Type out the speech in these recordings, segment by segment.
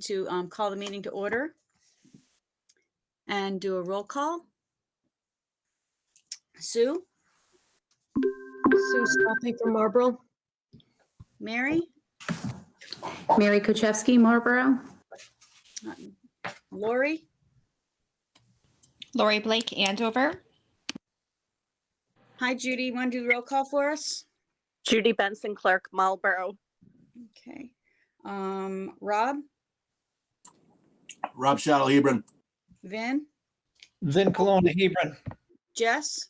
to call the meeting to order and do a roll call. Sue? Sue Stoffley from Marlboro. Mary? Mary Kuchevsky, Marlboro. Lori? Lori Blake, Andover. Hi, Judy. Want to do the roll call for us? Judy Benson Clerk, Marlboro. Okay. Rob? Rob Shadle, Hebron. Vin? Vin Colonna, Hebron. Jess?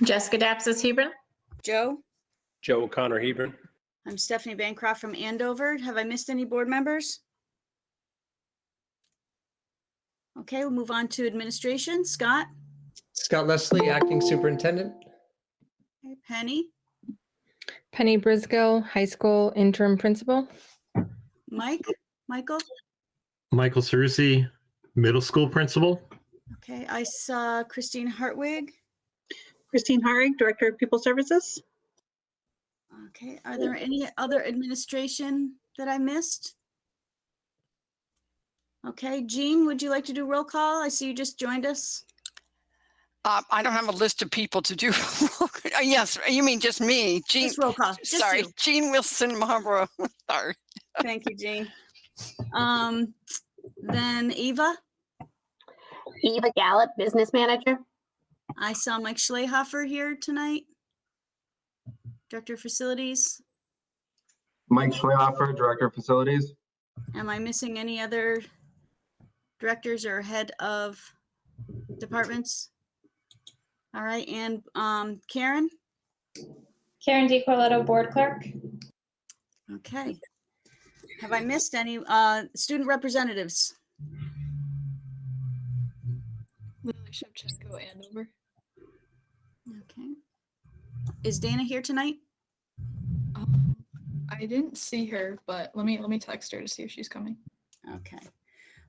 Jessica Dapsis, Hebron. Joe? Joe O'Connor, Hebron. I'm Stephanie Bancroft from Andover. Have I missed any board members? Okay, we'll move on to administration. Scott? Scott Leslie, Acting Superintendent. Okay, Penny? Penny Briscoe, High School Interim Principal. Mike? Michael? Michael Cerusi, Middle School Principal. Okay, I saw Christine Hartwig. Christine Harrig, Director of Pupil Services. Okay, are there any other administration that I missed? Okay, Jean, would you like to do roll call? I see you just joined us. I don't have a list of people to do. Yes, you mean just me, Jean. Just roll call. Just Sorry, you. Jean Wilson, Marlboro. Sorry. Thank you, Jean. Then Eva. Eva Gallup, Business Manager. I saw Mike Schlehofer here tonight. Director of Facilities. Mike Schlehofer, Director of Facilities. Am I missing any other directors or head of departments? All right, and Karen? Karen DiCorletto, Board Clerk. Okay. Have I missed any student representatives? Lily Shevchenko, Andover. Okay. Is Dana here tonight? I didn't see her, but let me text her to see if she's coming. Okay.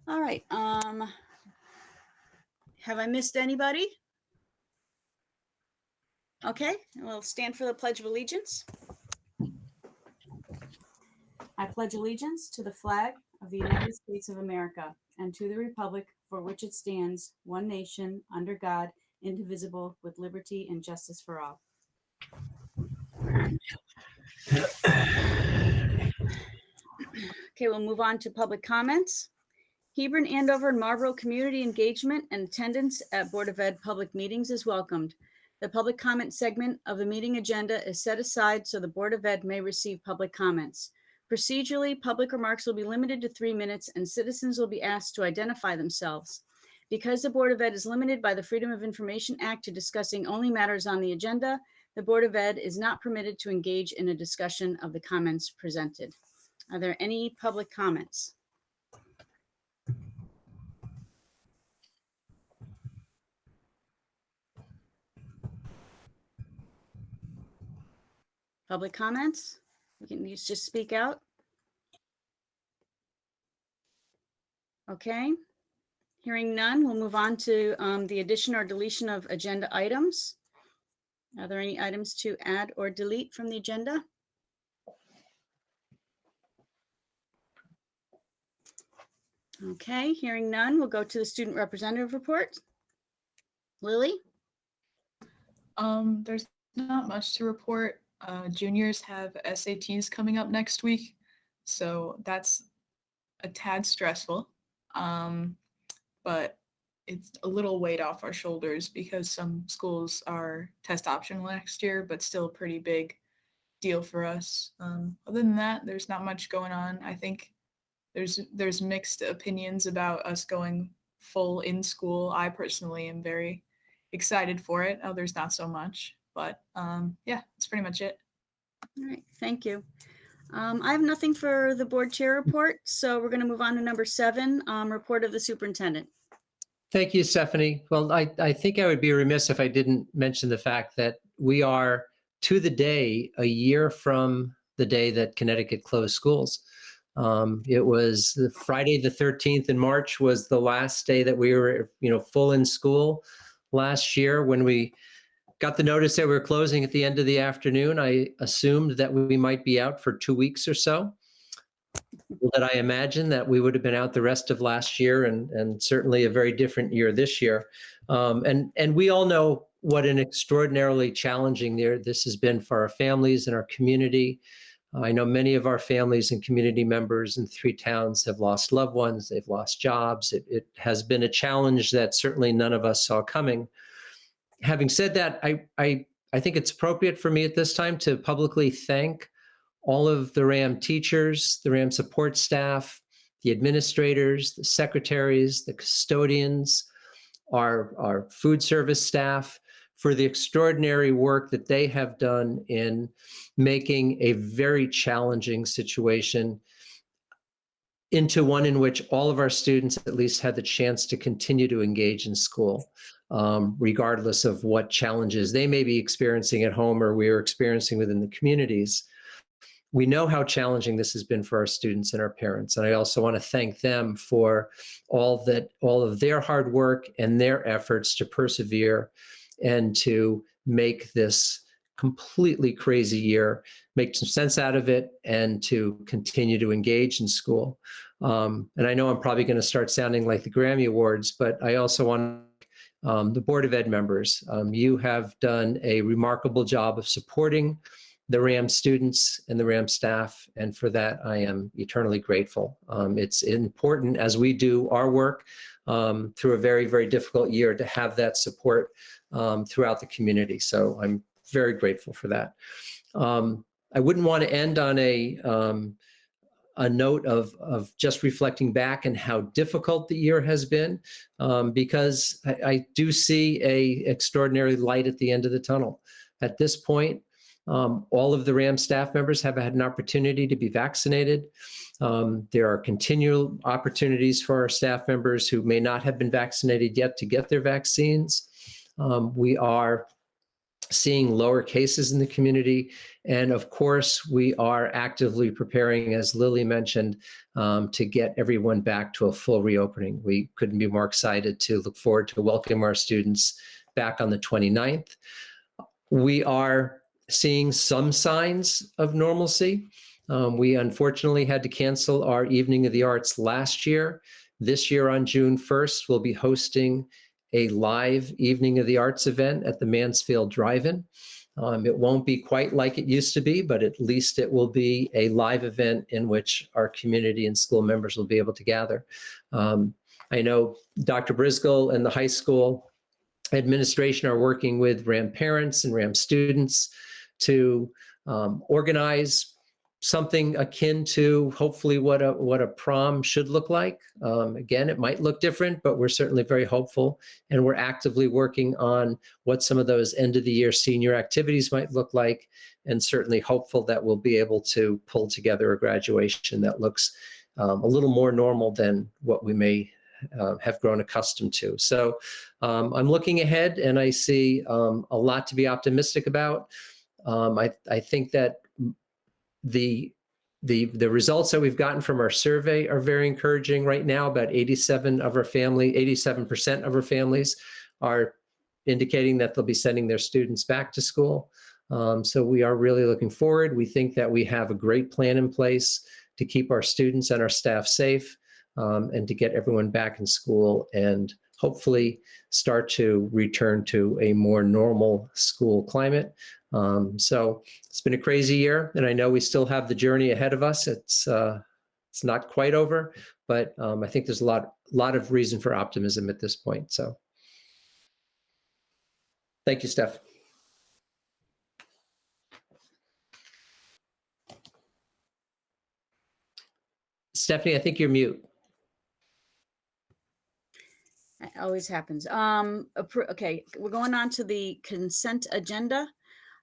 All right. Have I missed anybody? Okay, we'll stand for the Pledge of Allegiance. I pledge allegiance to the flag of the United States of America and to the republic for which it stands, one nation, under God, indivisible, with liberty and justice for all. Okay, we'll move on to public comments. Hebron, Andover, and Marlboro community engagement and attendance at Board of Ed public meetings is welcomed. The public comment segment of the meeting agenda is set aside so the Board of Ed may receive public comments. Procedurally, public remarks will be limited to 3 minutes and citizens will be asked to identify themselves. Because the Board of Ed is limited by the Freedom of Information Act to discussing only matters on the agenda, the Board of Ed is not permitted to engage in a discussion of the comments presented. Are there any public comments? Public comments? We can just speak out. Okay. Hearing none, we'll move on to the addition or deletion of agenda items. Are there any items to add or delete from the agenda? Okay, hearing none, we'll go to the student representative report. Lily? There's not much to report. Juniors have SATs coming up next week, so that's a tad stressful. But it's a little weight off our shoulders because some schools are test optional next year, but still a pretty big deal for us. Other than that, there's not much going on. I think there's mixed opinions about us going full in school. I personally am very excited for it. Others not so much, but yeah, that's pretty much it. All right, thank you. I have nothing for the board chair report, so we're going to move on to number 7, report of the superintendent. Thank you, Stephanie. Well, I think I would be remiss if I didn't mention the fact that we are to the day a year from the day that Connecticut closed schools. It was the Friday the 13th in March was the last day that we were, full in school last year. When we got the notice that we were closing at the end of the afternoon, I assumed that we might be out for 2 weeks or so. that I imagine that we would have been out the rest of last year, and certainly a very different year this year. And we all know what an extraordinarily challenging year this has been for our families and our community. I know many of our families and community members in 3 towns have lost loved ones, they've lost jobs. It has been a challenge that certainly none of us saw coming. Having said that, I think it's appropriate for me at this time to publicly thank all of the RHAM teachers, the RHAM support staff, the administrators, the secretaries, the custodians, our food service staff, for the extraordinary work that they have done in making a very challenging situation into one in which all of our students at least had the chance to continue to engage in school, regardless of what challenges they may be experiencing at home or we are experiencing within the communities. We know how challenging this has been for our students and our parents. And I also want to thank them for all of their hard work and their efforts to persevere and to make this completely crazy year, make some sense out of it, and to continue to engage in school. And I know I'm probably going to start sounding like the Grammy Awards, but I also want the Board of Ed members. You have done a remarkable job of supporting the RHAM students and the RHAM staff, and for that I am eternally grateful. It's important as we do our work through a very, very difficult year to have that support throughout the community. So I'm very grateful for that. I wouldn't want to end on a note of just reflecting back and how difficult the year has been, because I do see an extraordinary light at the end of the tunnel. At this point, all of the RHAM staff members have had an opportunity to be vaccinated. There are continual opportunities for our staff members who may not have been vaccinated yet to get their vaccines. We are seeing lower cases in the community. And of course, we are actively preparing, as Lily mentioned, to get everyone back to a full reopening. We couldn't be more excited to look forward to welcoming our students back on the 29th. We are seeing some signs of normalcy. We unfortunately had to cancel our Evening of the Arts last year. This year on June 1st, we'll be hosting a live Evening of the Arts event at the Mansfield Drive-In. It won't be quite like it used to be, but at least it will be a live event in which our community and school members will be able to gather. I know Dr. Briscoe and the high school administration are working with RHAM parents and RHAM students to organize something akin to hopefully what a prom should look like. Again, it might look different, but we're certainly very hopeful, and we're actively working on what some of those end of the year senior activities might look like, and certainly hopeful that we'll be able to pull together a graduation that looks a little more normal than what we may have grown accustomed to. So I'm looking ahead and I see a lot to be optimistic about. I think that the results that we've gotten from our survey are very encouraging right now. About 87% of our families are indicating that they'll be sending their students back to school. So we are really looking forward. We think that we have a great plan in place to keep our students and our staff safe, and to get everyone back in school and hopefully start to return to a more normal school climate. So it's been a crazy year, and I know we still have the journey ahead of us. It's not quite over, but I think there's a lot of reason for optimism at this point. So thank you, Steph. Stephanie, I think you're mute. It always happens. Okay, we're going on to the consent agenda.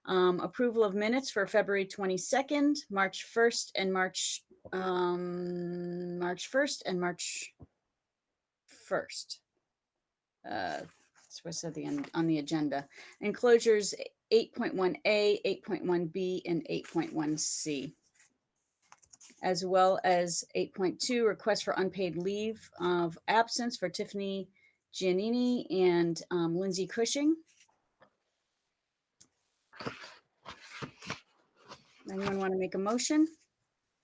Approval of minutes for February 22nd, March 1st, and March 1st and March 1st. That's what's at the end on the agenda. Enclosures 8.1A, 8.1B, and 8.1C. As well as 8.2, request for unpaid leave of absence for Tiffany Giannini and Lindsay Cushing. Anyone want to make a motion?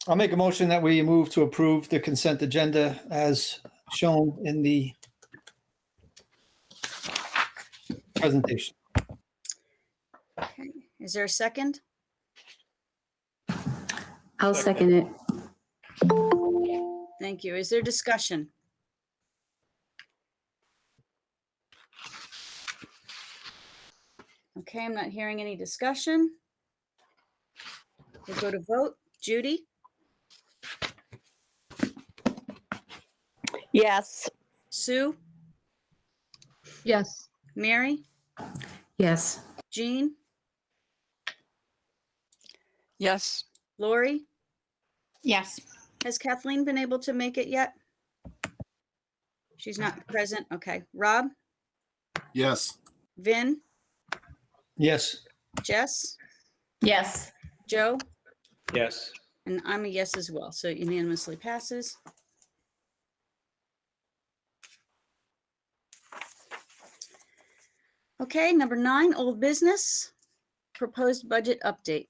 I'll make a motion that we move to approve the consent agenda as shown in the presentation. Okay. Is there a second? I'll second it. Thank you. Is there discussion? Okay, I'm not hearing any discussion. We'll go to vote. Judy, Yes. Sue, Yes. Mary, Yes. Jean, Yes. Lori. Yes. Has Kathleen been able to make it yet? She's not present. Okay. Rob, Yes. Vin, Yes. Jess, Yes. Joe, Yes. and I'm a yes as well. So it unanimously passes. Okay, number 9, old business, proposed budget update.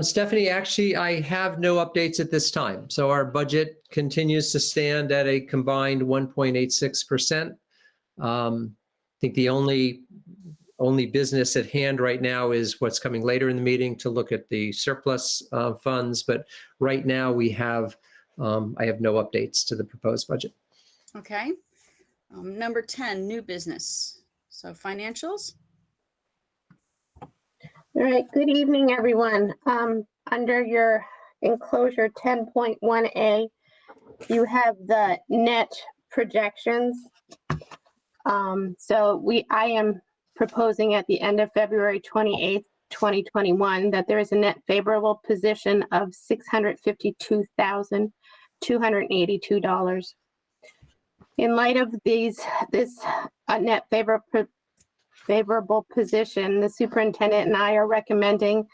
Stephanie, actually, I have no updates at this time. So our budget continues to stand at a combined 1.86%. I think the only business at hand right now is what's coming later in the meeting to look at the surplus funds. But right now I have no updates to the proposed budget. Okay. Number 10, new business. So financials. All right, good evening, everyone. Under your enclosure 10.1A, you have the net projections. I am proposing at the end of February 28th, 2021, that there is a net favorable position of $652,282. In light of this net favorable position, the superintendent and I are recommending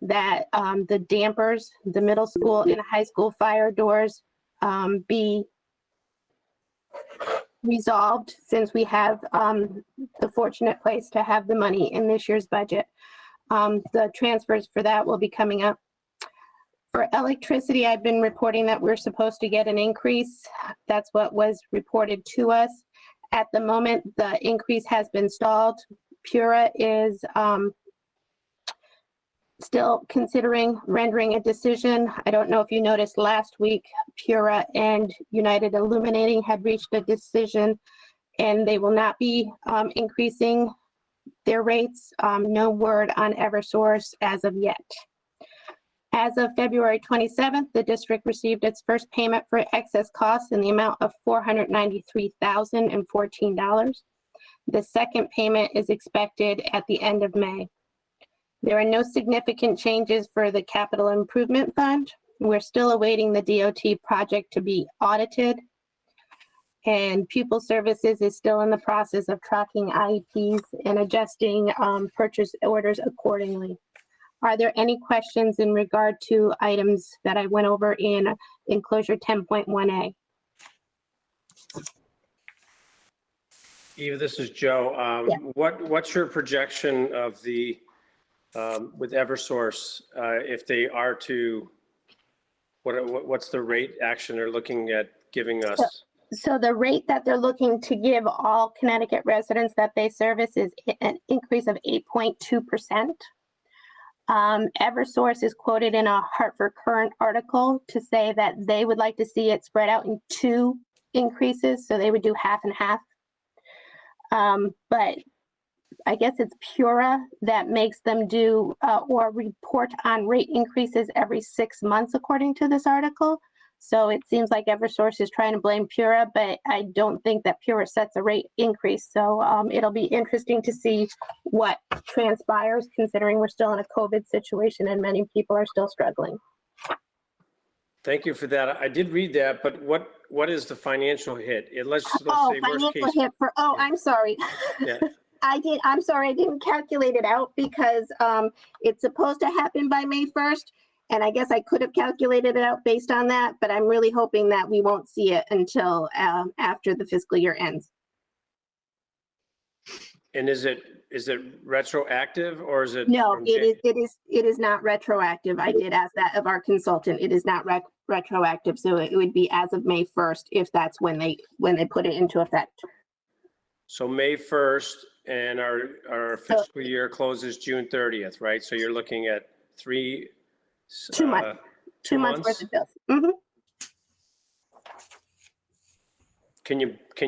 that the dampers, the middle school and high school fire doors be resolved, since we have the fortunate place to have the money in this year's budget. The transfers for that will be coming up. For electricity, I've been reporting that we're supposed to get an increase. That's what was reported to us. At the moment, the increase has been stalled. Pura is still considering rendering a decision. I don't know if you noticed last week, Pura and United Illuminating had reached a decision, and they will not be increasing their rates. No word on Eversource as of yet. As of February 27th, the district received its first payment for excess costs in the amount of $493,014. The second payment is expected at the end of May. There are no significant changes for the capital improvement fund. We're still awaiting the DOT project to be audited. And pupil services is still in the process of tracking IEPs and adjusting purchase orders accordingly. Are there any questions in regard to items that I went over in enclosure 10.1A? Eva, this is Joe. Yeah. What's your projection of the, with Eversource, if they are to, what's the rate action they're looking at giving us? So the rate that they're looking to give all Connecticut residents that they service is an increase of 8.2%. Eversource is quoted in a Hartford Current article to say that they would like to see it spread out in 2 increases, so they would do half and half. But I guess it's Pura that makes them do or report on rate increases every 6 months, according to this article. So it seems like Eversource is trying to blame Pura, but I don't think that Pura sets a rate increase. So it'll be interesting to see what transpires, considering we're still in a COVID situation and many people are still struggling. Thank you for that. I did read that, but what is the financial hit? Let's say worst financial case. hit for, I'm sorry. Yeah. I'm sorry, I didn't calculate it out because it's supposed to happen by May 1st. And I guess I could have calculated it out based on that, but I'm really hoping that we won't see it until after the fiscal year ends. And is it retroactive or is it? No, from it is not retroactive. I did ask that of our consultant. It is not retroactive, so it would be as of May 1st if that's when they put it into effect. So May 1st and our fiscal year closes June 30th, right? So you're looking at 2 months. 2 months worth of bills. Mm-hmm. Can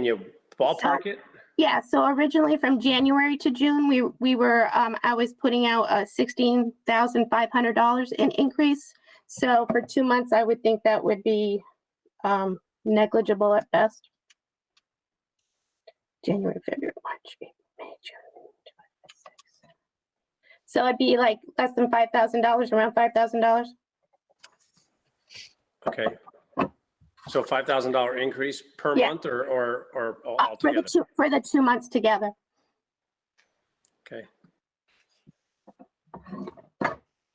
you ballpark it? Yeah, so originally from January to June, we were I was putting out a $16,500 in increase. So for 2 months, I would think that would be negligible at best. January, February, March, April, May, June, July, 6. So it'd be like less than $5,000, around $5,000. Okay. So $5,000 increase per month or altogether? For the 2 months together. Okay.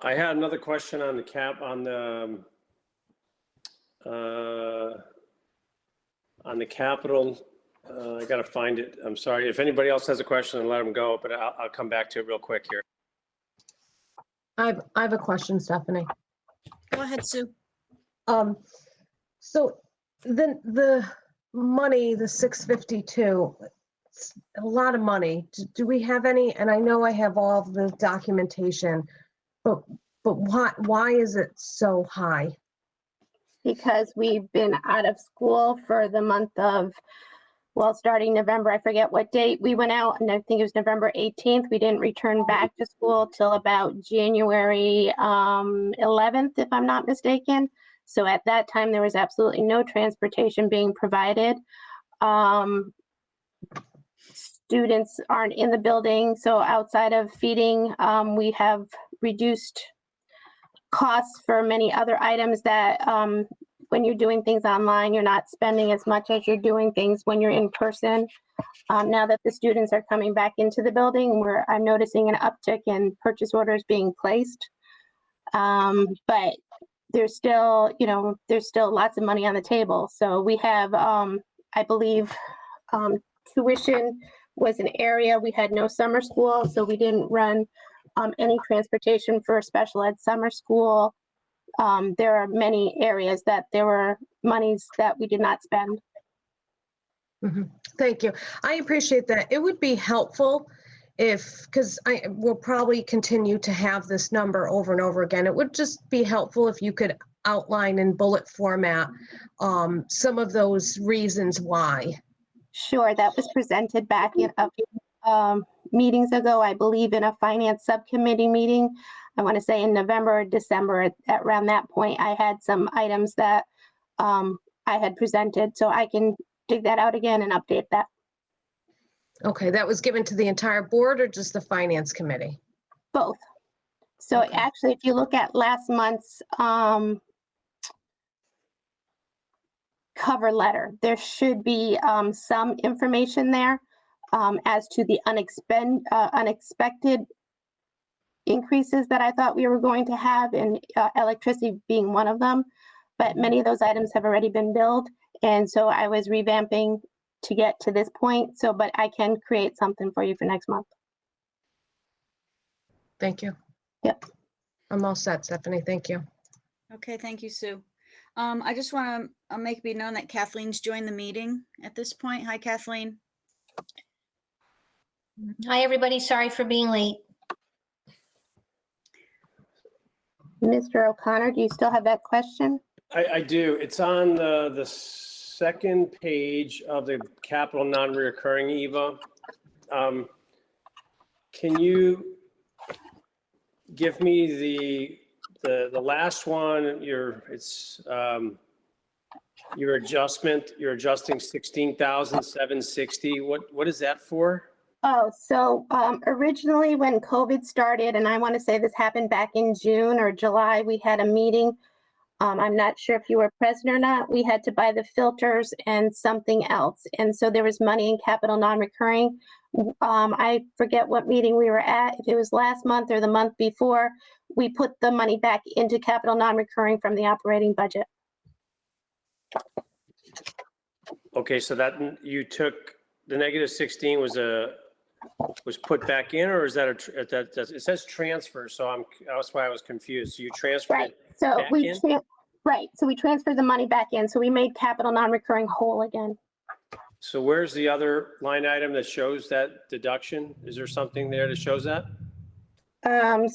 I had another question on the capital. I got to find it. I'm sorry. If anybody else has a question, let them go, but I'll come back to it real quick here. I have a question, Stephanie. Go ahead, Sue. So the money, the 652, it's a lot of money. Do we have any, and I know I have all the documentation, but why is it so high? Because we've been out of school for the month of, well, starting November, I forget what date we went out, and I think it was November 18th. We didn't return back to school till about January 11th, if I'm not mistaken. So at that time, there was absolutely no transportation being provided. Students aren't in the building. So outside of feeding, we have reduced costs for many other items that when you're doing things online, you're not spending as much as you're doing things when you're in person. Now that the students are coming back into the building, I'm noticing an uptick in purchase orders being placed. But there's still lots of money on the table. So we have, I believe, tuition was an area. We had no summer school, so we didn't run any transportation for special ed summer school. There are many areas that there were monies that we did not spend. Mm-hmm. Thank you. I appreciate that. It would be helpful because I will probably continue to have this number over and over again. It would just be helpful if you could outline in bullet format some of those reasons why. Sure, that was presented back in a few meetings ago, I believe in a finance subcommittee meeting. I want to say in November or December, at around that point, I had some items that I had presented, so I can dig that out again and update that. Okay, that was given to the entire board or just the finance committee? Both. So actually, if you look at last month's cover letter, there should be some information there as to the unexpected increases that I thought we were going to have, and electricity being one of them. But many of those items have already been billed. And so I was revamping to get to this point. So, but I can create something for you for next month. Thank you. Yep. I'm all set, Stephanie. Thank you. Okay, thank you, Sue. I just want to make it be known that Kathleen's joined the meeting at this point. Hi, Kathleen. Hi, everybody. Sorry for being late. Mr. O'Connor, do you still have that question? I do. It's on the second page of the capital non-reoccurring, Eva. Can you give me the last one? You're adjusting 16,760. What is that for? Oh, so originally when COVID started, and I want to say this happened back in June or July, we had a meeting. I'm not sure if you were present or not. We had to buy the filters and something else. And so there was money in capital non-recurring. I forget what meeting we were at, if it was last month or the month before. We put the money back into capital non-recurring from the operating budget. Okay, so that you took the negative 16 was was put back in, or is that it says transfer, so that's why I was confused. So you transferred Right. it So back we, in? right. So we transferred the money back in. So we made capital non-recurring whole again. So where's the other line item that shows that deduction? Is there something there that shows that?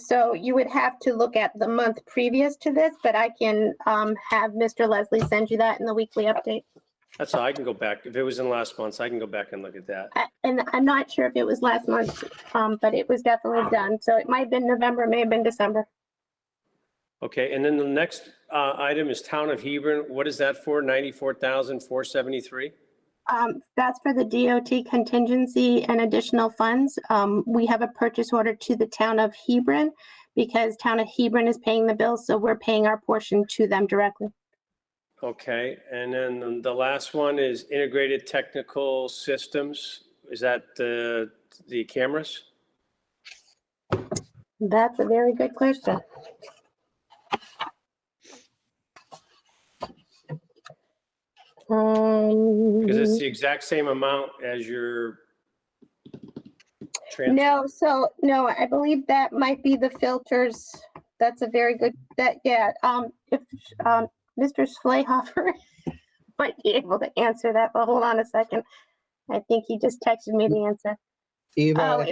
So you would have to look at the month previous to this, but I can have Mr. Leslie send you that in the weekly update. That's all. I can go back. If it was in last month, I can go back and look at that. And I'm not sure if it was last month, but it was definitely done. So it might have been November, it may have been December. Okay, and then the next item is Town of Hebron. What is that for? 94,473? That's for the DOT contingency and additional funds. We have a purchase order to the town of Hebron because town of Hebron is paying the bills, so we're paying our portion to them directly. Okay, and then the last one is Integrated Technical Systems. Is that the cameras? That's a very good question. Because it's the exact same amount as your transfer. No, I believe that might be the filters. That's a very good, if Mr. Schlehofer might be able to answer that, but hold on a second. I think he just texted me the answer. Eva,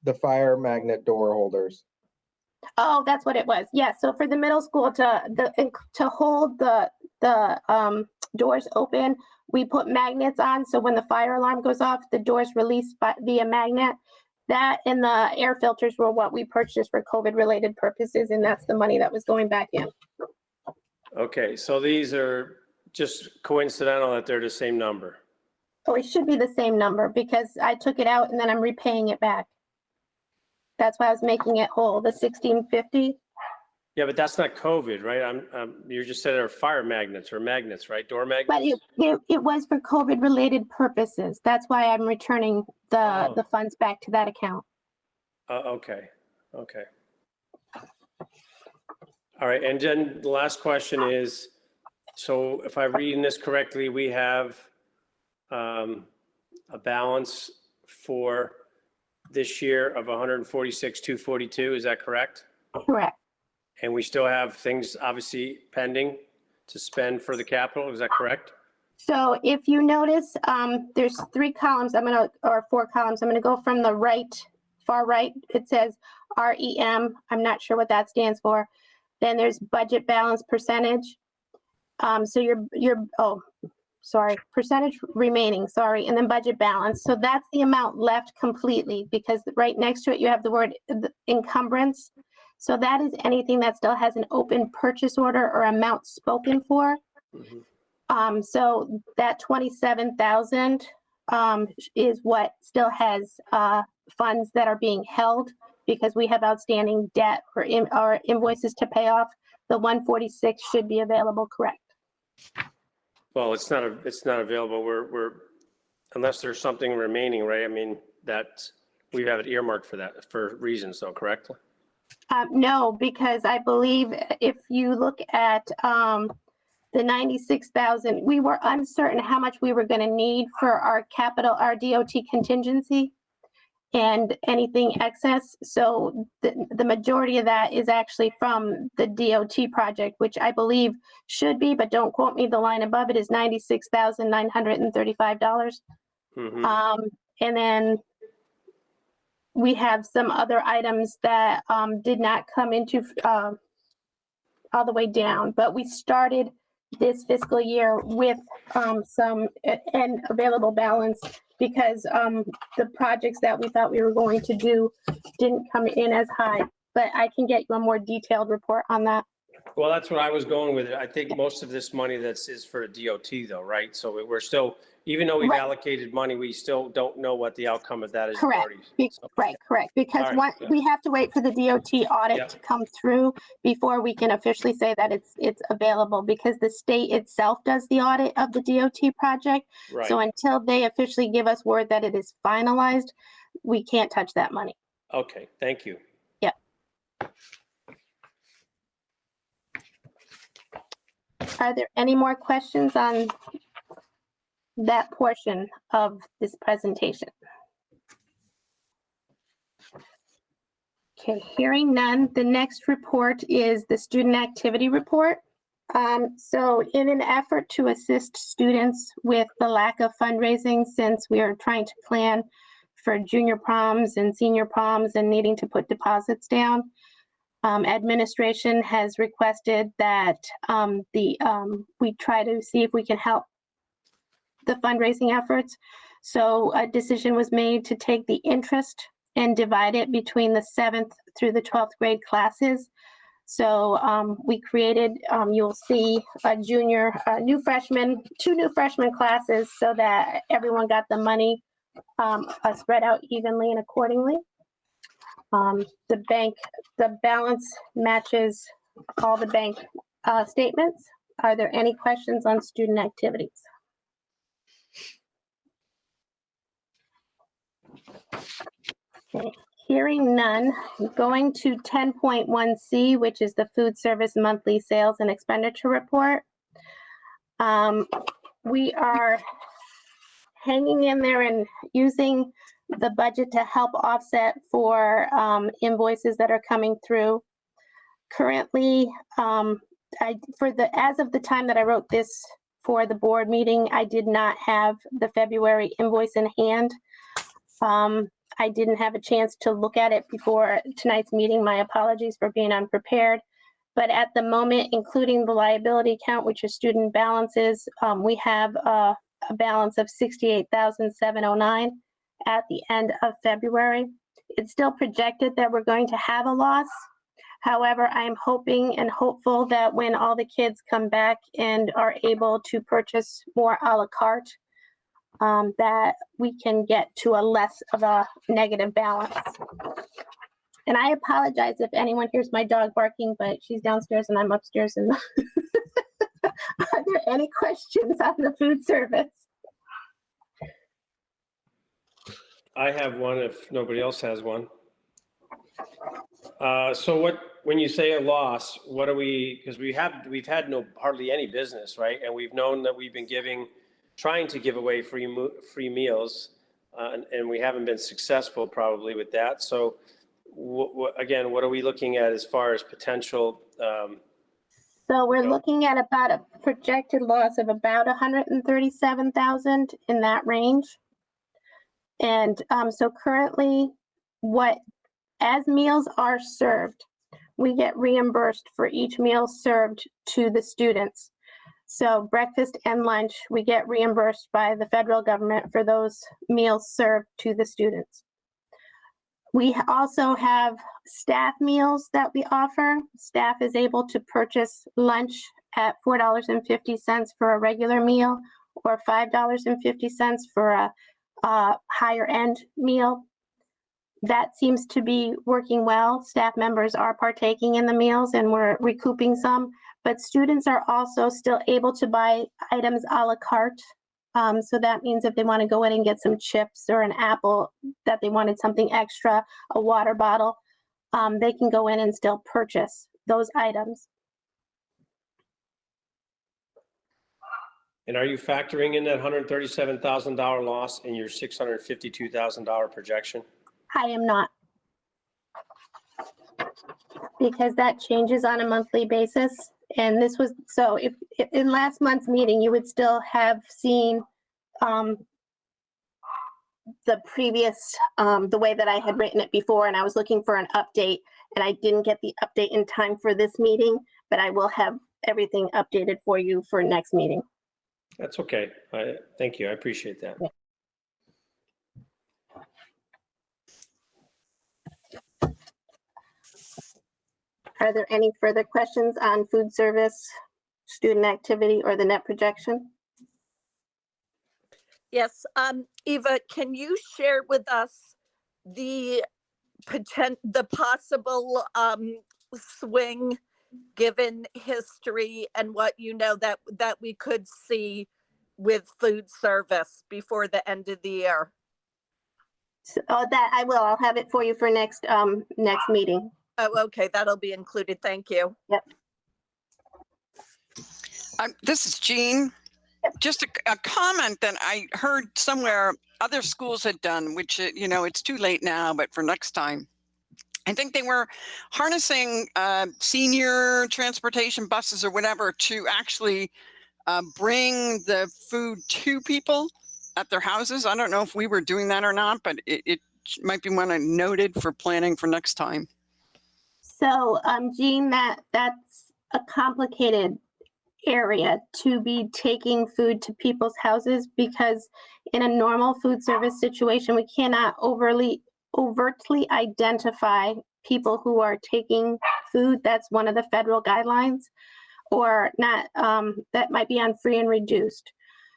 the fire magnet door holders. Oh, that's what it was. Yeah, so for the middle school to hold the doors open, we put magnets on, so when the fire alarm goes off, the doors release via magnet. That and the air filters were what we purchased for COVID-related purposes, and that's the money that was going back in. Okay, so these are just coincidental that they're the same number. So it should be the same number because I took it out and then I'm repaying it back. That's why I was making it whole, the 1650. Yeah, but that's not COVID, right? You just said they're fire magnets or magnets, right? Door magnets? But it was for COVID-related purposes. That's why I'm returning the funds back to that account. Okay. All right, and then the last question is, so if I'm reading this correctly, we have a balance for this year of 146,242, is that correct? Correct. And we still have things obviously pending to spend for the capital, is that correct? So if you notice, there's 3 columns, or 4 columns. I'm gonna go from the far right. It says REM. I'm not sure what that stands for. Then there's budget balance percentage. Percentage remaining, and then budget balance. So that's the amount left completely, because right next to it, you have the word encumbrance. So that is anything that still has an open purchase order or amount spoken for. So that 27,000 is what still has funds that are being held because we have outstanding debt or invoices to pay off. The 146 should be available, correct? Well, it's not available. We're unless there's something remaining, right? I mean, we have it earmarked for that for reasons though, correct? No, because I believe if you look at the 96,000, we were uncertain how much we were going to need for our DOT contingency and anything excess. So the majority of that is actually from the DOT project, which I believe should be, but don't quote me, the line above it is $96,935. And then we have some other items that did not come into all the way down, but we started this fiscal year with some and available balance because the projects that we thought we were going to do didn't come in as high, but I can get you a more detailed report on that. Well, that's what I was going with. I think most of this money is for a DOT though, right? So we're still, even though we've allocated money, we still don't know what the outcome of that is. Correct. Correct. Because we have to wait for the DOT audit to come through before we can officially say that it's available, because the state itself does the audit of the DOT project. Right. So until they officially give us word that it is finalized, we can't touch that money. Okay, thank you. Yep. Are there any more questions on that portion of this presentation? Okay, hearing none, the next report is the student activity report. So in an effort to assist students with the lack of fundraising, since we are trying to plan for junior proms and senior proms and needing to put deposits down, administration has requested that we try to see if we can help the fundraising efforts. So a decision was made to take the interest and divide it between the 7th through the 12th grade classes. So we created, you'll see a junior, new freshman, 2 new freshman classes so that everyone got the money spread out evenly and accordingly. The balance matches all the bank statements. Are there any questions on student activities? Okay. Hearing none, going to 10.1C, which is the food service monthly sales and expenditure report. We are hanging in there and using the budget to help offset for invoices that are coming through. Currently, as of the time that I wrote this for the board meeting, I did not have the February invoice in hand. I didn't have a chance to look at it before tonight's meeting. My apologies for being unprepared. But at the moment, including the liability account, which is student balances, we have a balance of $68,709 at the end of February. It's still projected that we're going to have a loss. However, I'm hoping and hopeful that when all the kids come back and are able to purchase more a la carte, that we can get to a less of a negative balance. And I apologize if anyone hears my dog barking, but she's downstairs and I'm upstairs. And are there any questions on the food service? I have one if nobody else has one. So when you say a loss, what are we, because we've had hardly any business, right? And we've known that we've been trying to give away free meals, and we haven't been successful probably with that. So again, what are we looking at as far as potential? So we're looking at about a projected loss of about 137,000 in that range. And so currently, as meals are served, we get reimbursed for each meal served to the students. So breakfast and lunch, we get reimbursed by the federal government for those meals served to the students. We also have staff meals that we offer. Staff is able to purchase lunch at $4.50 for a regular meal or $5.50 for a higher end meal. That seems to be working well. Staff members are partaking in the meals and we're recouping some, but students are also still able to buy items a la carte. So that means if they want to go in and get some chips or an apple, that they wanted something extra, a water bottle, they can go in and still purchase those items. And are you factoring in that $137,000 loss in your $652,000 projection? I am not. Because that changes on a monthly basis. And this was, so if in last month's meeting, you would still have seen the previous, the way that I had written it before, and I was looking for an update and I didn't get the update in time for this meeting, but I will have everything updated for you for next meeting. That's okay. Thank you. I appreciate that. Yeah. Are there any further questions on food service, student activity, or the net projection? Yes, Eva, can you share with us the possible swing given history and what you know that we could see with food service before the end of the year? So, that I will. I'll have it for you for next meeting. Oh, okay, that'll be included. Thank you. Yep. This is Jean. Just a comment that I heard somewhere other schools had done, which, it's too late now, but for next time. I think they were harnessing senior transportation buses or whatever to actually bring the food to people at their houses. I don't know if we were doing that or not, but it might be one I noted for planning for next time. So, Jean, that's a complicated area to be taking food to people's houses, because in a normal food service situation, we cannot overtly identify people who are taking food. That's one of the federal guidelines, or not, that might be on free and reduced.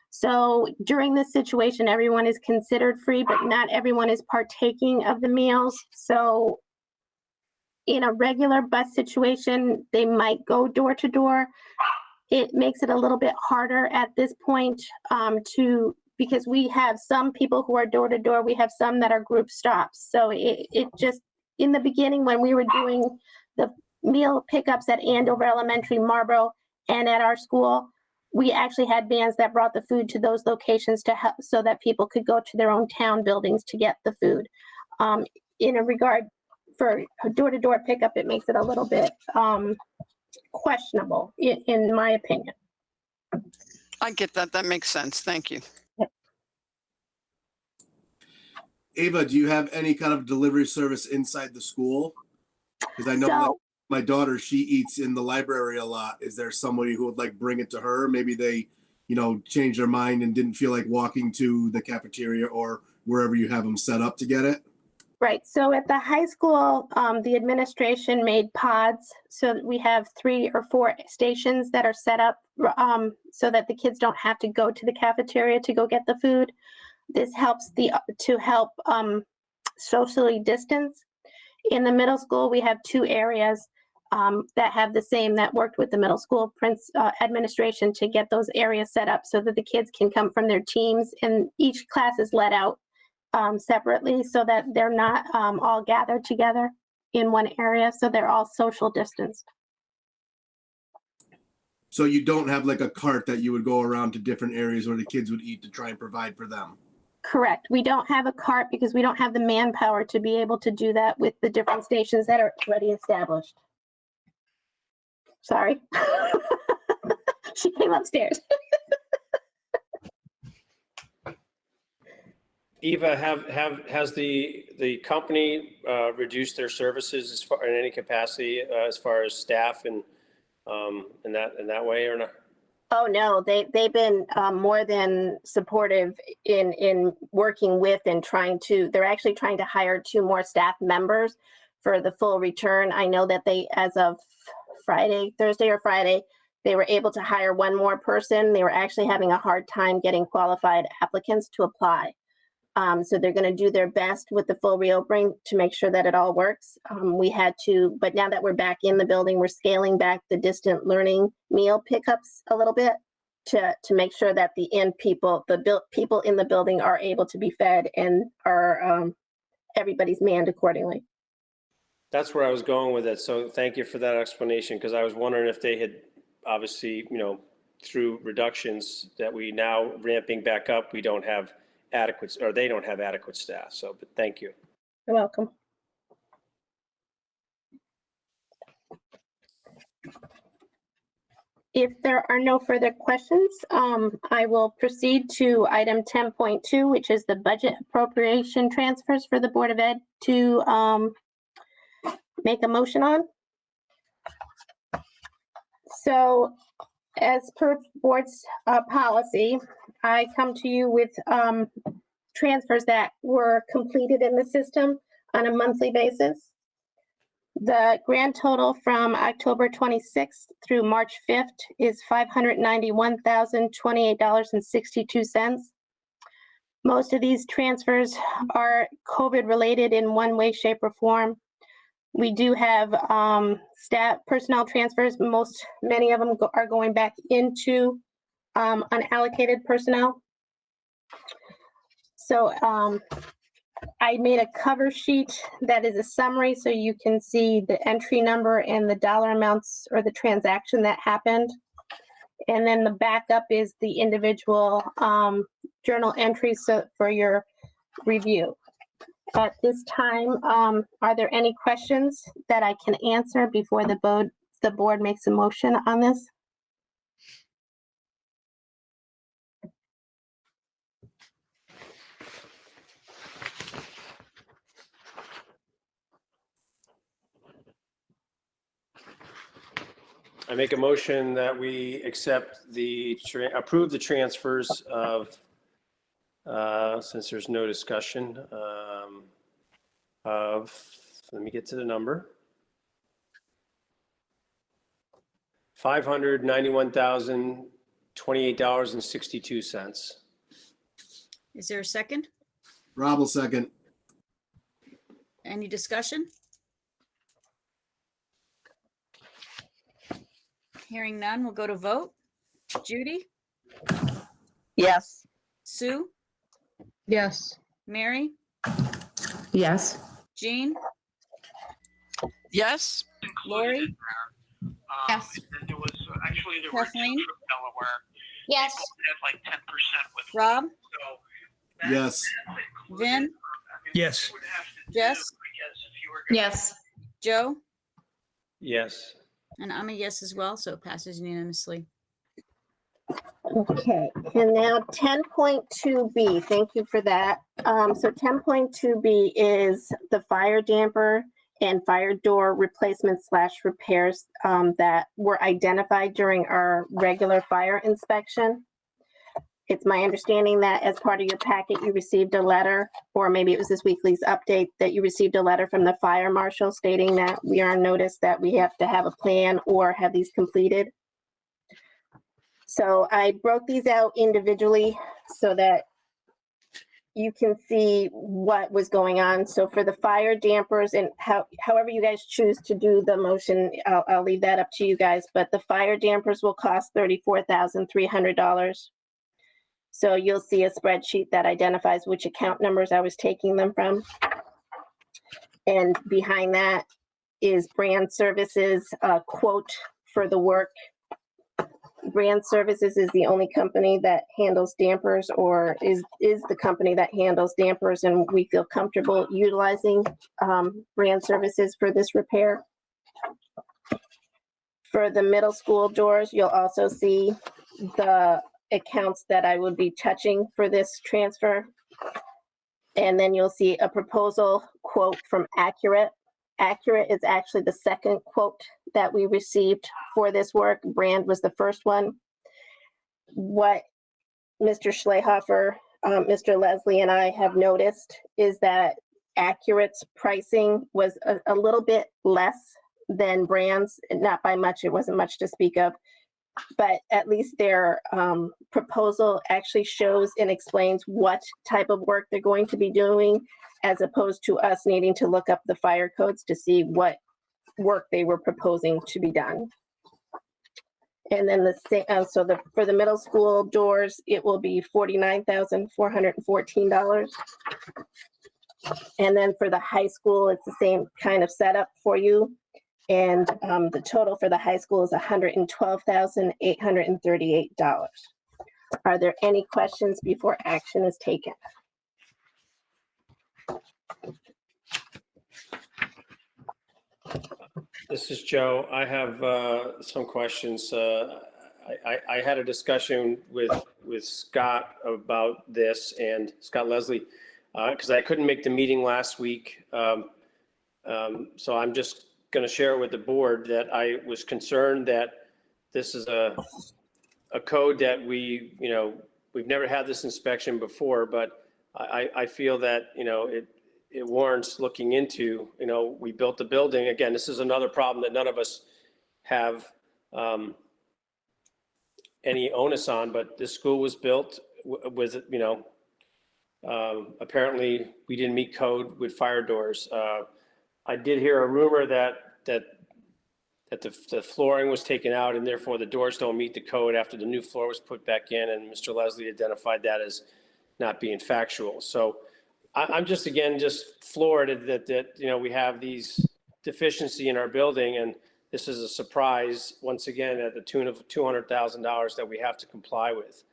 So during this situation, everyone is considered free, but not everyone is partaking of the meals. So in a regular bus situation, they might go door to door. It makes it a little bit harder at this point because we have some people who are door to door. We have some that are group stops. So it just, in the beginning, when we were doing the meal pickups at Andover Elementary, Marlboro, and at our school, we actually had vans that brought the food to those locations to help, so that people could go to their own town buildings to get the food. In a regard for door-to-door pickup, it makes it a little bit questionable, in my opinion. I get that. That makes sense. Thank you. Ava, do you have any kind of delivery service inside the school? Because I know that my daughter, she eats in the library a lot. Is there somebody who would like bring it to her? Maybe they, changed their mind and didn't feel like walking to the cafeteria or wherever you have them set up to get it? Right. So at the high school, the administration made pods. So we have 3 or 4 stations that are set up so that the kids don't have to go to the cafeteria to go get the food. This helps to help socially distance. In the middle school, we have 2 areas that have the same, that worked with the middle school administration to get those areas set up so that the kids can come from their teams, and each class is let out separately so that they're not all gathered together in one area, so they're all social distanced. So you don't have like a cart that you would go around to different areas where the kids would eat to try and provide for them? Correct. We don't have a cart because we don't have the manpower to be able to do that with the different stations that are already established. Sorry. She came upstairs. Eva, has the company reduced their services in any capacity as far as staff and in that way or not? Oh no, they've been more than supportive in working with and they're actually trying to hire 2 more staff members for the full return. I know that they, as of Thursday or Friday, they were able to hire 1 more person. They were actually having a hard time getting qualified applicants to apply. So they're going to do their best with the full reopening to make sure that it all works. But now that we're back in the building, we're scaling back the distant learning meal pickups a little bit to make sure that the people in the building are able to be fed and are everybody's manned accordingly. That's where I was going with it. So thank you for that explanation, because I was wondering if they had obviously, through reductions that we now ramping back up, we don't have adequate, or they don't have adequate staff. So, but thank you. You're welcome. If there are no further questions, I will proceed to item 10.2, which is the budget appropriation transfers for the Board of Ed to make a motion on. So as per board's policy, I come to you with transfers that were completed in the system on a monthly basis. The grand total from October 26th through March 5th is $591,028.62. Most of these transfers are COVID related in one way, shape, or form. We do have staff personnel transfers. Many of them are going back into unallocated personnel. So I made a cover sheet that is a summary so you can see the entry number and the dollar amounts or the transaction that happened. And then the backup is the individual journal entries for your review. At this time, are there any questions that I can answer before the board makes a motion on this? I make a motion that we accept approve the transfers of, since there's no discussion, let me get to the number. $591,028.62. Is there a second? Rob will second. Any discussion? Hearing none, we'll go to vote. Judy? Yes. Sue? Yes. Mary? Yes. Jean? Yes. Lori? Yes. Kathleen? Yes. Rob? Yes. Vin? Yes. Jess? Yes. Joe? Yes. And I'm a yes as well, so it passes unanimously. Okay, and now 10.2B, thank you for that. So 10.2B is the fire damper and fire door replacement / repairs that were identified during our regular fire inspection. It's my understanding that as part of your packet, you received a letter, or maybe it was this weekly's update, that you received a letter from the fire marshal stating that we are on notice that we have to have a plan or have these completed. So I broke these out individually so that you can see what was going on. So for the fire dampers, and however you guys choose to do the motion, I'll leave that up to you guys, but the fire dampers will cost $34,300. So you'll see a spreadsheet that identifies which account numbers I was taking them from. And behind that is Brand Services quote for the work. Brand Services is the only company that handles dampers, or is the company that handles dampers, and we feel comfortable utilizing Brand Services for this repair. For the middle school doors, you'll also see the accounts that I would be touching for this transfer. And then you'll see a proposal quote from Accurate. Accurate is actually the second quote that we received for this work. Brand was the first one. What Mr. Schlehofer, Mr. Leslie, and I have noticed is that Accurate's pricing was a little bit less than Brand's, not by much, it wasn't much to speak of, but at least their proposal actually shows and explains what type of work they're going to be doing, as opposed to us needing to look up the fire codes to see what work they were proposing to be done. And then for the middle school doors, it will be $49,414. And then for the high school, it's the same kind of setup for you. And the total for the high school is $112,838. Are there any questions before action is taken? This is Joe. I have some questions. I had a discussion with Scott about this, and Scott Leslie, because I couldn't make the meeting last week. So I'm just going to share with the board that I was concerned that this is a code that we've never had this inspection before, but I feel that, it warrants looking into. We built the building. Again, this is another problem that none of us have any onus on, but this school was built with, apparently we didn't meet code with fire doors. I did hear a rumor that the flooring was taken out and therefore the doors don't meet the code after the new floor was put back in, and Mr. Leslie identified that as not being factual. So I'm just floored that we have these deficiency in our building, and this is a surprise once again at the tune of $200,000 that we have to comply with.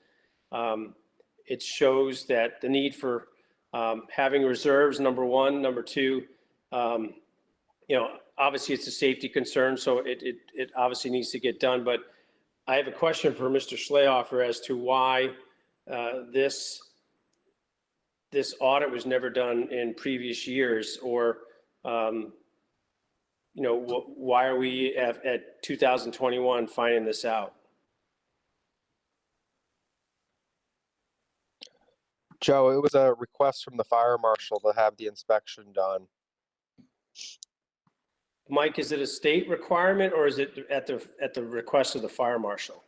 It shows that the need for Having reserves, number one. Number two, obviously it's a safety concern, so it obviously needs to get done. But I have a question for Mr. Schlehofer as to why this audit was never done in previous years, or why are we at 2021 finding this out? Joe, it was a request from the fire marshal to have the inspection done. Mike, is it a state requirement, or is it at the request of the fire marshal?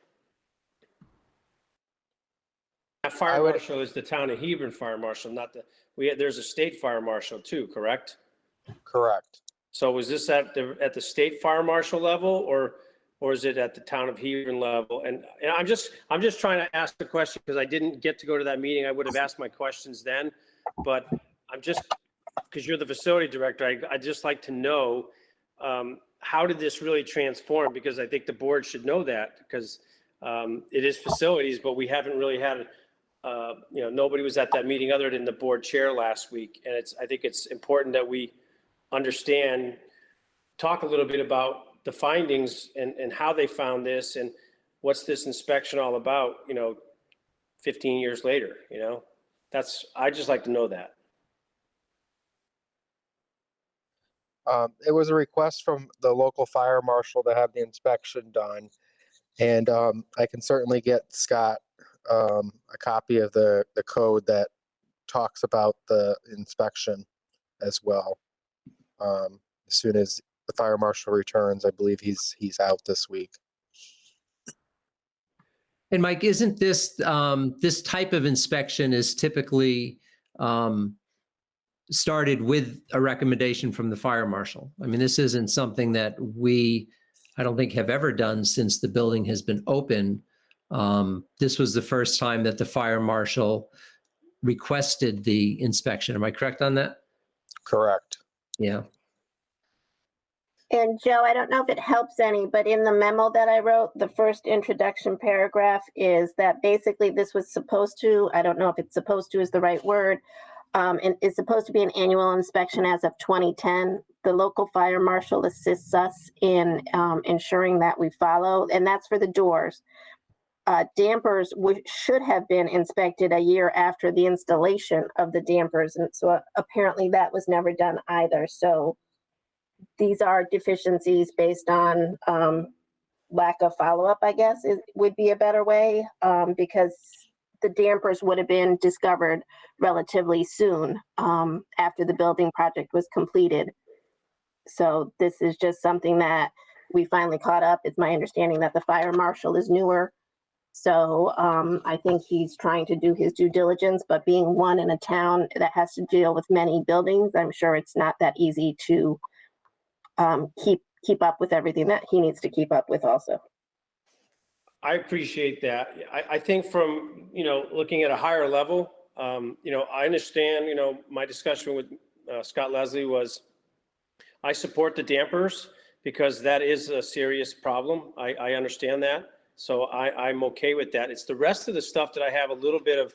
That fire marshal is the town of Hebron fire marshal, not there's a state fire marshal too, correct? Correct. So was this at the state fire marshal level, or is it at the town of Hebron level? And I'm just trying to ask the question because I didn't get to go to that meeting. I would have asked my questions then, but because you're the facility director, I'd just like to know, how did this really transform? Because I think the board should know that, because it is facilities, but we haven't really had, nobody was at that meeting other than the board chair last week. And I think it's important that we understand, talk a little bit about the findings and how they found this and what's this inspection all about, 15 years later, I'd just like to know that. It was a request from the local fire marshal to have the inspection done. And I can certainly get Scott a copy of the code that talks about the inspection as well. As soon as the fire marshal returns, I believe he's out this week. And Mike, isn't this this type of inspection is typically started with a recommendation from the fire marshal? I mean, this isn't something that I don't think have ever done since the building has been open. This was the first time that the fire marshal requested the inspection. Am I correct on that? Correct. Yeah. And Joe, I don't know if it helps any, but in the memo that I wrote, the first introduction paragraph is that basically this was supposed to, I don't know if it's supposed to is the right word, and it's supposed to be an annual inspection as of 2010. The local fire marshal assists us in ensuring that we follow, and that's for the doors. Dampers should have been inspected a year after the installation of the dampers, and so apparently that was never done either. So these are deficiencies based on lack of follow-up, I guess, would be a better way, because the dampers would have been discovered relatively soon after the building project was completed. So this is just something that we finally caught up. It's my understanding that the fire marshal is newer. So I think he's trying to do his due diligence, but being one in a town that has to deal with many buildings, I'm sure it's not that easy to keep up with everything that he needs to keep up with also. I appreciate that. I think from, looking at a higher level, I understand, my discussion with Scott Leslie was, I support the dampers because that is a serious problem. I understand that. So I'm okay with that. It's the rest of the stuff that I have a little bit of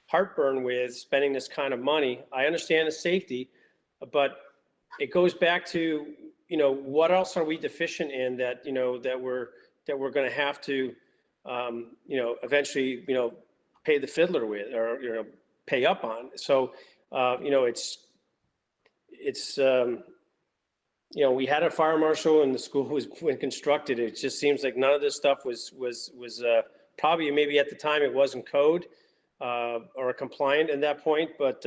heartburn with spending this kind of money. I understand the safety, but it goes back to, what else are we deficient in that, that we're going to have to, eventually, pay the fiddler with, or, pay up on. So, we had a fire marshal and the school was when constructed. It just seems like none of this stuff was probably, maybe at the time it wasn't code or compliant at that point, but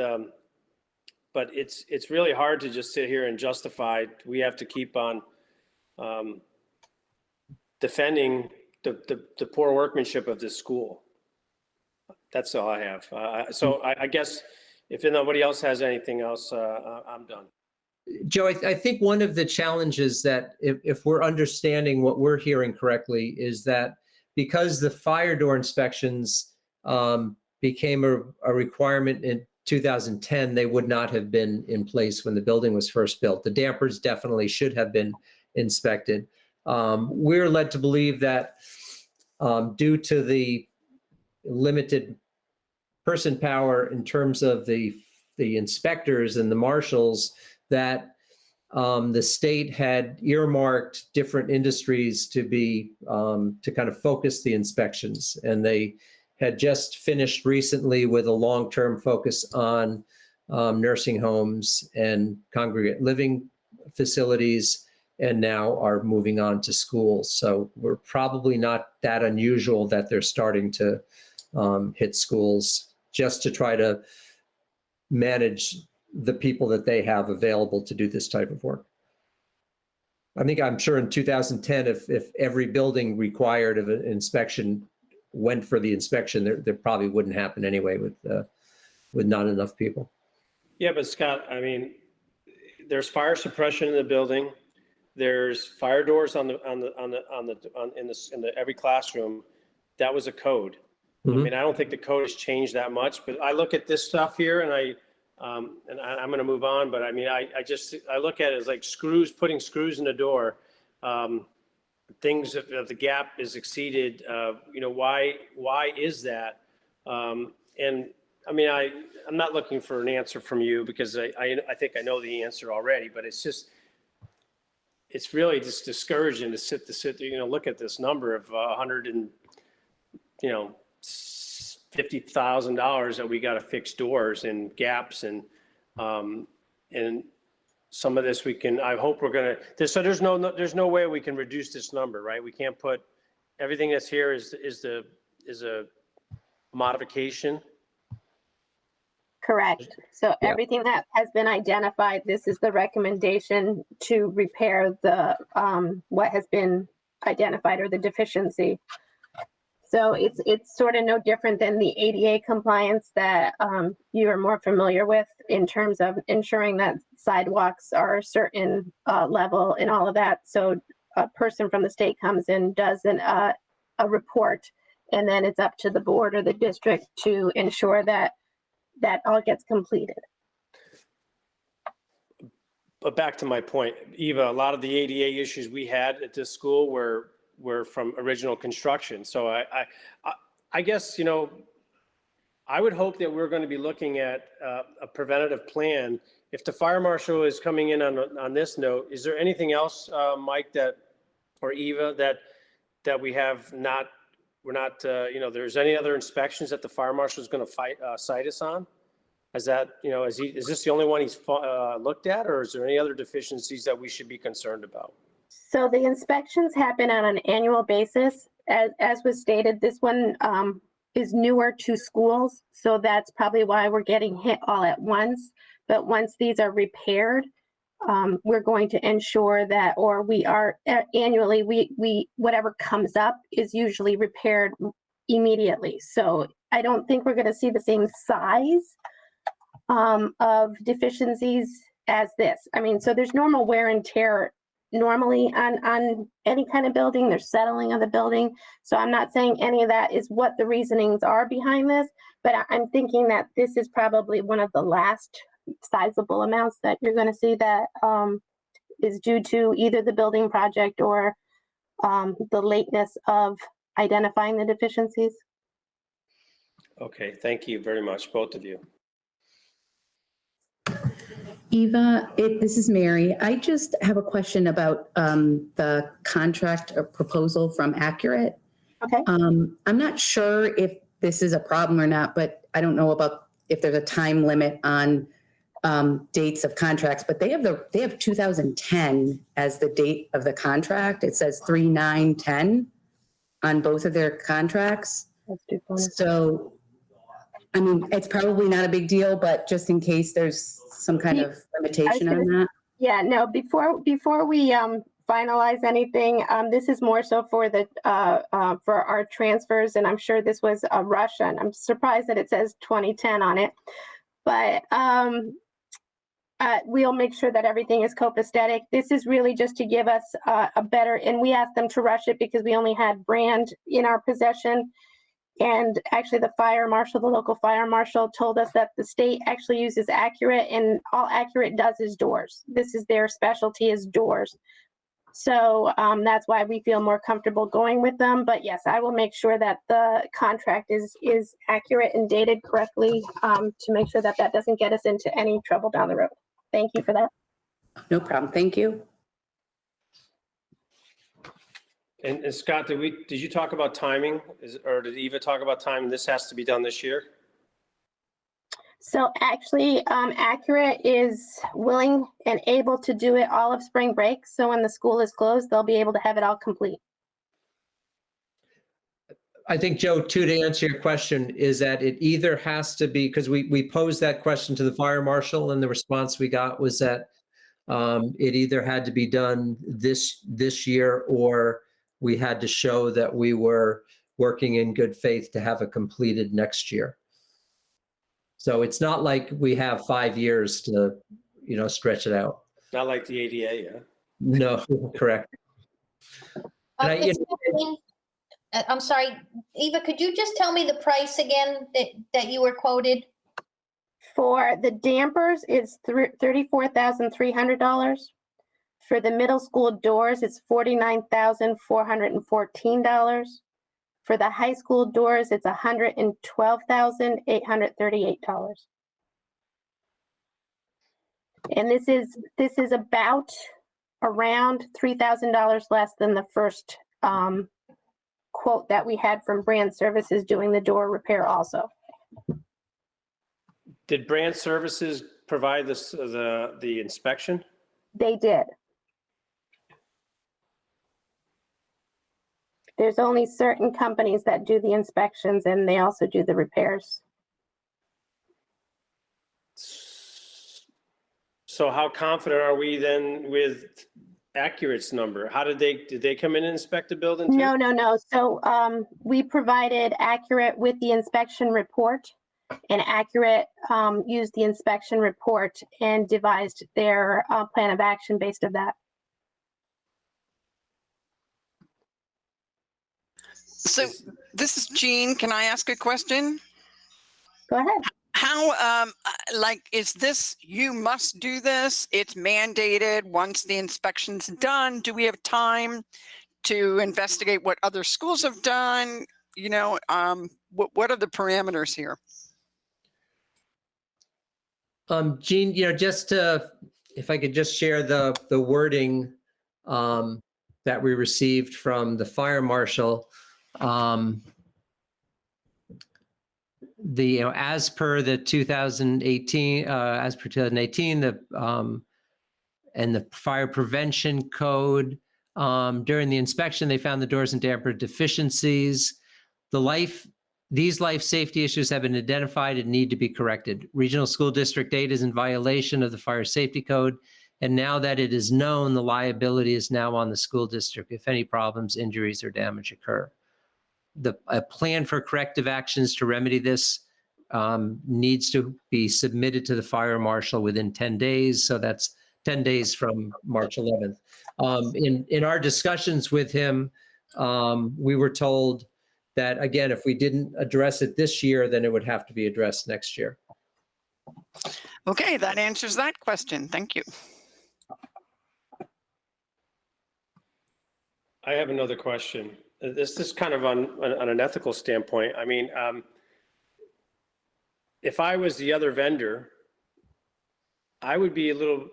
it's really hard to just sit here and justify. We have to keep on defending the poor workmanship of this school. That's all I have. So I guess if nobody else has anything else, I'm done. Joe, I think one of the challenges that if we're understanding what we're hearing correctly is that because the fire door inspections became a requirement in 2010, they would not have been in place when the building was first built. The dampers definitely should have been inspected. We're led to believe that due to the limited person power in terms of the the inspectors and the marshals that the state had earmarked different industries to be to kind of focus the inspections, and they had just finished recently with a long-term focus on nursing homes and congregate living facilities, and now are moving on to schools. So we're probably not that unusual that they're starting to hit schools just to try to manage the people that they have available to do this type of work. I'm sure in 2010, if every building required of an inspection went for the inspection, there probably wouldn't happen anyway with not enough people. Yeah, but Scott, there's fire suppression in the building. There's fire doors in every classroom. That was a code. Mm-hmm. I don't think the code has changed that much, but I look at this stuff here and I'm going to move on, but I look at it as like putting screws in the door. Things if the gap is exceeded, why is that? I'm not looking for an answer from you because I think I know the answer already, but it's really just discouraging to sit look at this number of $50,000 that we got to fix doors and gaps and some of this we can. I hope we're gonna. There's no way we can reduce this number, right? We can't put everything that's here is a modification. Correct. So everything that has been identified, this is the recommendation to repair the what has been identified or the deficiency. So it's sort of no different than the ADA compliance that you are more familiar with in terms of ensuring that sidewalks are a certain level and all of that. So a person from the state comes in, does a report, and then it's up to the board or the district to ensure that that all gets completed. But back to my point, Eva, a lot of the ADA issues we had at this school were from original construction. So I guess, I would hope that we're going to be looking at a preventative plan. If the fire marshal is coming in on this note, is there anything else, Mike, or Eva, that we have there's any other inspections that the fire marshal is going to cite us on? Is that, is this the only one he's looked at, or is there any other deficiencies that we should be concerned about? So the inspections happen on an annual basis. As was stated, this one is newer to schools, so that's probably why we're getting hit all at once. But once these are repaired, we're going to ensure that, or we are annually, we whatever comes up is usually repaired immediately. So I don't think we're going to see the same size of deficiencies as this. So there's normal wear and tear normally on any kind of building. There's settling of the building. So I'm not saying any of that is what the reasonings are behind this, but I'm thinking that this is probably one of the last sizable amounts that you're going to see that is due to either the building project or the lateness of identifying the deficiencies. Okay, thank you very much, both of you. Eva, this is Mary. I just have a question about the contract or proposal from Accurate. Okay. I'm not sure if this is a problem or not, but I don't know about if there's a time limit on dates of contracts, but they have 2010 as the date of the contract. It says 3/9/10 on both of their contracts. So, it's probably not a big deal, but just in case there's some kind of limitation on that. Yeah, no, before we finalize anything, this is more so for the for our transfers, and I'm sure this was a rush, and I'm surprised that it says 2010 on it, but we'll make sure that everything is copacetic. This is really just to give us a better, and we asked them to rush it because we only had brand in our possession. And actually the local fire marshal told us that the state actually uses Accurate, and all Accurate does is doors. This is their specialty, is doors. So that's why we feel more comfortable going with them. But yes, I will make sure that the contract is accurate and dated correctly to make sure that that doesn't get us into any trouble down the road. Thank you for that. No problem. Thank you. And Scott, did you talk about timing? Or did Eva talk about timing? This has to be done this year? So actually, Accurate is willing and able to do it all of spring break. So when the school is closed, they'll be able to have it all complete. I think, Joe, too, to answer your question, is that it either has to be, because we posed that question to the fire marshal, and the response we got was that it either had to be done this year, or we had to show that we were working in good faith to have it completed next year. So it's not like we have 5 years to, stretch it out. Not like the ADA, yeah? No, correct. I'm sorry, Eva, could you just tell me the price again that you were quoted? For the dampers, it's $34,300. For the middle school doors, it's $49,414. For the high school doors, it's $112,838. And this is about around $3,000 less than the first quote that we had from Brand Services doing the door repair also. Did Brand Services provide the inspection? They did. There's only certain companies that do the inspections, and they also do the repairs. So how confident are we then with Accurate's number? How did they come in and inspect the building too? No. So we provided Accurate with the inspection report, and Accurate used the inspection report and devised their plan of action based on that. So this is Jean. Can I ask a question? Go ahead. How, is this, you must do this, it's mandated once the inspection's done? Do we have time to investigate what other schools have done? What are the parameters here? Jean, just if I could just share the wording that we received from the fire marshal. As per 2018, and the fire prevention code, during the inspection, they found the doors and damper deficiencies. These life safety issues have been identified and need to be corrected. Regional School District 8 is in violation of the fire safety code. And now that it is known, the liability is now on the school district if any problems, injuries, or damage occur. A plan for corrective actions to remedy this needs to be submitted to the fire marshal within 10 days. So that's 10 days from March 11th. In our discussions with him, we were told that, again, if we didn't address it this year, then it would have to be addressed next year. Okay, that answers that question. Thank you. I have another question. This is kind of on an ethical standpoint. I mean, if I was the other vendor, I would be a little,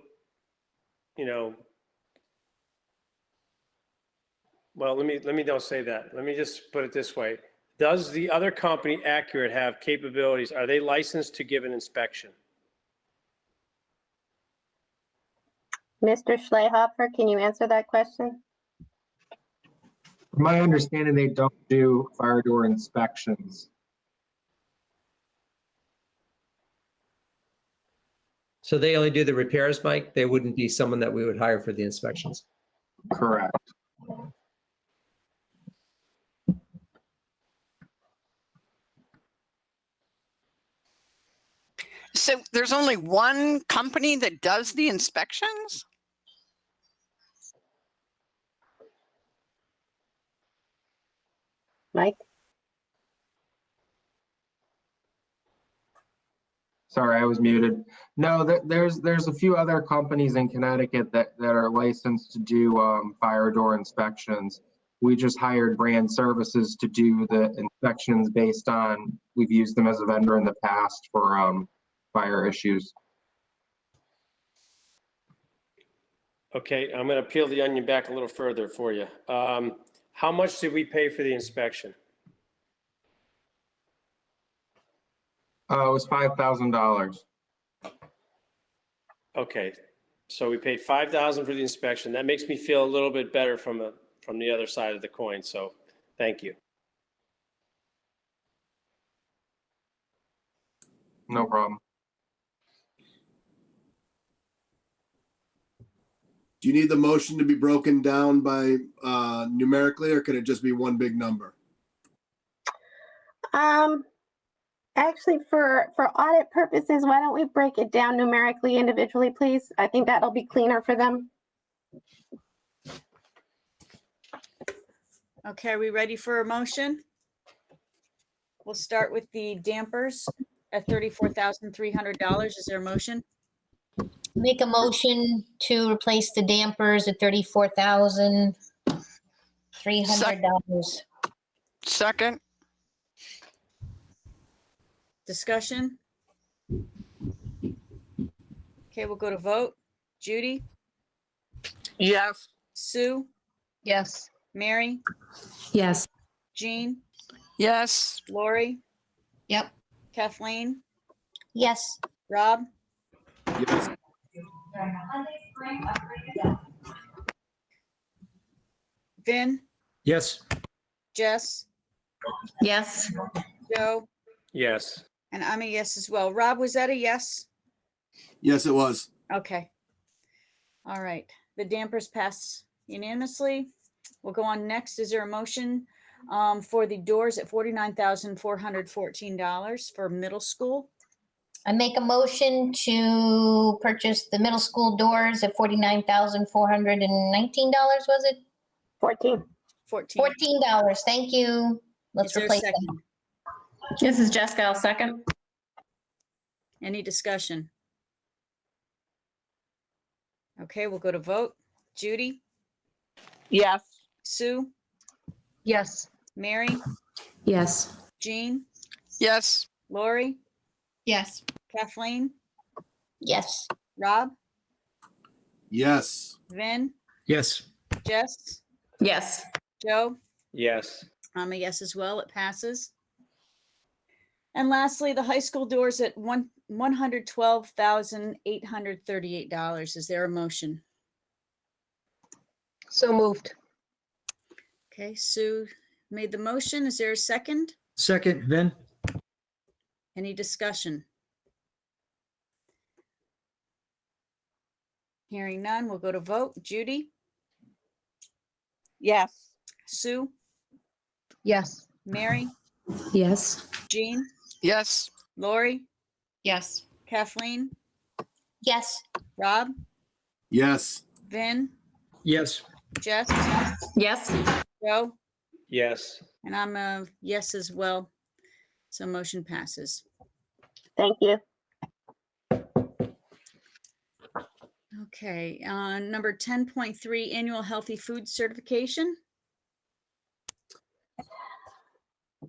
well, let me don't say that. Let me just put it this way. Does the other company, Accurate, have capabilities? Are they licensed to give an inspection? Mr. Schleihopfer, can you answer that question? From my understanding, they don't do fire door inspections. So they only do the repairs, Mike? They wouldn't be someone that we would hire for the inspections? Correct. So there's only one company that does the inspections? Mike? Sorry, I was muted. No, there's a few other companies in Connecticut that are licensed to do fire door inspections. We just hired Brand Services to do the inspections based on, we've used them as a vendor in the past for fire issues. Okay, I'm going to peel the onion back a little further for you. How much did we pay for the inspection? It was $5,000. Okay, so we paid $5,000 for the inspection. That makes me feel a little bit better from the other side of the coin. So, thank you. No problem. Do you need the motion to be broken down by numerically, or can it just be one big number? Actually, for audit purposes, why don't we break it down numerically individually, please? I think that'll be cleaner for them. Okay, are we ready for a motion? We'll start with the dampers at $34,300. Is there a motion? Make a motion to replace the dampers at $34,300. Second. Discussion? Okay, we'll go to vote. Judy? Yes. Sue? Yes. Mary? Yes. Jean? Yes. Lori? Yep. Kathleen? Yes. Rob? Yes. Vin? Yes. Jess? Yes. Joe? Yes. And I'm a yes as well. Rob, was that a yes? Yes, it was. Okay. All right. The dampers pass unanimously. We'll go on next. Is there a motion for the doors at $49,414 for middle school? I make a motion to purchase the middle school doors at $49,419, was it? 14. $14. Thank you. Let's Is there a replace second? them. This is Jessica. I'll second. Any discussion? Okay, we'll go to vote. Judy? Yes. Sue? Yes. Mary? Yes. Jean? Yes. Lori? Yes. Kathleen? Yes. Rob? Yes. Vin? Yes. Jess? Yes. Joe? Yes. I'm a yes as well. It passes. And lastly, the high school doors at $112,838. Is there a motion? So moved. Okay, Sue made the motion. Is there a second? Second, Vin. Any discussion? Hearing none, we'll go to vote. Judy? Yes. Sue? Yes. Mary? Yes. Jean? Yes. Lori? Yes. Kathleen? Yes. Rob? Yes. Vin? Yes. Jess? Yes. Joe? Yes. And I'm a yes as well. So motion passes. Thank you. Okay, number 10.3, annual healthy food certification.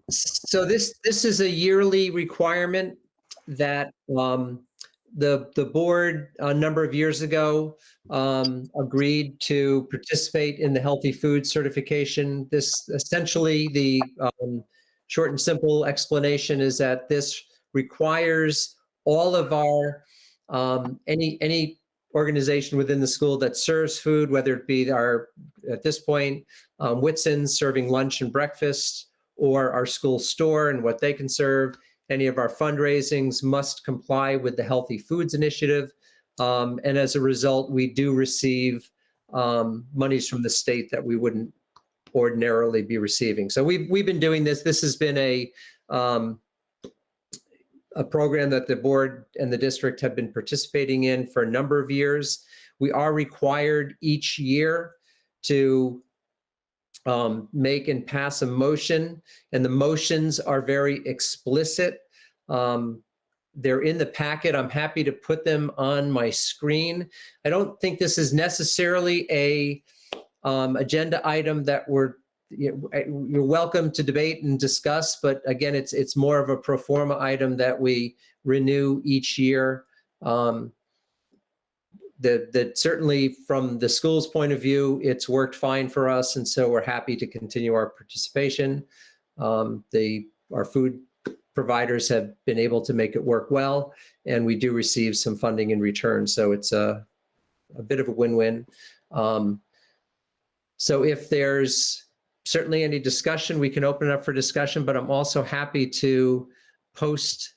So this is a yearly requirement that the board a number of years ago agreed to participate in the healthy food certification. This essentially, the short and simple explanation is that this requires all of our any organization within the school that serves food, whether it be our, at this point, Whitson's serving lunch and breakfast, or our school store and what they can serve. Any of our fundraisings must comply with the Healthy Foods Initiative. And as a result, we do receive monies from the state that we wouldn't ordinarily be receiving. So we've been doing this. This has been a program that the board and the district have been participating in for a number of years. We are required each year to make and pass a motion, and the motions are very explicit. They're in the packet. I'm happy to put them on my screen. I don't think this is necessarily a agenda item that you're welcome to debate and discuss, but again, it's more of a pro forma item that we renew each year. That certainly from the school's point of view, it's worked fine for us, and so we're happy to continue our participation. Our food providers have been able to make it work well, and we do receive some funding in return, so it's a bit of a win-win. So if there's certainly any discussion, we can open it up for discussion, but I'm also happy to post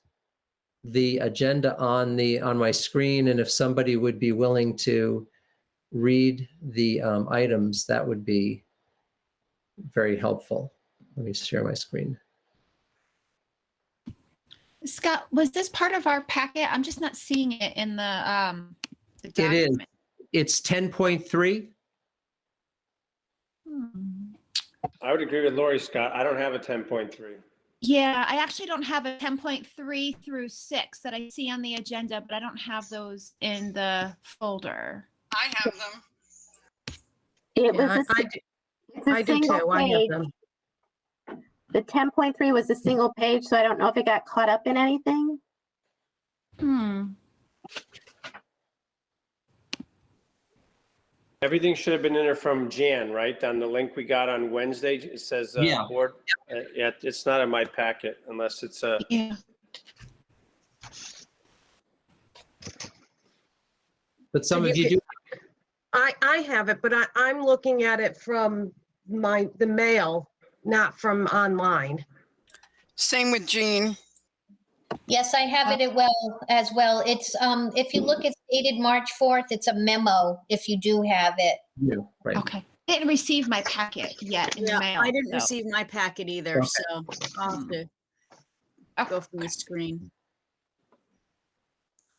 the agenda on my screen, and if somebody would be willing to read the items, that would be very helpful. Let me share my screen. Scott, was this part of our packet? I'm just not seeing it in the It document. is. It's 10.3. I would agree with Lori, Scott. I don't have a 10.3. Yeah, I actually don't have a 10.3 through 6 that I see on the agenda, but I don't have those in the folder. I have them. It was I do too. I have them. The 10.3 was a single page, so I don't know if it got caught up in anything. Everything should have been in there from Jan, right? On the link we got on Wednesday, it says Yeah. board. Yeah, it's not in my packet unless it's a. Yeah. But some of you do. I have it, but I'm looking at it from the mail, not from online. Same with Jean. Yes, I have it as well. It's, if you look, it's dated March 4th. It's a memo if you do have it. Yeah, right. Okay. I didn't receive my packet yet in the mail. I didn't so- receive my packet either, Okay. so I'll have to go from the screen.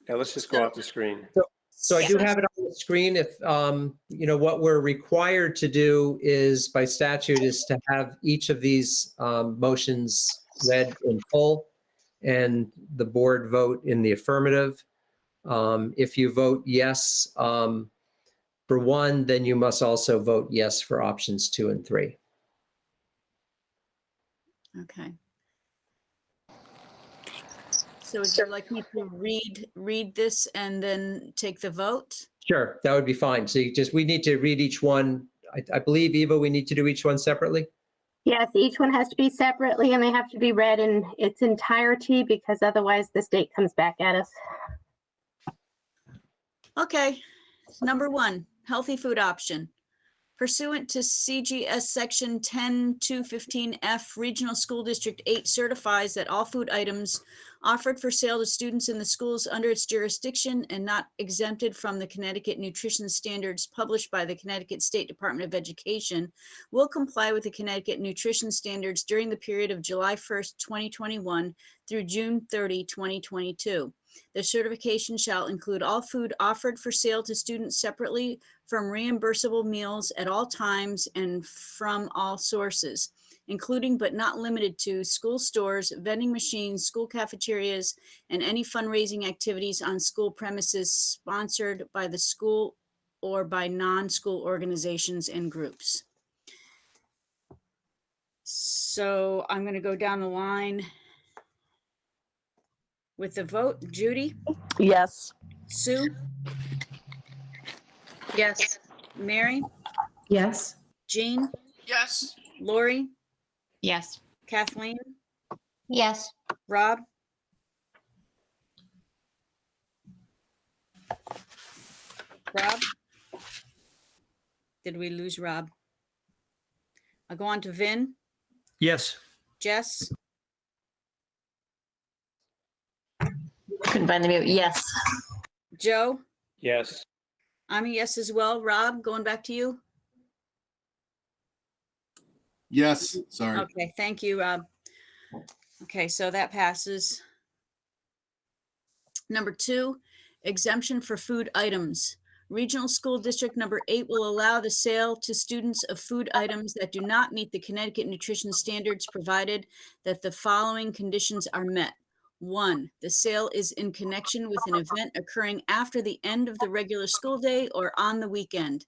Yeah, let's just go off the screen. So I do have it on the screen. If, what we're required to do is by statute is to have each of these motions read in full and the board vote in the affirmative. If you vote yes for one, then you must also vote yes for options 2 and 3. Okay. So would you like me to read this and then take the vote? Sure, that would be fine. So we need to read each one. I believe, Eva, we need to do each one separately? Yes, each one has to be separately and they have to be read in its entirety because otherwise the state comes back at us. Okay, number 1, healthy food option. Pursuant to CGS Section 10-215F, Regional School District 8 certifies that all food items offered for sale to students in the schools under its jurisdiction and not exempted from the Connecticut nutrition standards published by the Connecticut State Department of Education will comply with the Connecticut nutrition standards during the period of July 1st, 2021 through June 30, 2022. The certification shall include all food offered for sale to students separately from reimbursable meals at all times and from all sources, including but not limited to school stores, vending machines, school cafeterias, and any fundraising activities on school premises sponsored by the school or by non-school organizations and groups. So I'm going to go down the line with the vote. Judy? Yes. Sue? Yes. Mary? Yes. Jean? Yes. Lori? Yes. Kathleen? Yes. Rob? Rob? Did we lose Rob? I'll go on to Vin. Yes. Jess? Couldn't find the mute. Yes. Joe? Yes. I'm a yes as well. Rob, going back to you. Yes, sorry. Okay, thank you, Rob. Okay, so that passes. Number 2, exemption for food items. Regional School District number 8 will allow the sale to students of food items that do not meet the Connecticut nutrition standards provided that the following conditions are met. 1, the sale is in connection with an event occurring after the end of the regular school day or on the weekend.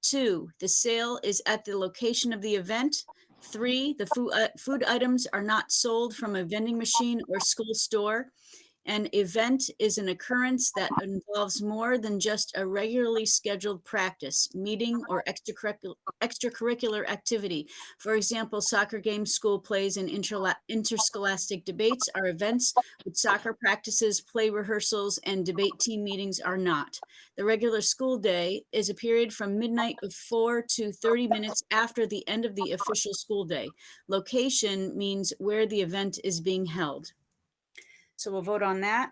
2, the sale is at the location of the event. 3, the food items are not sold from a vending machine or school store. An event is an occurrence that involves more than just a regularly scheduled practice, meeting, or extracurricular activity. For example, soccer games, school plays, and interscholastic debates are events, but soccer practices, play rehearsals, and debate team meetings are not. The regular school day is a period from midnight before to 30 minutes after the end of the official school day. Location means where the event is being held. So we'll vote on that.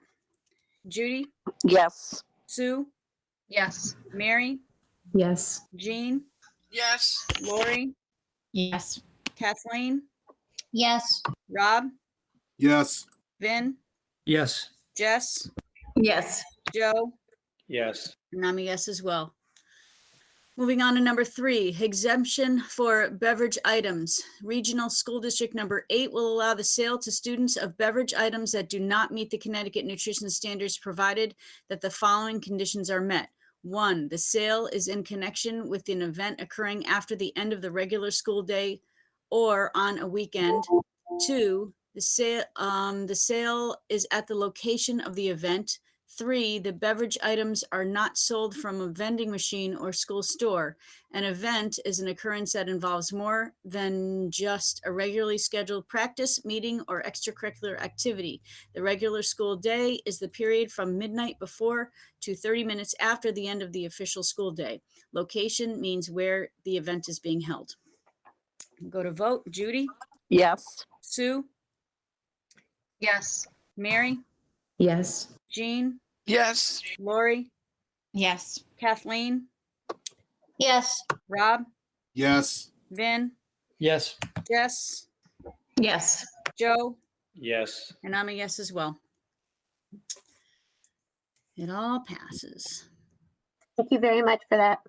Judy? Yes. Sue? Yes. Mary? Yes. Jean? Yes. Lori? Yes. Kathleen? Yes. Rob? Yes. Vin? Yes. Jess? Yes. Joe? Yes. And I'm a yes as well. Moving on to number 3, exemption for beverage items. Regional School District number 8 will allow the sale to students of beverage items that do not meet the Connecticut nutrition standards, provided that the following conditions are met. 1, the sale is in connection with an event occurring after the end of the regular school day or on a weekend. 2, the sale is at the location of the event. 3, the beverage items are not sold from a vending machine or school store. An event is an occurrence that involves more than just a regularly scheduled practice, meeting, or extracurricular activity. The regular school day is the period from midnight before to 30 minutes after the end of the official school day. Location means where the event is being held. Go to vote. Judy? Yes. Sue? Yes. Mary? Yes. Jean? Yes. Lori? Yes. Kathleen? Yes. Rob? Yes. Vin? Yes. Jess? Yes. Joe? Yes. And I'm a yes as well. It all passes. Thank you very much for that.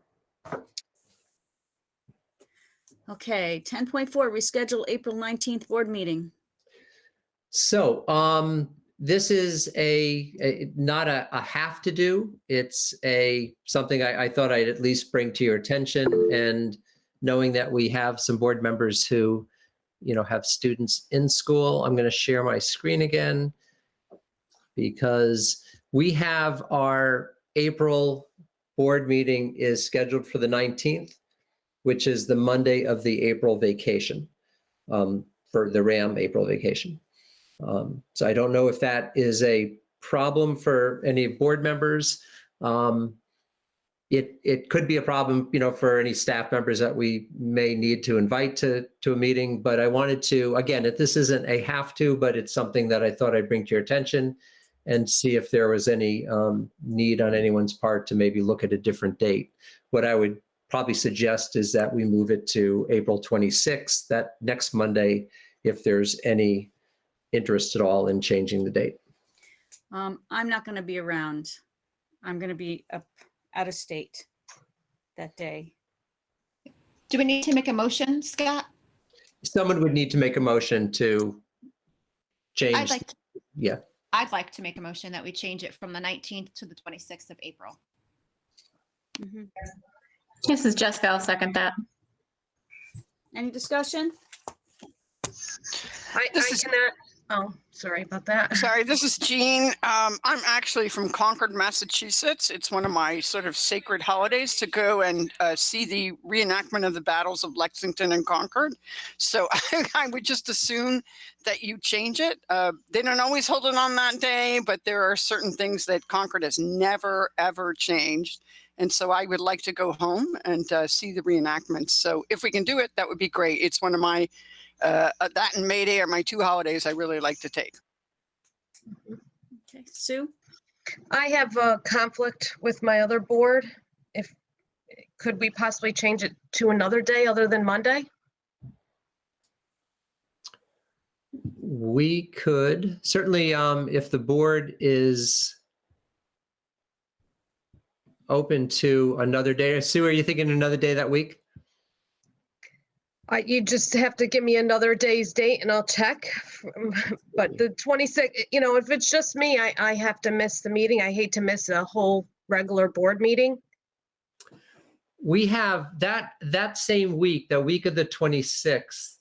Okay, 10.4, reschedule April 19th board meeting. So this is not a have to do. It's something I thought I'd at least bring to your attention, and knowing that we have some board members who, have students in school. I'm going to share my screen again because we have our April board meeting is scheduled for the 19th, which is the Monday of the April vacation, for the RHAM April vacation. So I don't know if that is a problem for any board members. It could be a problem, for any staff members that we may need to invite to a meeting. But I wanted to, again, this isn't a have to, but it's something that I thought I'd bring to your attention and see if there was any need on anyone's part to maybe look at a different date. What I would probably suggest is that we move it to April 26th, that next Monday, if there's any interest at all in changing the date. I'm not going to be around. I'm going to be out of state that day. Do we need to make a motion, Scott? Someone would need to make a motion to change. I'd like to make a motion that we change it from the 19th to the 26th of April. Mm-hmm. This is Jessica. I'll second that. Any discussion? I cannot. Oh, sorry about that. Sorry, this is Jean. I'm actually from Concord, Massachusetts. It's one of my sort of sacred holidays to go and see the reenactment of the battles of Lexington and Concord. So I would just assume that you change it. They don't always hold it on that day, but there are certain things that Concord has never, ever changed. And so I would like to go home and see the reenactments. So if we can do it, that would be great. It's one of my that and May Day are my two holidays I really like to take. Okay, Sue? I have a conflict with my other board. Could we possibly change it to another day other than Monday? We could certainly, if the board is open to another day. Sue, are you thinking another day that week? You just have to give me another day's date and I'll check. But the 26th, if it's just me, I have to miss the meeting. I hate to miss a whole regular board meeting. We have that same week, the week of the 26th.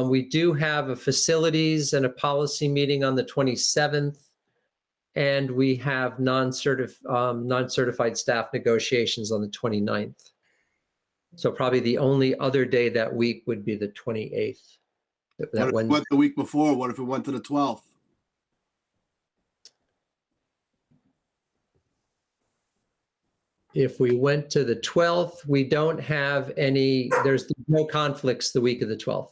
We do have a facilities and a policy meeting on the 27th. And we have non-certified staff negotiations on the 29th. So probably the only other day that week would be the 28th. What if it went the week before? What if it went to the 12th? If we went to the 12th, we don't have any, there's no conflicts the week of the 12th.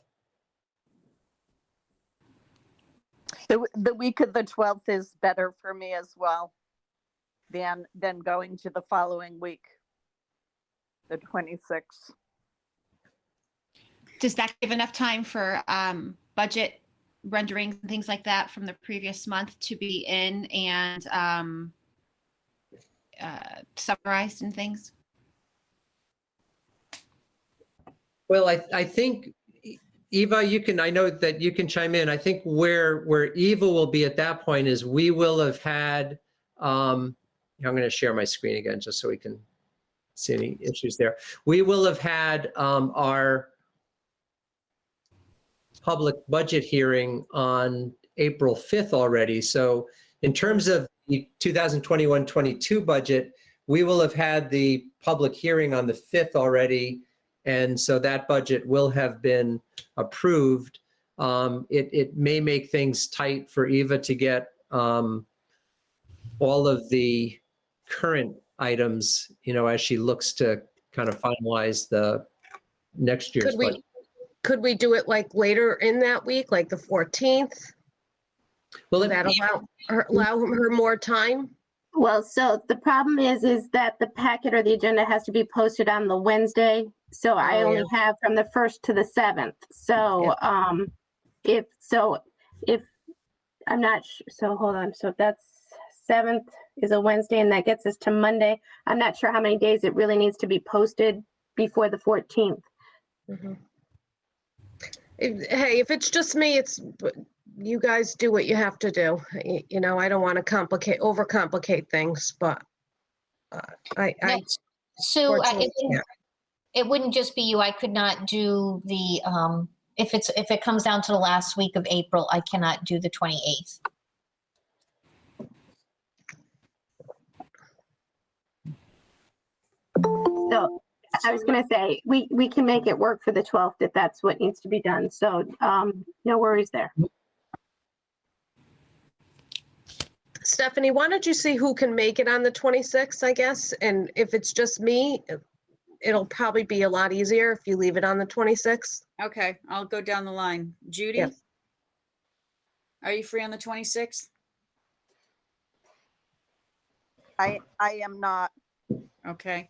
The week of the 12th is better for me as well than going to the following week, the 26th. Does that give enough time for budget renderings and things like that from the previous month to be in and summarized and things? Well, I think, Eva, I know that you can chime in. I think where Eva will be at that point is we will have had, I'm going to share my screen again just so we can see any issues there. We will have had our public budget hearing on April 5th already. So in terms of the 2021-22 budget, we will have had the public hearing on the 5th already. And so that budget will have been approved. It may make things tight for Eva to get all of the current items, as she looks to kind of finalize the next year's budget. Could we do it like later in that week, like the 14th? Will that allow her more time? Well, so the problem is that the packet or the agenda has to be posted on the Wednesday. So I only have from the 1st to the 7th. So if I'm not sure, so hold on. So that's 7th is a Wednesday and that gets us to Monday. I'm not sure how many days it really needs to be posted before the 14th. Mm-hmm. Hey, if it's just me, you guys do what you have to do. I don't want to overcomplicate things, but Sue, it wouldn't just be you. I could not do the if it comes down to the last week of April, I cannot do the 28th. So I was going to say, we can make it work for the 12th if that's what needs to be done. So no worries there. Stephanie, why don't you see who can make it on the 26th, I guess? And if it's just me, it'll probably be a lot easier if you leave it on the 26th. Okay, I'll go down the line. Judy? Yes. Are you free on the 26th? I am not. Okay.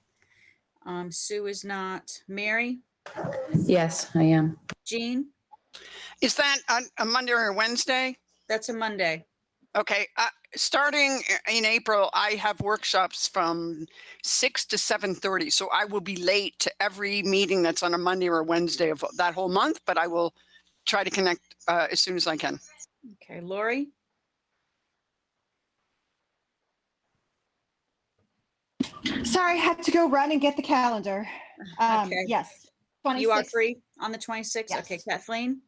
Sue is not. Mary? Yes, I am. Jean? Is that a Monday or a Wednesday? That's a Monday. Okay. Starting in April, I have workshops from 6 to 7:30. So I will be late to every meeting that's on a Monday or a Wednesday of that whole month, but I will try to connect as soon as I can. Okay, Lori? Sorry, I had to go run and get the calendar. Okay. Yes. You are 26th. free on the 26th? Yes. Okay, Kathleen?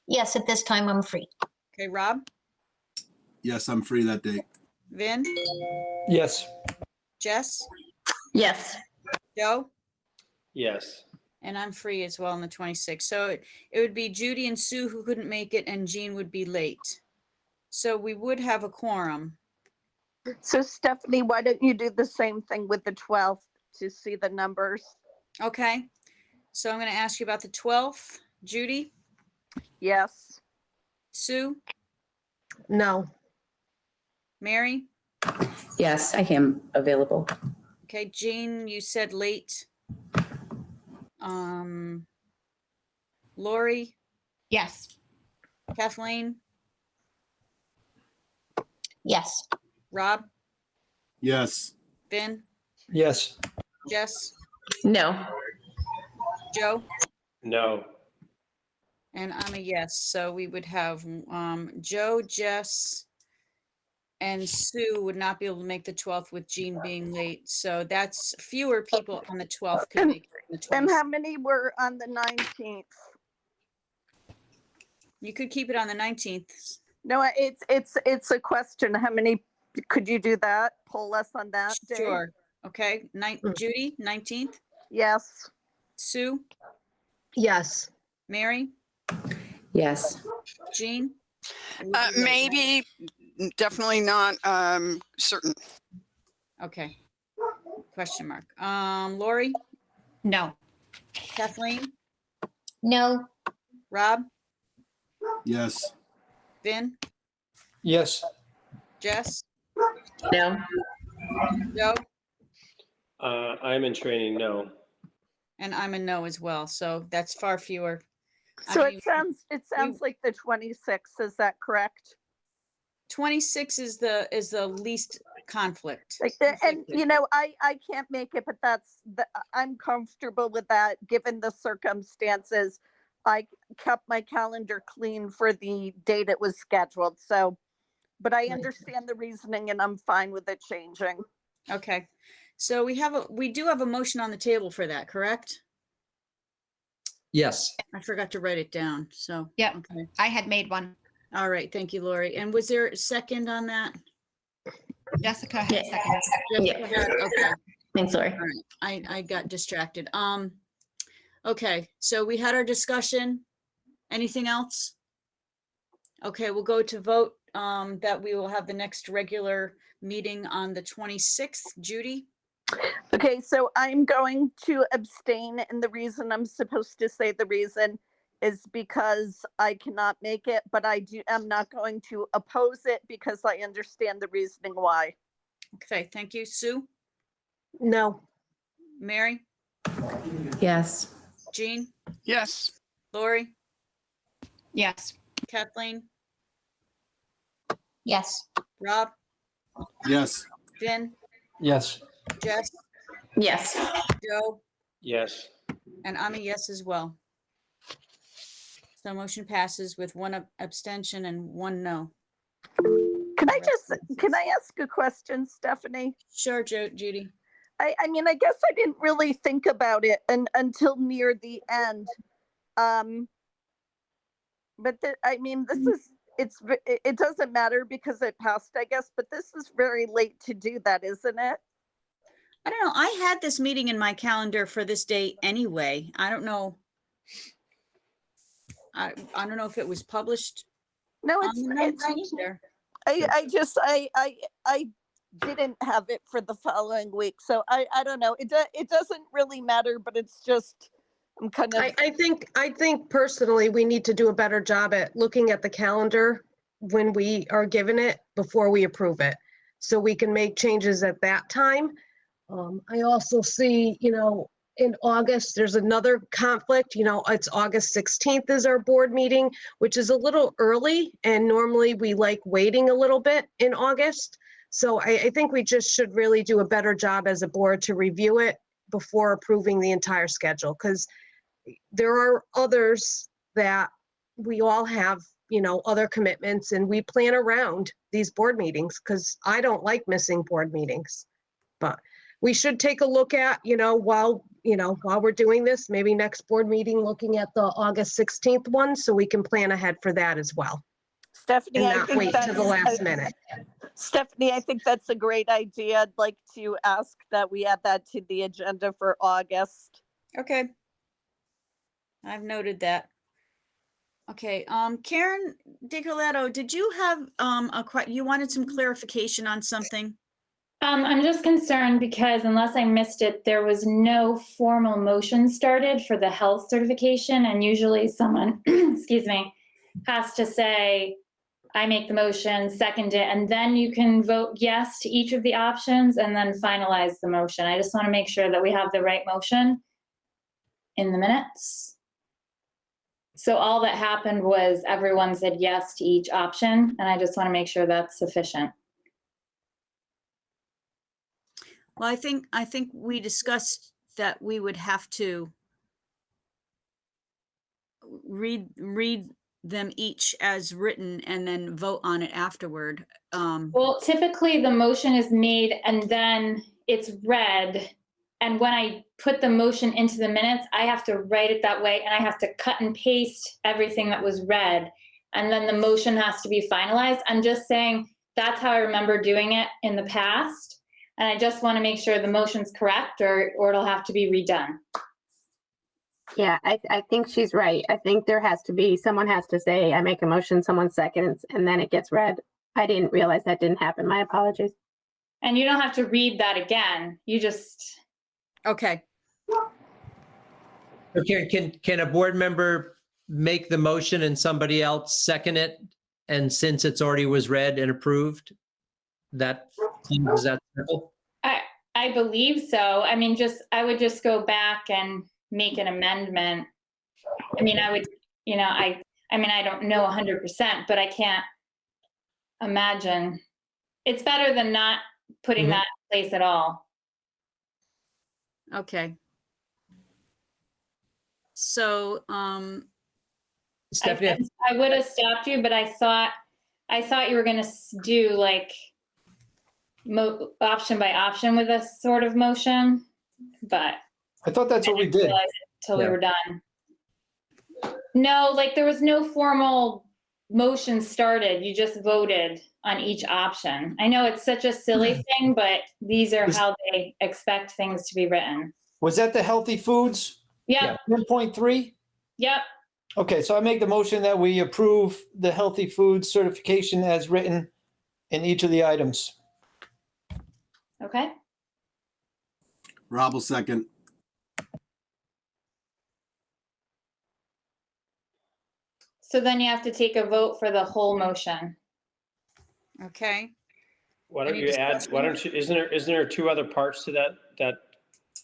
Yes, at this time I'm free. Okay, Rob? Yes, I'm free that day. Vin? Yes. Jess? Yes. Joe? Yes. And I'm free as well on the 26th. So it would be Judy and Sue who couldn't make it, and Jean would be late. So we would have a quorum. So Stephanie, why don't you do the same thing with the 12th to see the numbers? Okay. So I'm going to ask you about the 12th. Judy? Yes. Sue? No. Mary? Yes, I am available. Okay, Jean, you said late. Lori? Yes. Kathleen? Yes. Rob? Yes. Vin? Yes. Jess? No. Joe? No. And I'm a yes. So we would have Joe, Jess, and Sue would not be able to make the 12th with Jean being late. So that's fewer people on the 12th could make it on the And 26th. how many were on the 19th? You could keep it on the 19th. No, it's a question. How many, could you do that? Poll us on that day? Sure. Okay. Judy, 19th. Yes. Sue, Yes. Mary, Yes. Jean? Maybe, definitely not certain. Okay. Question mark. Lori? No. Kathleen? No. Rob? Yes. Vin? Yes. Jess? No. Joe? I'm in training, no. And I'm a no as well. So that's far fewer. So I mean, it sounds like the 26th, is that correct? 26 is the least conflict. And you know, I can't make it, but I'm comfortable with that given the circumstances. I kept my calendar clean for the date it was scheduled. So, but I understand the reasoning and I'm fine with it changing. Okay. So we do have a motion on the table for that, correct? Yes. I forgot to write it down. So, Yep. okay. I had made one. All right. Thank you, Lori. And was there a second on that? Jessica had Yeah. seconded. Jessica had- okay. Thanks, Lori. All right. I got distracted. Okay. So we had our discussion. Anything else? Okay. We'll go to vote that we will have the next regular meeting on the 26th. Judy? Okay, so I'm going to abstain, and the reason I'm supposed to say the reason is because I cannot make it, but I'm not going to oppose it because I understand the reasoning why. Okay. Thank you. Sue? No. Mary? Yes. Jean? Yes. Lori? Yes. Kathleen? Yes. Rob? Yes. Vin? Yes. Jess? Yes. Joe? Yes. And I'm a yes as well. So motion passes with one abstention and one no. Can I ask a question, Stephanie? Sure, Judy. I mean, I guess I didn't really think about it until near the end. But I mean, it doesn't matter because it passed, I guess, but this is very late to do that, isn't it? I don't know. I had this meeting in my calendar for this day anyway. I don't know. I don't know if it was published. No, on it's the 19th there. I didn't have it for the following week, so I don't know. It doesn't really matter, but it's just I'm kind of. I think personally we need to do a better job at looking at the calendar when we are given it before we approve it, so we can make changes at that time. I also see, in August, there's another conflict, it's August 16th is our board meeting, which is a little early, and normally we like waiting a little bit in August. So I think we just should really do a better job as a board to review it before approving the entire schedule, because there are others that we all have, other commitments, and we plan around these board meetings, because I don't like missing board meetings. But we should take a look at, while we're doing this, maybe next board meeting, looking at the August 16th one, so we can plan ahead for that as well. Stephanie, And I not think wait to the last minute. Stephanie, I think that's a great idea. I'd like to ask that we add that to the agenda for August. Okay. I've noted that. Okay, Karen DiColetto, did you have you wanted some clarification on something? I'm just concerned because unless I missed it, there was no formal motion started for the health certification, and usually someone, excuse me, has to say, I make the motion, second it, and then you can vote yes to each of the options and then finalize the motion. I just want to make sure that we have the right motion in the minutes. So all that happened was everyone said yes to each option, and I just want to make sure that's sufficient. Well, I think we discussed that we would have to read them each as written and then vote on it afterward. Well, typically the motion is made and then it's read. And when I put the motion into the minutes, I have to write it that way and I have to cut and paste everything that was read. And then the motion has to be finalized. I'm just saying that's how I remember doing it in the past. And I just want to make sure the motion's correct or it'll have to be redone. Yeah, I think she's right. I think there has to be, someone has to say, I make a motion, someone seconds, and then it gets read. I didn't realize that didn't happen. My apologies. And you don't have to read that again. You just. Okay. Okay, can a board member make the motion and somebody else second it? And since it's already was read and approved, is that simple? I believe so. I mean, I would just go back and make an amendment. I mean, I would, I mean, I don't know 100%, but I can't imagine. It's better than not putting that in place at all. Okay. So, Stephanie, I would have stopped you, but I thought you were going to do like option by option with a sort of motion, but I thought that's what we did. Until we were done. No, like there was no formal motion started. You just voted on each option. I know it's such a silly thing, but these are how they expect things to be written. Was that the healthy foods? Yep. 10.3? Yep. Okay, so I make the motion that we approve the healthy food certification as written in each of the items. Okay. Rob will second. So then you have to take a vote for the whole motion. Okay. Why don't you add, isn't there two other parts to that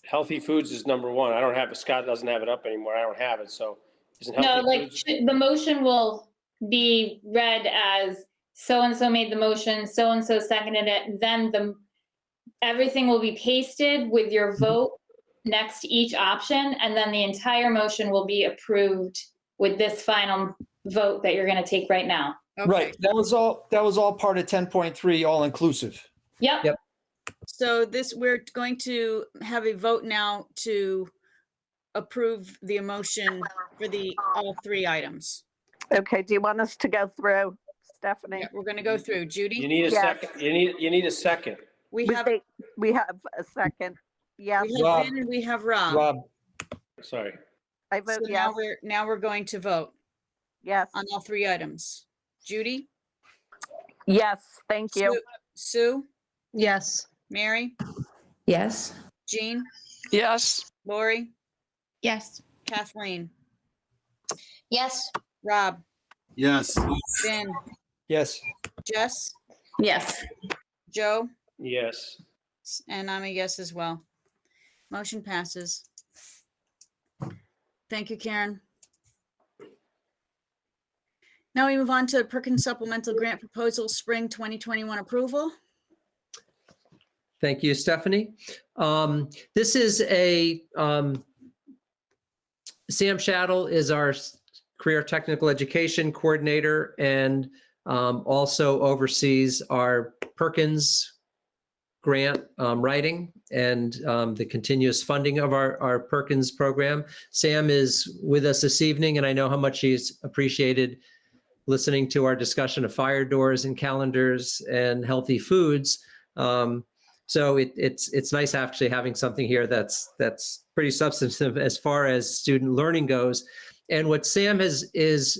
healthy foods is number one. I don't have it. Scott doesn't have it up anymore. I don't have it. So isn't healthy No, like foods? the motion will be read as so-and-so made the motion, so-and-so seconded it. Then everything will be pasted with your vote next to each option. And then the entire motion will be approved with this final vote that you're going to take right now. Okay. Right. That was all part of 10.3, all inclusive. Yep. So we're going to have a vote now to approve the motion for all three items. Okay, do you want us to go through, Stephanie? Yeah, we're going to go through. Judy? You need a second. You need a second. We have a second. Yes. We have Ben and we have Rob. Sorry. I vote So yes. now we're going to vote. Yes. On all three items. Judy? Yes, thank you. Sue? Yes. Mary? Yes. Jean? Yes. Lori? Yes. Kathleen? Yes. Rob? Yes. Ben? Yes. Jess? Yes. Joe? Yes. And I'm a yes as well. Motion passes. Thank you, Karen. Now we move on to Perkins Supplemental Grant Proposal Spring 2021 approval. Thank you, Stephanie. This is Sam Shattle is our Career Technical Education Coordinator and also oversees our Perkins grant writing and the continuous funding of our Perkins program. Sam is with us this evening, and I know how much he's appreciated listening to our discussion of fire doors and calendars and healthy foods. So it's nice actually having something here that's pretty substantive as far as student learning goes. And what Sam needs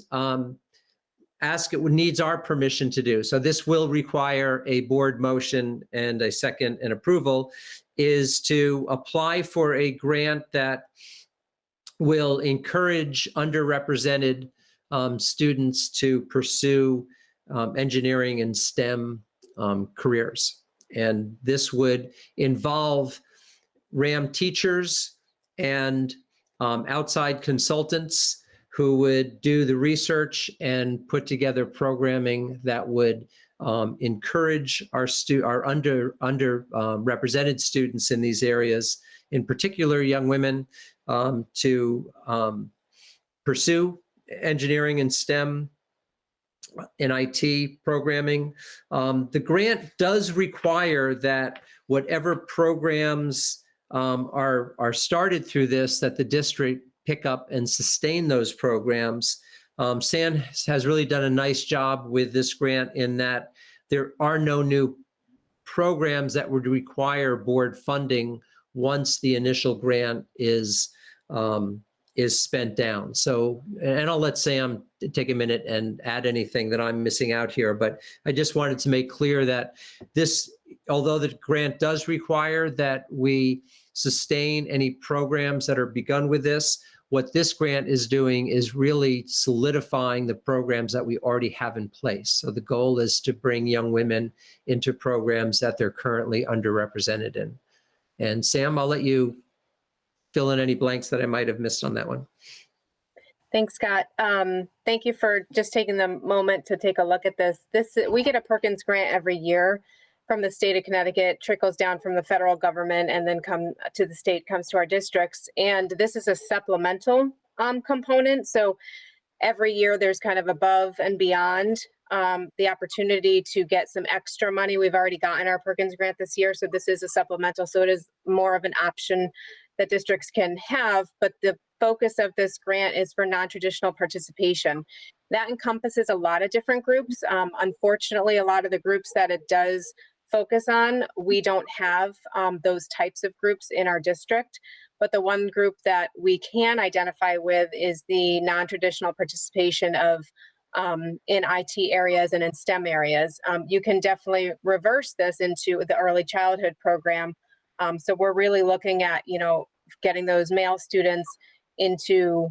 our permission to do. So this will require a board motion and a second and approval, is to apply for a grant that will encourage underrepresented students to pursue engineering and STEM careers. And this would involve RHAM teachers and outside consultants who would do the research and put together programming that would encourage our underrepresented students in these areas, in particular young women, to pursue engineering and STEM and IT programming. The grant does require that whatever programs are started through this, that the district pick up and sustain those programs. SAN has really done a nice job with this grant in that there are no new programs that would require board funding once the initial grant is spent down. So, and I'll let Sam take a minute and add anything that I'm missing out here, but I just wanted to make clear that this, although the grant does require that we sustain any programs that are begun with this, what this grant is doing is really solidifying the programs that we already have in place. So the goal is to bring young women into programs that they're currently underrepresented in. And Sam, I'll let you fill in any blanks that I might have missed on that one. Thanks, Scott. Thank you for just taking the moment to take a look at this. We get a Perkins grant every year from the state of Connecticut, trickles down from the federal government, and then come to the state, comes to our districts. And this is a supplemental component. So every year there's kind of above and beyond the opportunity to get some extra money. We've already gotten our Perkins grant this year, so this is a supplemental. So it is more of an option that districts can have, but the focus of this grant is for non-traditional participation. That encompasses a lot of different groups. Unfortunately, a lot of the groups that it does focus on, we don't have those types of groups in our district. But the one group that we can identify with is the non-traditional participation of in IT areas and in STEM areas. You can definitely reverse this into the early childhood program. So we're really looking at, getting those male students into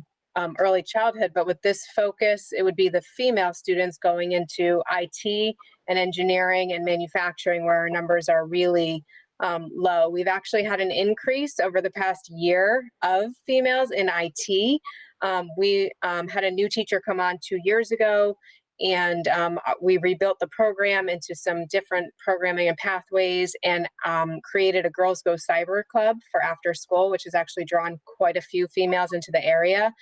early childhood, but with this focus, it would be the female students going into IT and engineering and manufacturing, where our numbers are really low. We've actually had an increase over the past year of females in IT. We had a new teacher come on 2 years ago, and we rebuilt the program into some different programming and pathways, and created a Girls Go Cyber Club for after school, which has actually drawn quite a few females into the area.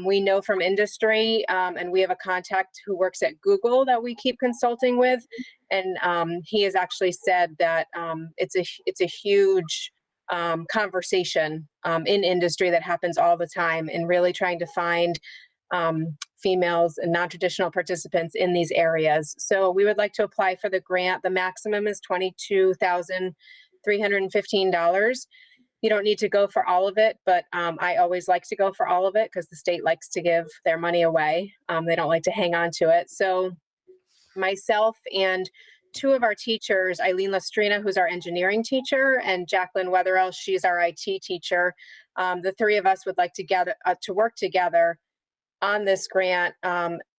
We know from industry, and we have a contact who works at Google that we keep consulting with, and he has actually said that it's a huge conversation in industry that happens all the time, and really trying to find females and non-traditional participants in these areas. So we would like to apply for the grant. The maximum is $22,315. You don't need to go for all of it, but I always like to go for all of it because the state likes to give their money away. They don't like to hang on to it. So myself and two of our teachers, Eileen Lestrina, who's our engineering teacher, and Jacqueline Wetherell, she's our IT teacher. The three of us would like to work together on this grant.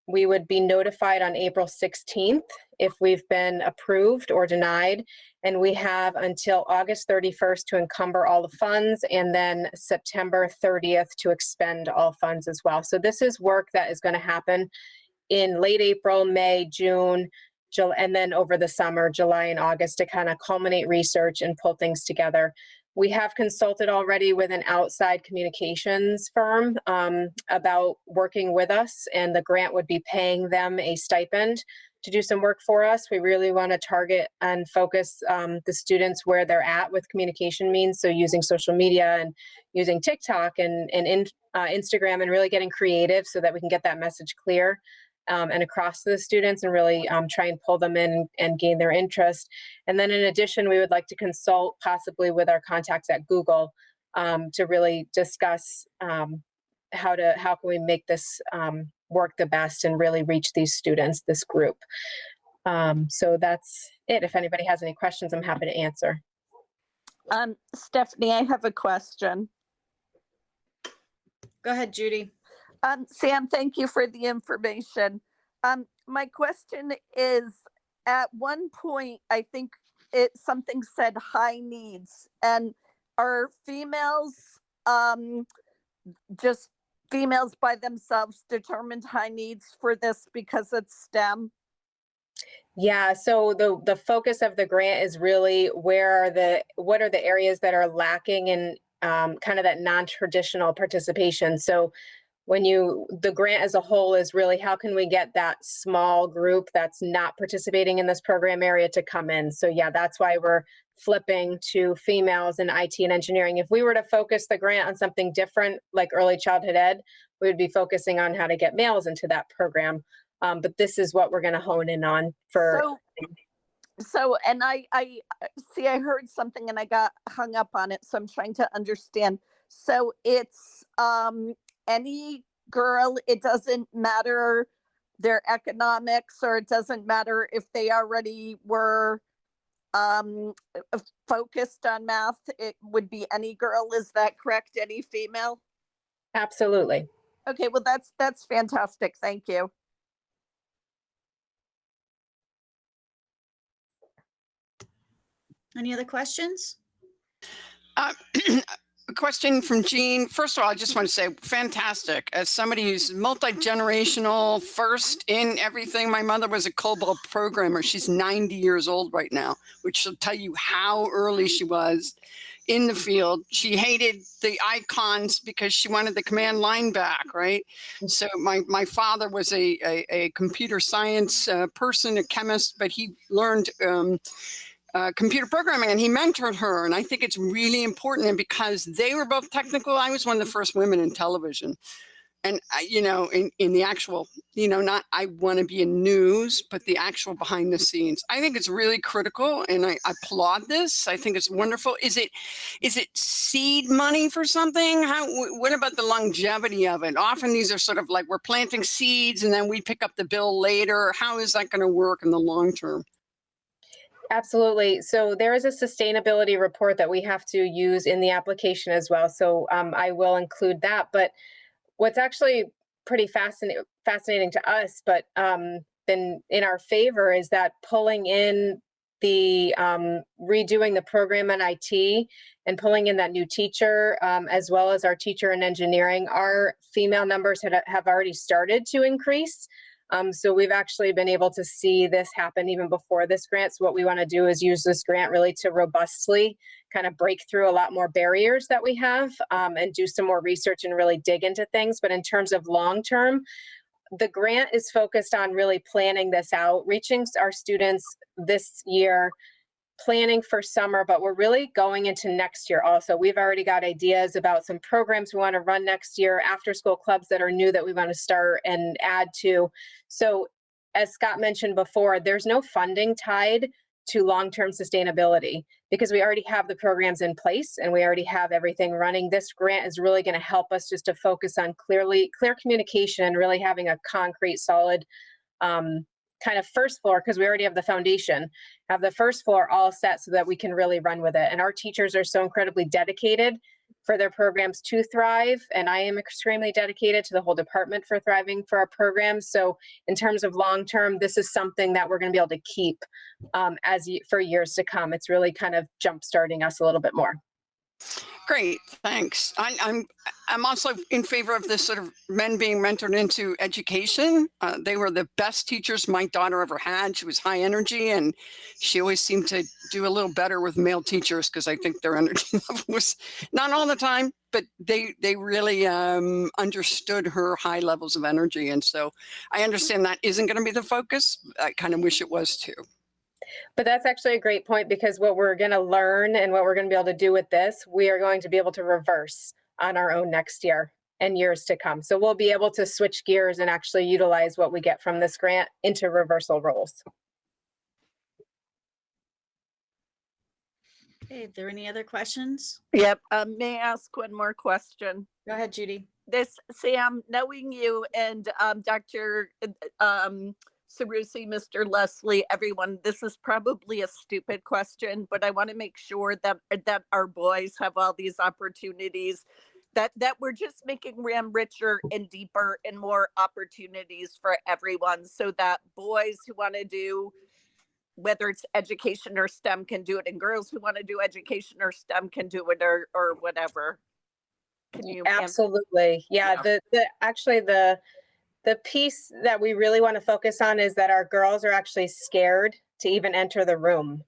We would be notified on April 16th if we've been approved or denied, and we have until August 31st to encumber all the funds, and then September 30th to expend all funds as well. So this is work that is going to happen in late April, May, June, and then over the summer, July and August, to kind of culminate research and pull things together. We have consulted already with an outside communications firm about working with us, and the grant would be paying them a stipend to do some work for us. We really want to target and focus the students where they're at with communication means. So using social media and using TikTok and Instagram, and really getting creative so that we can get that message clear and across to the students, and really try and pull them in and gain their interest. And then in addition, we would like to consult possibly with our contacts at Google to really discuss how can we make this work the best and really reach these students, this group. So that's it. If anybody has any questions, I'm happy to answer. Stephanie, I have a question. Go ahead, Judy. Sam, thank you for the information. My question is, at one point, I think something said high needs, and are females, just females by themselves determined high needs for this because it's STEM? Yeah, so the focus of the grant is really what are the areas that are lacking in kind of that non-traditional participation. So the grant as a whole is really how can we get that small group that's not participating in this program area to come in. So yeah, that's why we're flipping to females in IT and engineering. If we were to focus the grant on something different, like early childhood ed, we would be focusing on how to get males into that program. But this is what we're going to hone in on for. So, and I see, I heard something and I got hung up on it. So I'm trying to understand. So it's, any girl, it doesn't matter their economics, or it doesn't matter if they already were focused on math. It would be any girl. Is that correct? Any female? Absolutely. Okay, well, that's fantastic. Thank you. Any other questions? A question from Jean. First of all, I just want to say fantastic. As somebody who's multi-generational, first in everything, my mother was a COBOL programmer. She's 90 years old right now, which should tell you how early she was in the field. She hated the icons because she wanted the command line back, right? So my father was a computer science person, a chemist, but he learned computer programming, and he mentored her. And I think it's really important. And because they were both technical, I was one of the first women in television. And, in the actual, not I want to be in news, but the actual behind the scenes. I think it's really critical, and I applaud this. I think it's wonderful. Is it seed money for something? What about the longevity of it? Often these are sort of like we're planting seeds and then we pick up the bill later. How is that going to work in the long term? Absolutely. So there is a sustainability report that we have to use in the application as well. So I will include that. But what's actually pretty fascinating to us, but been in our favor, is that pulling in the redoing the program in IT and pulling in that new teacher, as well as our teacher in engineering, our female numbers have already started to increase. So we've actually been able to see this happen even before this grant. So what we want to do is use this grant really to robustly kind of break through a lot more barriers that we have, and do some more research and really dig into things. But in terms of long term, the grant is focused on really planning this out, reaching our students this year, planning for summer, but we're really going into next year also. We've already got ideas about some programs we want to run next year, after school clubs that are new that we want to start and add to. So as Scott mentioned before, there's no funding tied to long-term sustainability because we already have the programs in place and we already have everything running. This grant is really going to help us just to focus on clear communication and really having a concrete, solid kind of first floor, because we already have the foundation, have the first floor all set so that we can really run with it. And our teachers are so incredibly dedicated for their programs to thrive. And I am extremely dedicated to the whole department for thriving for our programs. So in terms of long-term, this is something that we're going to be able to keep for years to come. It's really kind of jump-starting us a little bit more. Great, thanks. I'm also in favor of this sort of men being mentored into education. They were the best teachers my daughter ever had. She was high energy, and she always seemed to do a little better with male teachers because I think their energy level was not all the time, but they really understood her high levels of energy. And so I understand that isn't going to be the focus. I kind of wish it was too. But that's actually a great point, because what we're going to learn and what we're going to be able to do with this, we are going to be able to reverse on our own next year and years to come. So we'll be able to switch gears and actually utilize what we get from this grant into reversal roles. Okay, are there any other questions? Yep. May I ask one more question? Go ahead, Judy. Sam, knowing you and Dr. Sarusi, Mr. Leslie, everyone, this is probably a stupid question, but I want to make sure that our boys have all these opportunities, that we're just making RHAM richer and deeper and more opportunities for everyone, so that boys who want to do, whether it's education or STEM, can do it, and girls who want to do education or STEM can do it, or whatever. Can you? Absolutely. Yeah. The piece that we really want to focus on is that our girls are actually scared to even enter the room.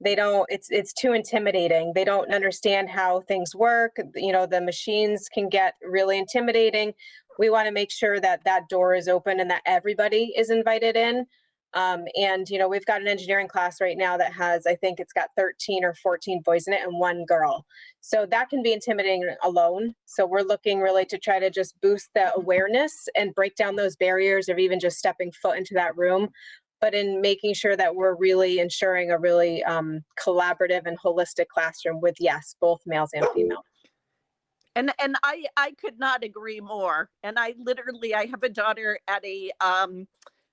It's too intimidating. They don't understand how things work. The machines can get really intimidating. we want to make sure that that door is open and that everybody is invited in. And, you know, we've got an engineering class right now that has, I think it's got 13 or 14 boys in it and 1 girl. So that can be intimidating alone. So we're looking really to try to just boost the awareness and break down those barriers of even just stepping foot into that room, but in making sure that we're really ensuring a really collaborative and holistic classroom with, yes, both males and females. And I could not agree more. And I have a daughter at a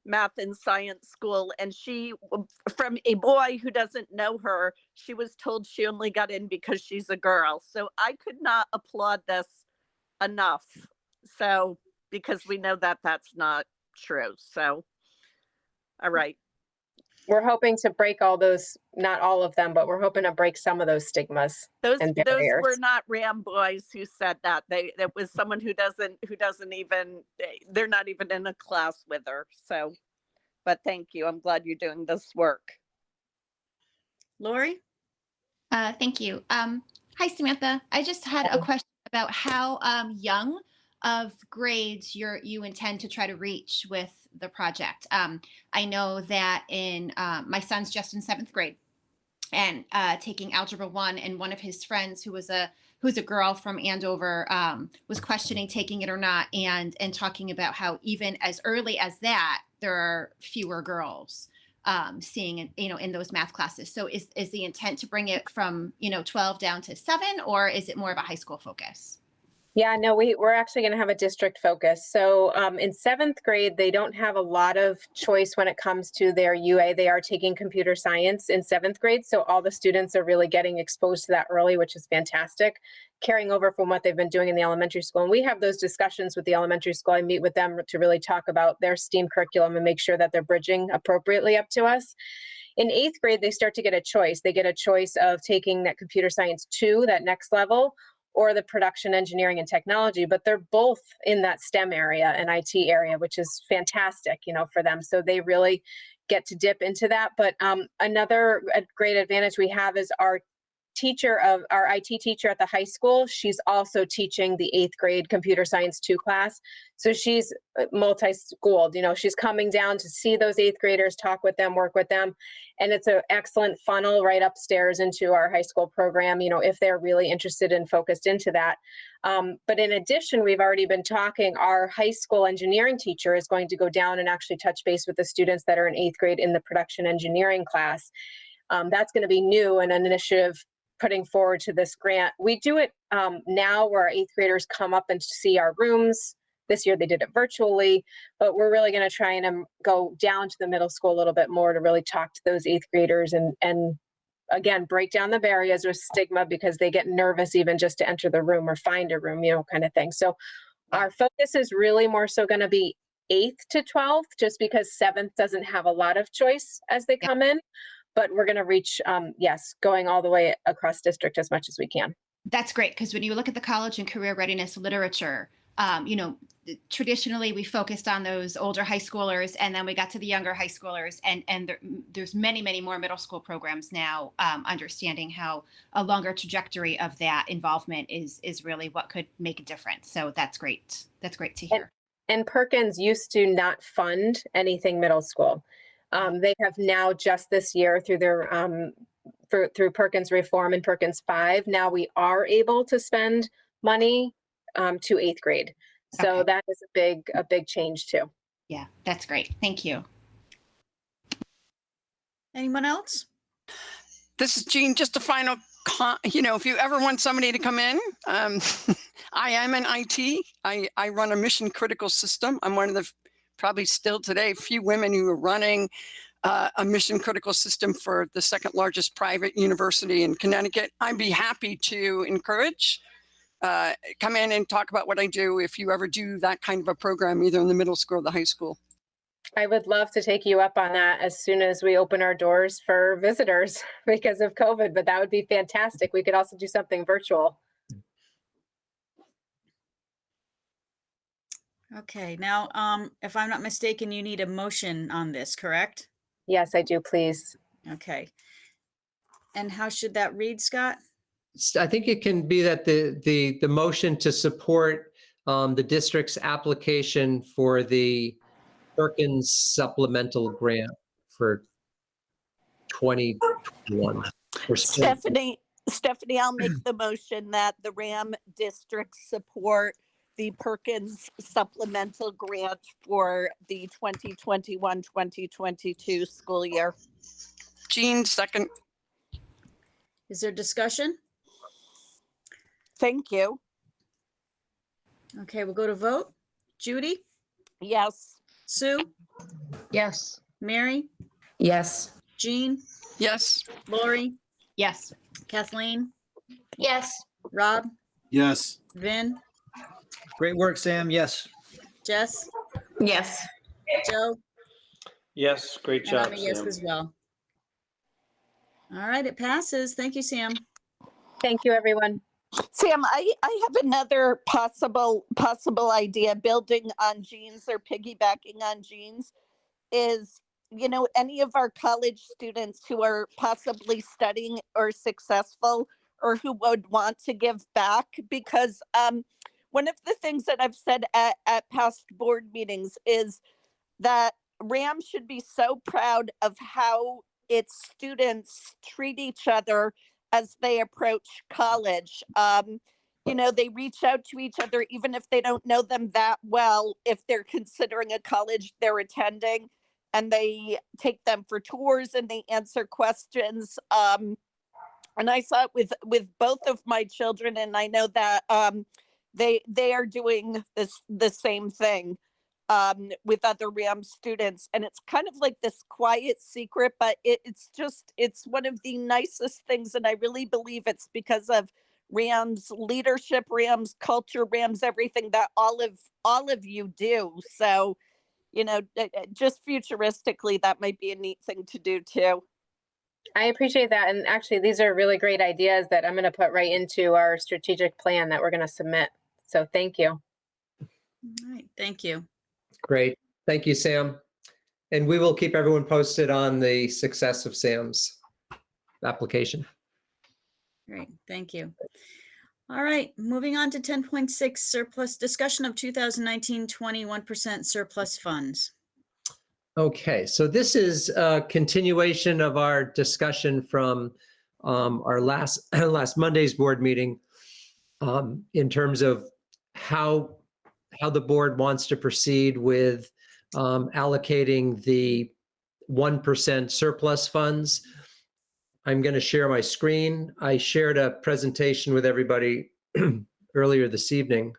math and science school, and she, from a boy who doesn't know her, she was told she only got in because she's a girl. So I could not applaud this enough. So, because we know that that's not true. So, all right. We're hoping to break all those, not all of them, but we're hoping to break some of those stigmas and barriers. Those were not RHAM boys who said that. That was someone who doesn't even, they're not even in a class with her. So, but thank you. I'm glad you're doing this work. Lori? Thank you. Hi, Samantha. I just had a question about how young of grades you intend to try to reach with the project. I know that in my son's just in 7th grade and taking Algebra 1, and one of his friends who's a girl from Andover was questioning taking it or not, and talking about how even as early as that there are fewer girls seeing, in those math classes. So is the intent to bring it from 12 down to 7, or is it more of a high school focus? Yeah, no, we're actually going to have a district focus. So in 7th grade, they don't have a lot of choice when it comes to their UA. They are taking computer science in 7th grade. So all the students are really getting exposed to that early, which is fantastic, carrying over from what they've been doing in the elementary school. And we have those discussions with the elementary school. I meet with them to really talk about their STEAM curriculum and make sure that they're bridging appropriately up to us. In 8th grade, they start to get a choice. They get a choice of taking that computer science 2, that next level, or the production engineering and technology, but they're both in that STEM area and IT area, which is fantastic, for them. So they really get to dip into that. But another great advantage we have is our IT teacher at the high school. She's also teaching the 8th grade computer science 2 class. So she's multi-schooled, she's coming down to see those 8th graders, talk with them, work with them. And it's an excellent funnel right upstairs into our high school program, if they're really interested and focused into that. But in addition, we've already been talking, our high school engineering teacher is going to go down and actually touch base with the students that are in 8th grade in the production engineering class. That's going to be new and an initiative putting forward to this grant. We do it now where our 8th graders come up and see our rooms. This year they did it virtually, but we're really going to try and go down to the middle school a little bit more to really talk to those 8th graders and again, break down the barriers with stigma, because they get nervous even just to enter the room or find a room, kind of thing. So our focus is really more so going to be 8th to 12th, just because 7th doesn't have a lot of choice as they come in. But we're going to reach, going all the way across district as much as we can. That's great, because when you look at the college and career readiness literature, traditionally we focused on those older high schoolers, and then we got to the younger high schoolers, and there's many, many more middle school programs now, understanding how a longer trajectory of that involvement is really what could make a difference. So that's great. That's great to hear. And Perkins used to not fund anything middle school. They have now just this year through their through Perkins reform and Perkins 5, now we are able to spend money to 8th grade. So that is a big change too. Yeah, that's great. Thank you. Anyone else? This is Jean. Just a final, if you ever want somebody to come in, I am in IT. I run a mission critical system. I'm one of the probably still today few women who are running a mission critical system for the 2nd largest private university in Connecticut. I'd be happy to encourage, come in and talk about what I do if you ever do that kind of a program, either in the middle school or the high school. I would love to take you up on that as soon as we open our doors for visitors because of COVID, but that would be fantastic. We could also do something virtual. Okay, now, if I'm not mistaken, you need a motion on this, correct? Yes, I do, please. Okay. And how should that read, Scott? I think it can be that the motion to support the district's application for the Perkins Supplemental Grant for 2021. Stephanie, I'll make the motion that the RAM districts support the Perkins Supplemental Grant for the 2021-2022 school year. Jean, second. Is there discussion? Thank you. Okay, we'll go to vote. Judy? Yes. Sue? Yes. Mary? Yes. Jean? Yes. Lori? Yes. Kathleen? Yes. Rob? Yes. Vin? Great work, Sam. Yes. Jess? Yes. Joe? Yes, great And job, I'm a yes Sam. as well. All right, it passes. Thank you, Sam. Thank you, everyone. Sam, I have another possible idea, building on Jean's or piggybacking on Jean's, is, you know, any of our college students who are possibly studying or successful or who would want to give back, because one of the things that I've said at past board meetings is that RAM should be so proud of how its students treat each other as they approach college. You know, they reach out to each other, even if they don't know them that well, if they're considering a college they're attending, and they take them for tours and they answer questions. And I saw it with both of my children, and I know that they are doing the same thing with other RAM students. And it's kind of like this quiet secret, but it's one of the nicest things. And I really believe it's because of RAM's leadership, RAM's culture, RAM's everything that all of you do. So, you know, just futuristically, that might be a neat thing to do too. I appreciate that. And actually, these are really great ideas that I'm going to put right into our strategic plan that we're going to submit. So thank you. All right, thank you. Great. Thank you, Sam. And we will keep everyone posted on the success of Sam's application. Great, thank you. All right, moving on to 10.6 surplus, discussion of 2019-20 1% surplus funds. Okay, so this is a continuation of our discussion from our last Monday's board meeting in terms of how the board wants to proceed with allocating the 1% surplus funds. I'm going to share my screen. I shared a presentation with everybody earlier this evening.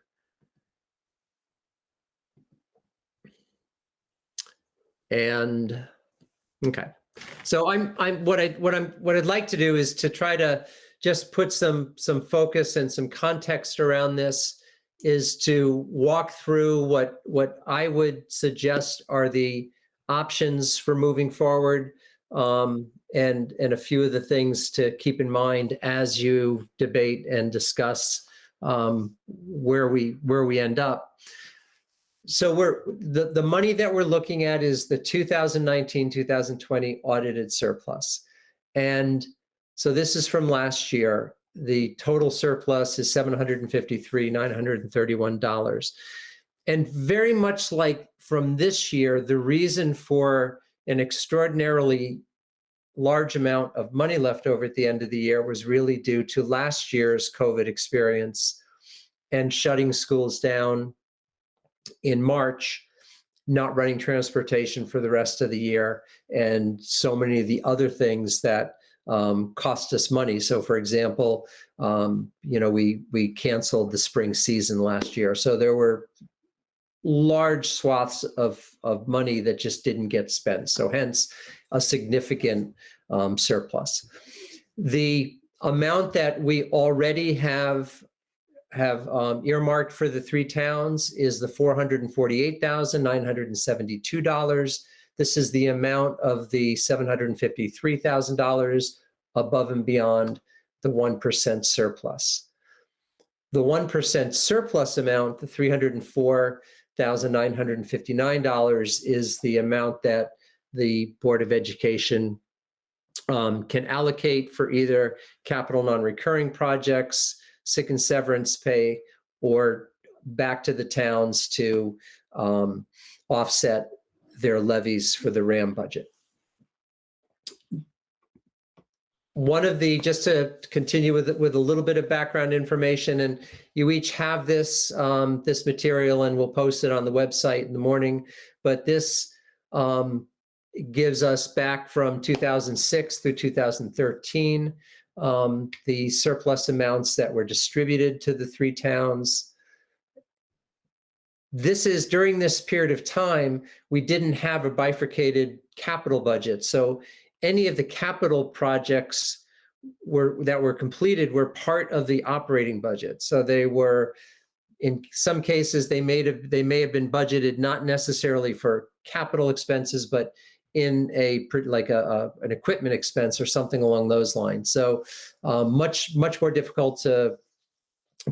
And okay, so what I'd like to do is to try to just put some focus and some context around this, is to walk through what I would suggest are the options for moving forward, and a few of the things to keep in mind as you debate and discuss where we end up. So the money that we're looking at is the 2019-2020 audited surplus. And so this is from last year. The total surplus is $753,931. And very much like from this year, the reason for an extraordinarily large amount of money left over at the end of the year was really due to last year's COVID experience and shutting schools down in March, not running transportation for the rest of the year, and so many of the other things that cost us money. So for example, we canceled the spring season last year. So there were large swaths of money that just didn't get spent. So hence a significant surplus. The amount that we already have earmarked for the three towns is the $448,972. This is the amount of the $753,000 above and beyond the 1% surplus. The 1% surplus amount, the $304,959, is the amount that the Board of Education can allocate for either capital non-recurring projects, sick and severance pay, or back to the towns to offset their levies for the RAM budget. One of the, just to continue with a little bit of background information, and you each have this this material, and we'll post it on the website in the morning, but this gives us back from 2006 through 2013 the surplus amounts that were distributed to the 3 towns. This is during this period of time, we didn't have a bifurcated capital budget. So any of the capital projects that were completed were part of the operating budget. So they were, in some cases, they may have been budgeted not necessarily for capital expenses, but in like an equipment expense or something along those lines. So much more difficult to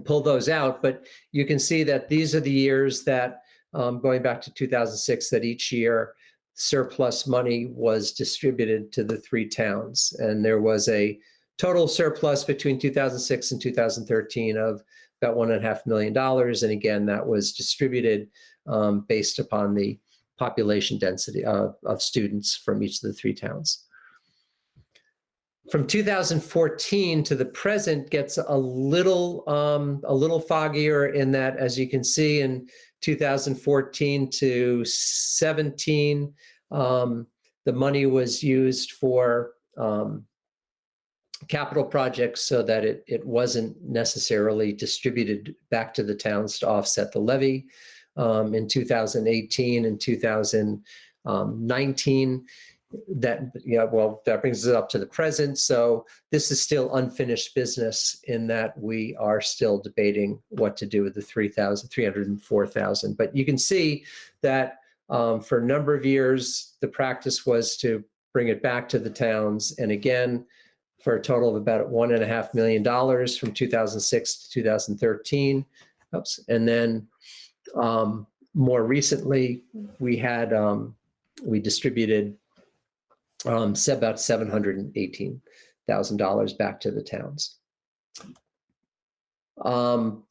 pull those out. But you can see that these are the years that, going back to 2006, that each year surplus money was distributed to the 3 towns. And there was a total surplus between 2006 and 2013 of about $1.5 million. And again, that was distributed based upon the population density of students from each of the 3 towns. From 2014 to the present gets a little foggier in that, as you can see, in 2014 to 17, the money was used for capital projects so that it wasn't necessarily distributed back to the towns to offset the levy. In 2018 and 2019, that brings it up to the present. So this is still unfinished business in that we are still debating what to do with the 304,000. But you can see that for a number of years, the practice was to bring it back to the towns. And again, for a total of about $1.5 million from 2006 to 2013. And then more recently, we distributed about $718,000 back to the towns.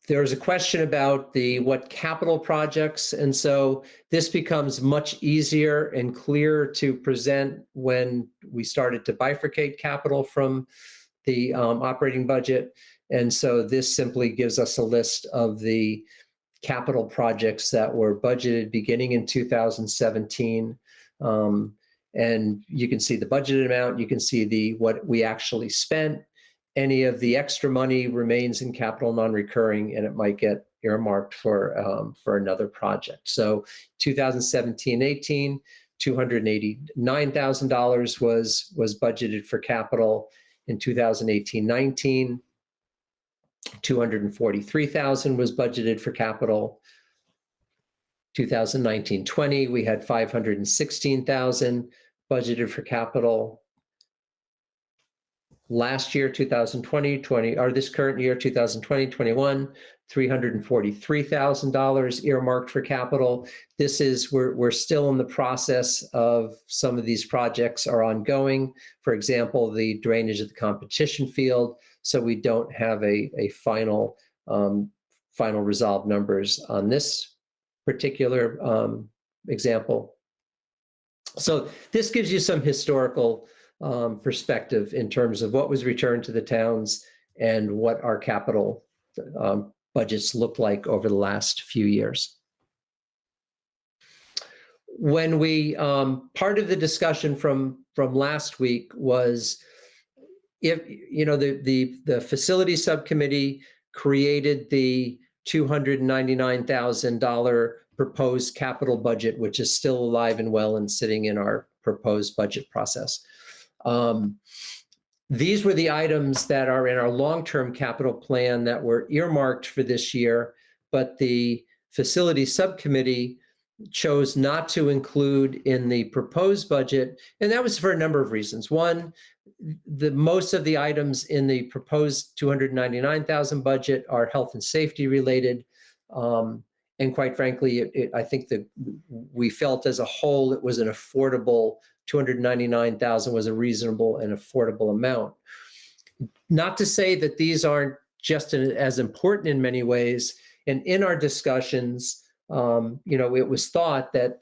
There's a question about what capital projects, and so this becomes much easier and clearer to present when we started to bifurcate capital from the operating budget. And so this simply gives us a list of the capital projects that were budgeted beginning in 2017. And you can see the budgeted amount, you can see what we actually spent. Any of the extra money remains in capital non-recurring, and it might get earmarked for another project. So 2017-18, $289,000 was budgeted for capital. In 2018-19, $243,000 was budgeted for capital. 2019-20, we had $516,000 budgeted for capital. Last year, 2020, or this current year, 2020-21, $343,000 earmarked for capital. This is, we're still in the process of, some of these projects are ongoing. For example, the drainage of the competition field. So we don't have a final resolved numbers on this particular example. So this gives you some historical perspective in terms of what was returned to the towns and what our capital budgets look like over the last few years. When we, part of the discussion from last week was, if, the facility subcommittee created the $299,000 proposed capital budget, which is still alive and well and sitting in our proposed budget process. These were the items that are in our long-term capital plan that were earmarked for this year, but the facility subcommittee chose not to include in the proposed budget, and that was for a number of reasons. One, most of the items in the proposed $299,000 budget are health and safety related, and quite frankly, I think that we felt as a whole it was an affordable, $299,000 was a reasonable and affordable amount. Not to say that these aren't just as important in many ways. And in our discussions, it was thought that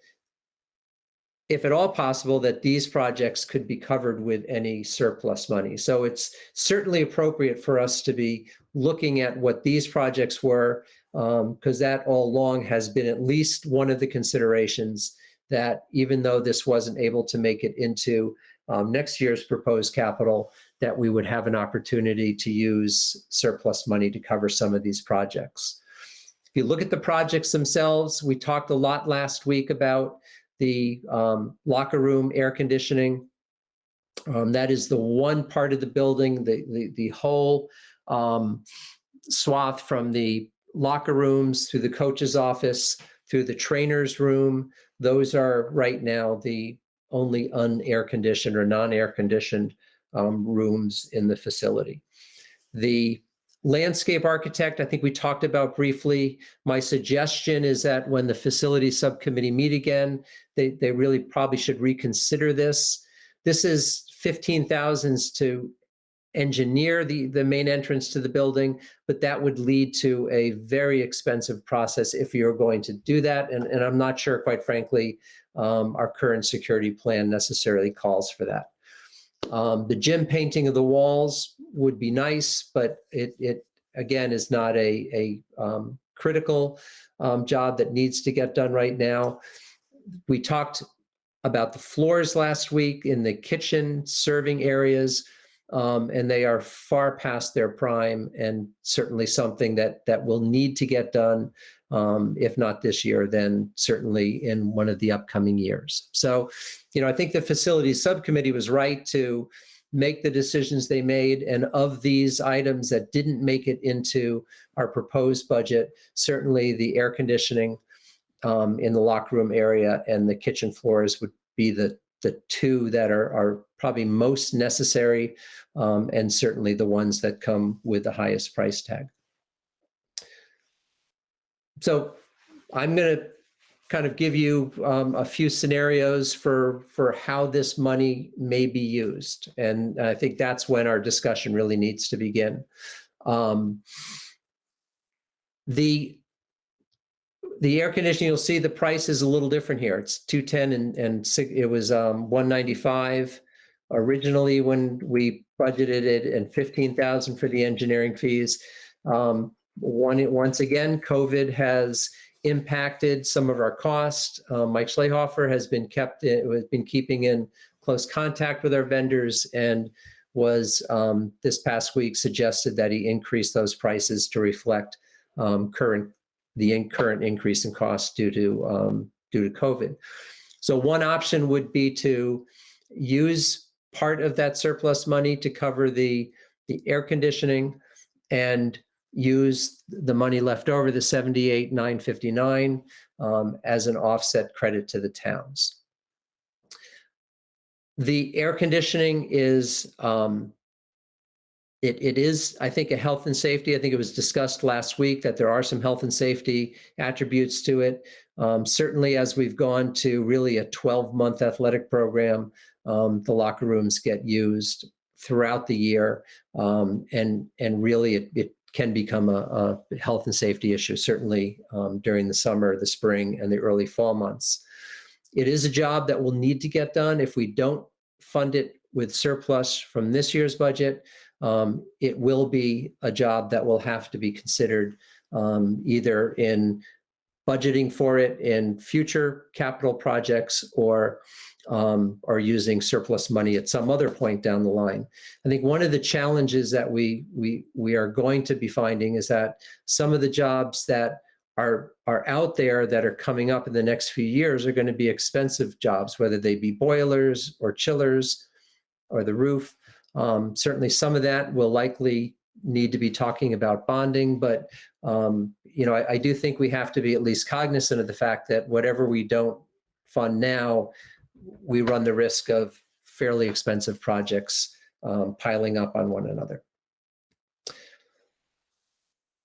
if at all possible, that these projects could be covered with any surplus money. So it's certainly appropriate for us to be looking at what these projects were, because that all along has been at least one of the considerations, that even though this wasn't able to make it into next year's proposed capital, that we would have an opportunity to use surplus money to cover some of these projects. If you look at the projects themselves, we talked a lot last week about the locker room air conditioning. That is the one part of the building, the whole swath from the locker rooms through the coach's office, through the trainer's room. Those are right now the only unair conditioned or non-air conditioned rooms in the facility. The landscape architect, I think we talked about briefly. My suggestion is that when the facility subcommittee meet again, they really probably should reconsider this. This is $15,000 to engineer the main entrance to the building, but that would lead to a very expensive process if you're going to do that. And I'm not sure, quite frankly, our current security plan necessarily calls for that. The gym painting of the walls would be nice, but it again is not a critical job that needs to get done right now. We talked about the floors last week in the kitchen serving areas, and they are far past their prime, and certainly something that will need to get done, if not this year, then certainly in one of the upcoming years. So, I think the facilities subcommittee was right to make the decisions they made, and of these items that didn't make it into our proposed budget, certainly the air conditioning in the locker room area and the kitchen floors would be the two that are probably most necessary, and certainly the ones that come with the highest price tag. So I'm going to kind of give you a few scenarios for how this money may be used. And I think that's when our discussion really needs to begin. The air conditioning, you'll see the price is a little different here. It's $210 and it was $195 originally when we budgeted it, and $15,000 for the engineering fees. Once again, COVID has impacted some of our costs. Mike Schlehofer has been keeping in close contact with our vendors, and was this past week suggested that he increase those prices to reflect current increase in costs due to COVID. So one option would be to use part of that surplus money to cover the air conditioning, and use the money left over, the $78,959, as an offset credit to the towns. The air conditioning is, it is, I think, a health and safety. I think it was discussed last week that there are some health and safety attributes to it. Certainly, as we've gone to really a 12-month athletic program, the locker rooms get used throughout the year, and really it can become a health and safety issue, certainly during the summer, the spring, and the early fall months. It is a job that will need to get done. If we don't fund it with surplus from this year's budget, it will be a job that will have to be considered either in budgeting for it in future capital projects, or using surplus money at some other point down the line. I think one of the challenges that we are going to be finding is that some of the jobs that are out there that are coming up in the next few years are going to be expensive jobs, whether they be boilers or chillers or the roof. Certainly some of that will likely need to be talking about bonding, but I do think we have to be at least cognizant of the fact that whatever we don't fund now, we run the risk of fairly expensive projects piling up on one another.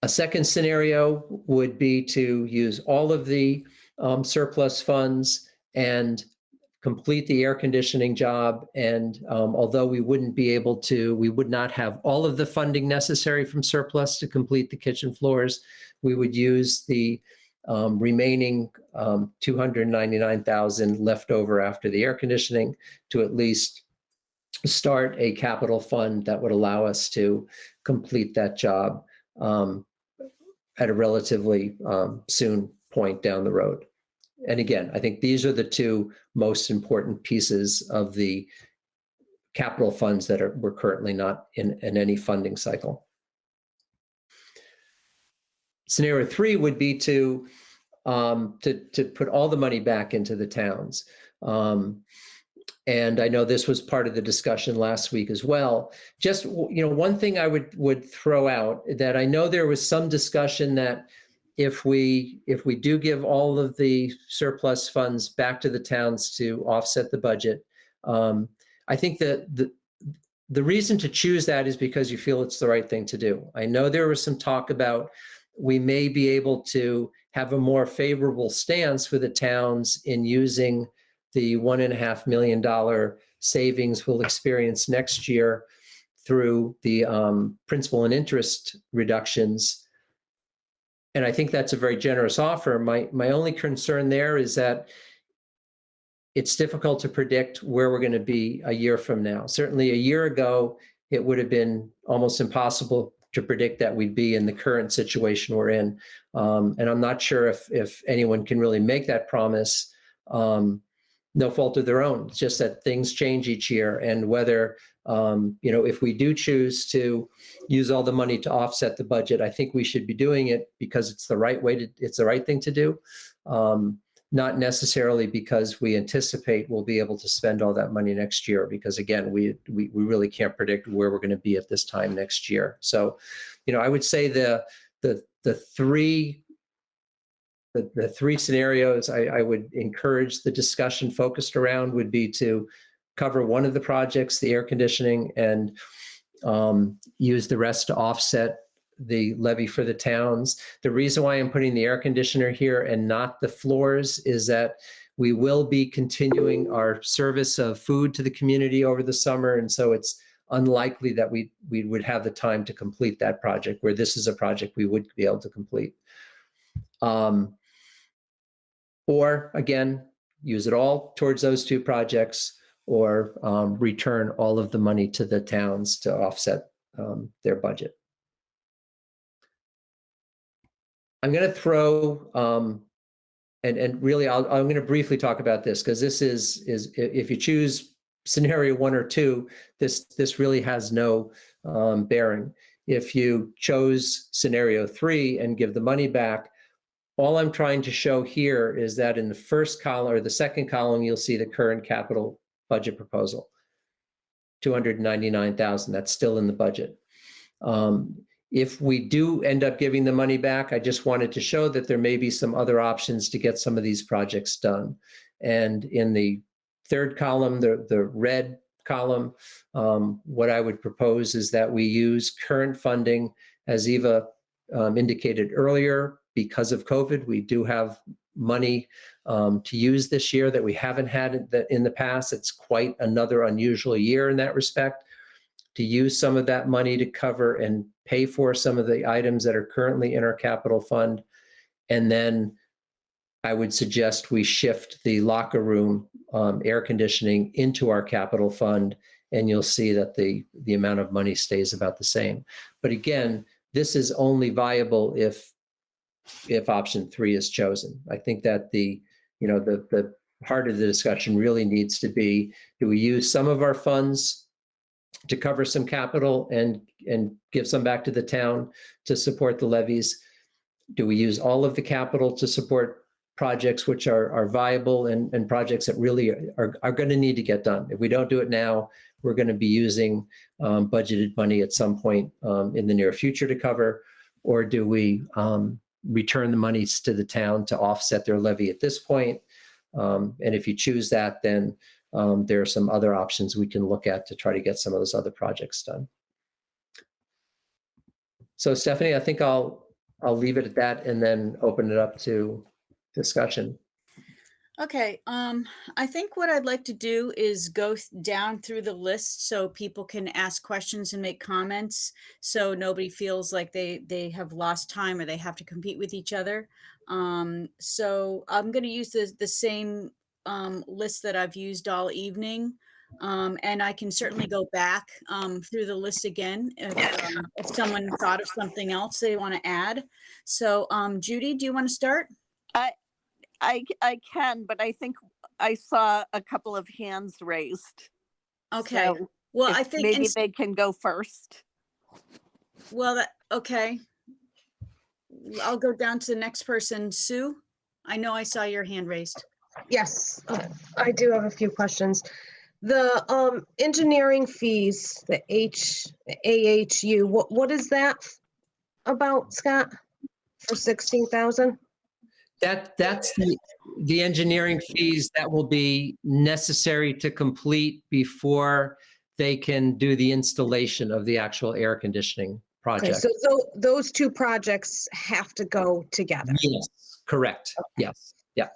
A second scenario would be to use all of the surplus funds and complete the air conditioning job. And although we would not have all of the funding necessary from surplus to complete the kitchen floors, we would use the remaining $299,000 left over after the air conditioning to at least start a capital fund that would allow us to complete that job at a relatively soon point down the road. And again, I think these are the two most important pieces of the capital funds that we're currently not in any funding cycle. Scenario 3 would be to put all the money back into the towns. And I know this was part of the discussion last week as well. Just, one thing I would throw out, that I know there was some discussion that if we do give all of the surplus funds back to the towns to offset the budget, I think that the reason to choose that is because you feel it's the right thing to do. I know there was some talk about we may be able to have a more favorable stance for the towns in using the $1.5 million savings we'll experience next year through the principal and interest reductions. And I think that's a very generous offer. My only concern there is that it's difficult to predict where we're going to be a year from now. Certainly a year ago, it would have been almost impossible to predict that we'd be in the current situation we're in. And I'm not sure if anyone can really make that promise. No fault of their own. It's just that things change each year, and whether if we do choose to use all the money to offset the budget, I think we should be doing it because it's the right it's the right thing to do, not necessarily because we anticipate we'll be able to spend all that money next year. Because again, we really can't predict where we're going to be at this time next year. So, I would say the three scenarios I would encourage the discussion focused around would be to cover one of the projects, the air conditioning, and use the rest to offset the levy for the towns. The reason why I'm putting the air conditioner here and not the floors is that we will be continuing our service of food to the community over the summer. And so it's unlikely that we would have the time to complete that project, where this is a project we would be able to complete. Or again, use it all towards those two projects, or return all of the money to the towns to offset their budget. I'm going to throw, and really I'm going to briefly talk about this, because this is if you choose scenario 1 or 2, this really has no bearing. If you chose scenario 3 and give the money back, all I'm trying to show here is that in the first column or the second column, you'll see the current capital budget proposal, $299,000. That's still in the budget. If we do end up giving the money back, I just wanted to show that there may be some other options to get some of these projects done. And in the third column, the red column, what I would propose is that we use current funding, as Eva indicated earlier. Because of COVID, we do have money to use this year that we haven't had in the past. It's quite another unusual year in that respect. To use some of that money to cover and pay for some of the items that are currently in our capital fund. And then I would suggest we shift the locker room air conditioning into our capital fund, and you'll see that the amount of money stays about the same. But again, this is only viable if option 3 is chosen. I think that the heart of the discussion really needs to be, do we use some of our funds to cover some capital and give some back to the town to support the levies? Do we use all of the capital to support projects which are viable and projects that really are going to need to get done? If we don't do it now, we're going to be using budgeted money at some point in the near future to cover. Or do we return the monies to the town to offset their levy at this point? And if you choose that, then there are some other options we can look at to try to get some of those other projects done. So Stephanie, I think I'll leave it at that and then open it up to discussion. Okay, I think what I'd like to do is go down through the list so people can ask questions and make comments, so nobody feels like they have lost time or they have to compete with each other. So I'm going to use the same list that I've used all evening, and I can certainly go back through the list again if someone thought of something else they want to add. So Judy, do you want to start? I can, but I think I saw a couple of hands raised. Okay. So Well, if I think maybe they can go first. Well, okay. I'll go down to the next person. Sue, I know I saw your hand raised. Yes, I do have a few questions. The engineering fees, the AHU, what is that about, Scott? For 16,000? That's the engineering fees that will be necessary to complete before they can do the installation of the actual air conditioning Okay, project. so those two projects have to go together. Yes, correct. Yes. Yeah.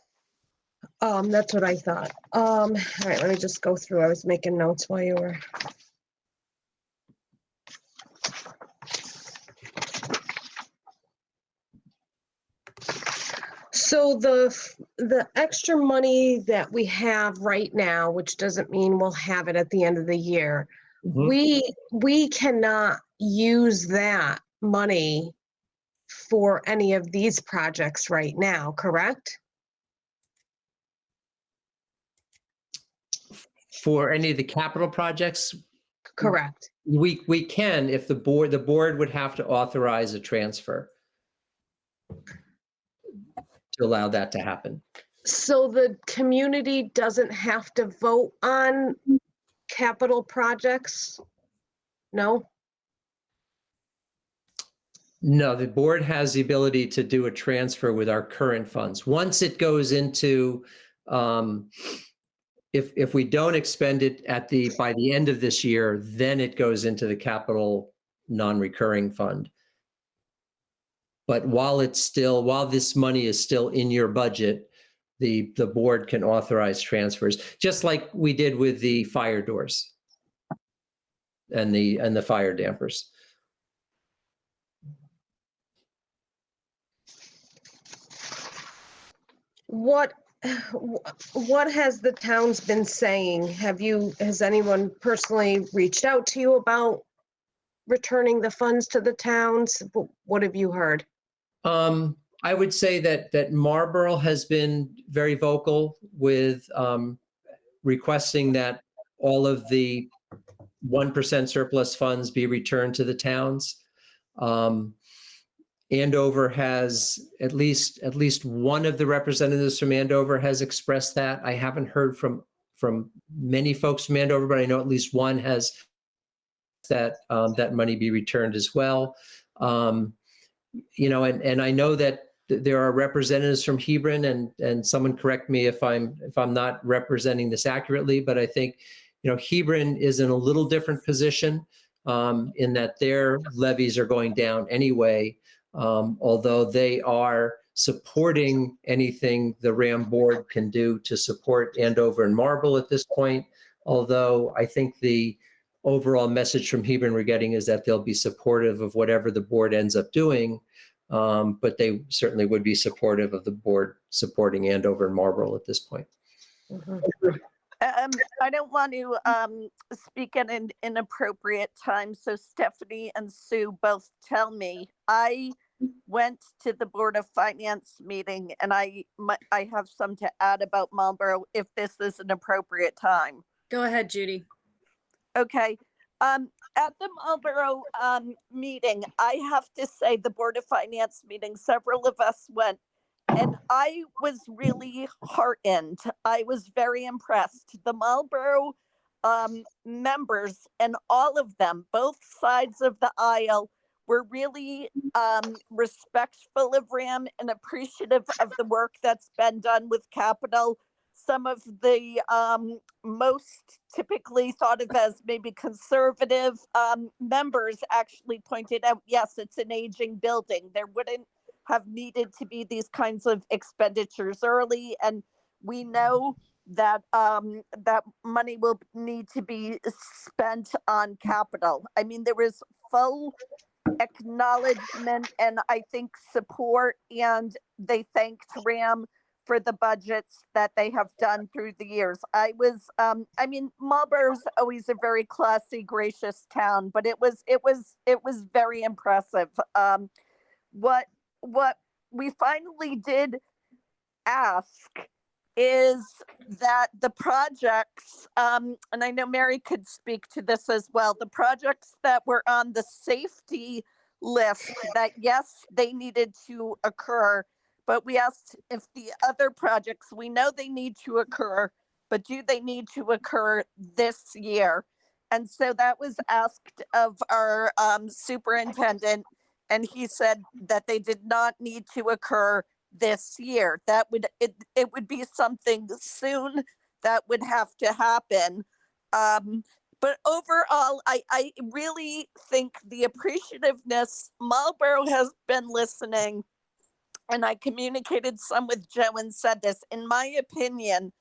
That's what I thought. All right, let me just go through. I was making notes while you were. So the extra money that we have right now, which doesn't mean we'll have it at the end of the year, we cannot use that money for any of these projects right now, correct? For any of the capital projects, Correct. we can if the board would have to authorize a transfer to allow that to happen. So the community doesn't have to vote on capital projects? No? No, the board has the ability to do a transfer with our current funds. Once it goes into, if we don't expend it by the end of this year, then it goes into the capital non-recurring fund. But while this money is still in your budget, the board can authorize transfers, just like we did with the fire doors and the fire dampers. What has the towns been saying? Has anyone personally reached out to you about returning the funds to the towns? What have you heard? I would say that Marlborough has been very vocal with requesting that all of the 1% surplus funds be returned to the towns. Andover has at least one of the representatives from Andover has expressed that. I haven't heard from many folks from Andover, but I know at least one has that money be returned as well. And I know that there are representatives from Hebron, and someone correct me if I'm not representing this accurately, but I think Hebron is in a little different position in that their levies are going down anyway. Although they are supporting anything the RHAM board can do to support Andover and Marlborough at this point. Although I think the overall message from Hebron we're getting is that they'll be supportive of whatever the board ends up doing, but they certainly would be supportive of the board supporting Andover and Marlborough at this point. I don't want to speak at an inappropriate time, so Stephanie and Sue both tell me. I went to the Board of Finance meeting, and I have some to add about Marlborough if this is an appropriate time. Go ahead, Judy. Okay. At the Marlborough meeting, I have to say the Board of Finance meeting, several of us went, and I was really heartened. I was very impressed. The Marlborough members, and all of them, both sides of the aisle, were really respectful of RHAM and appreciative of the work that's been done with capital. Some of the most typically thought of as maybe conservative members actually pointed out, yes, it's an aging building. There wouldn't have needed to be these kinds of expenditures early. And We know that that money will need to be spent on capital. I mean, there was full acknowledgement and I think support, and they thanked RHAM for the budgets that they have done through the years. I mean, Marlboro's always a very classy, gracious town, but it was very impressive. What we finally did ask is that the projects, and I know Mary could speak to this as well, the projects that were on the safety list, that yes, they needed to occur, but we asked if the other projects, we know they need to occur, but do they need to occur this year? And so that was asked of our superintendent, and he said that they did not need to occur this year. That would it would be something soon that would have to happen. But overall, I really think the appreciativeness, Marlboro has been listening, and I communicated some with Joe and said this, in my opinion,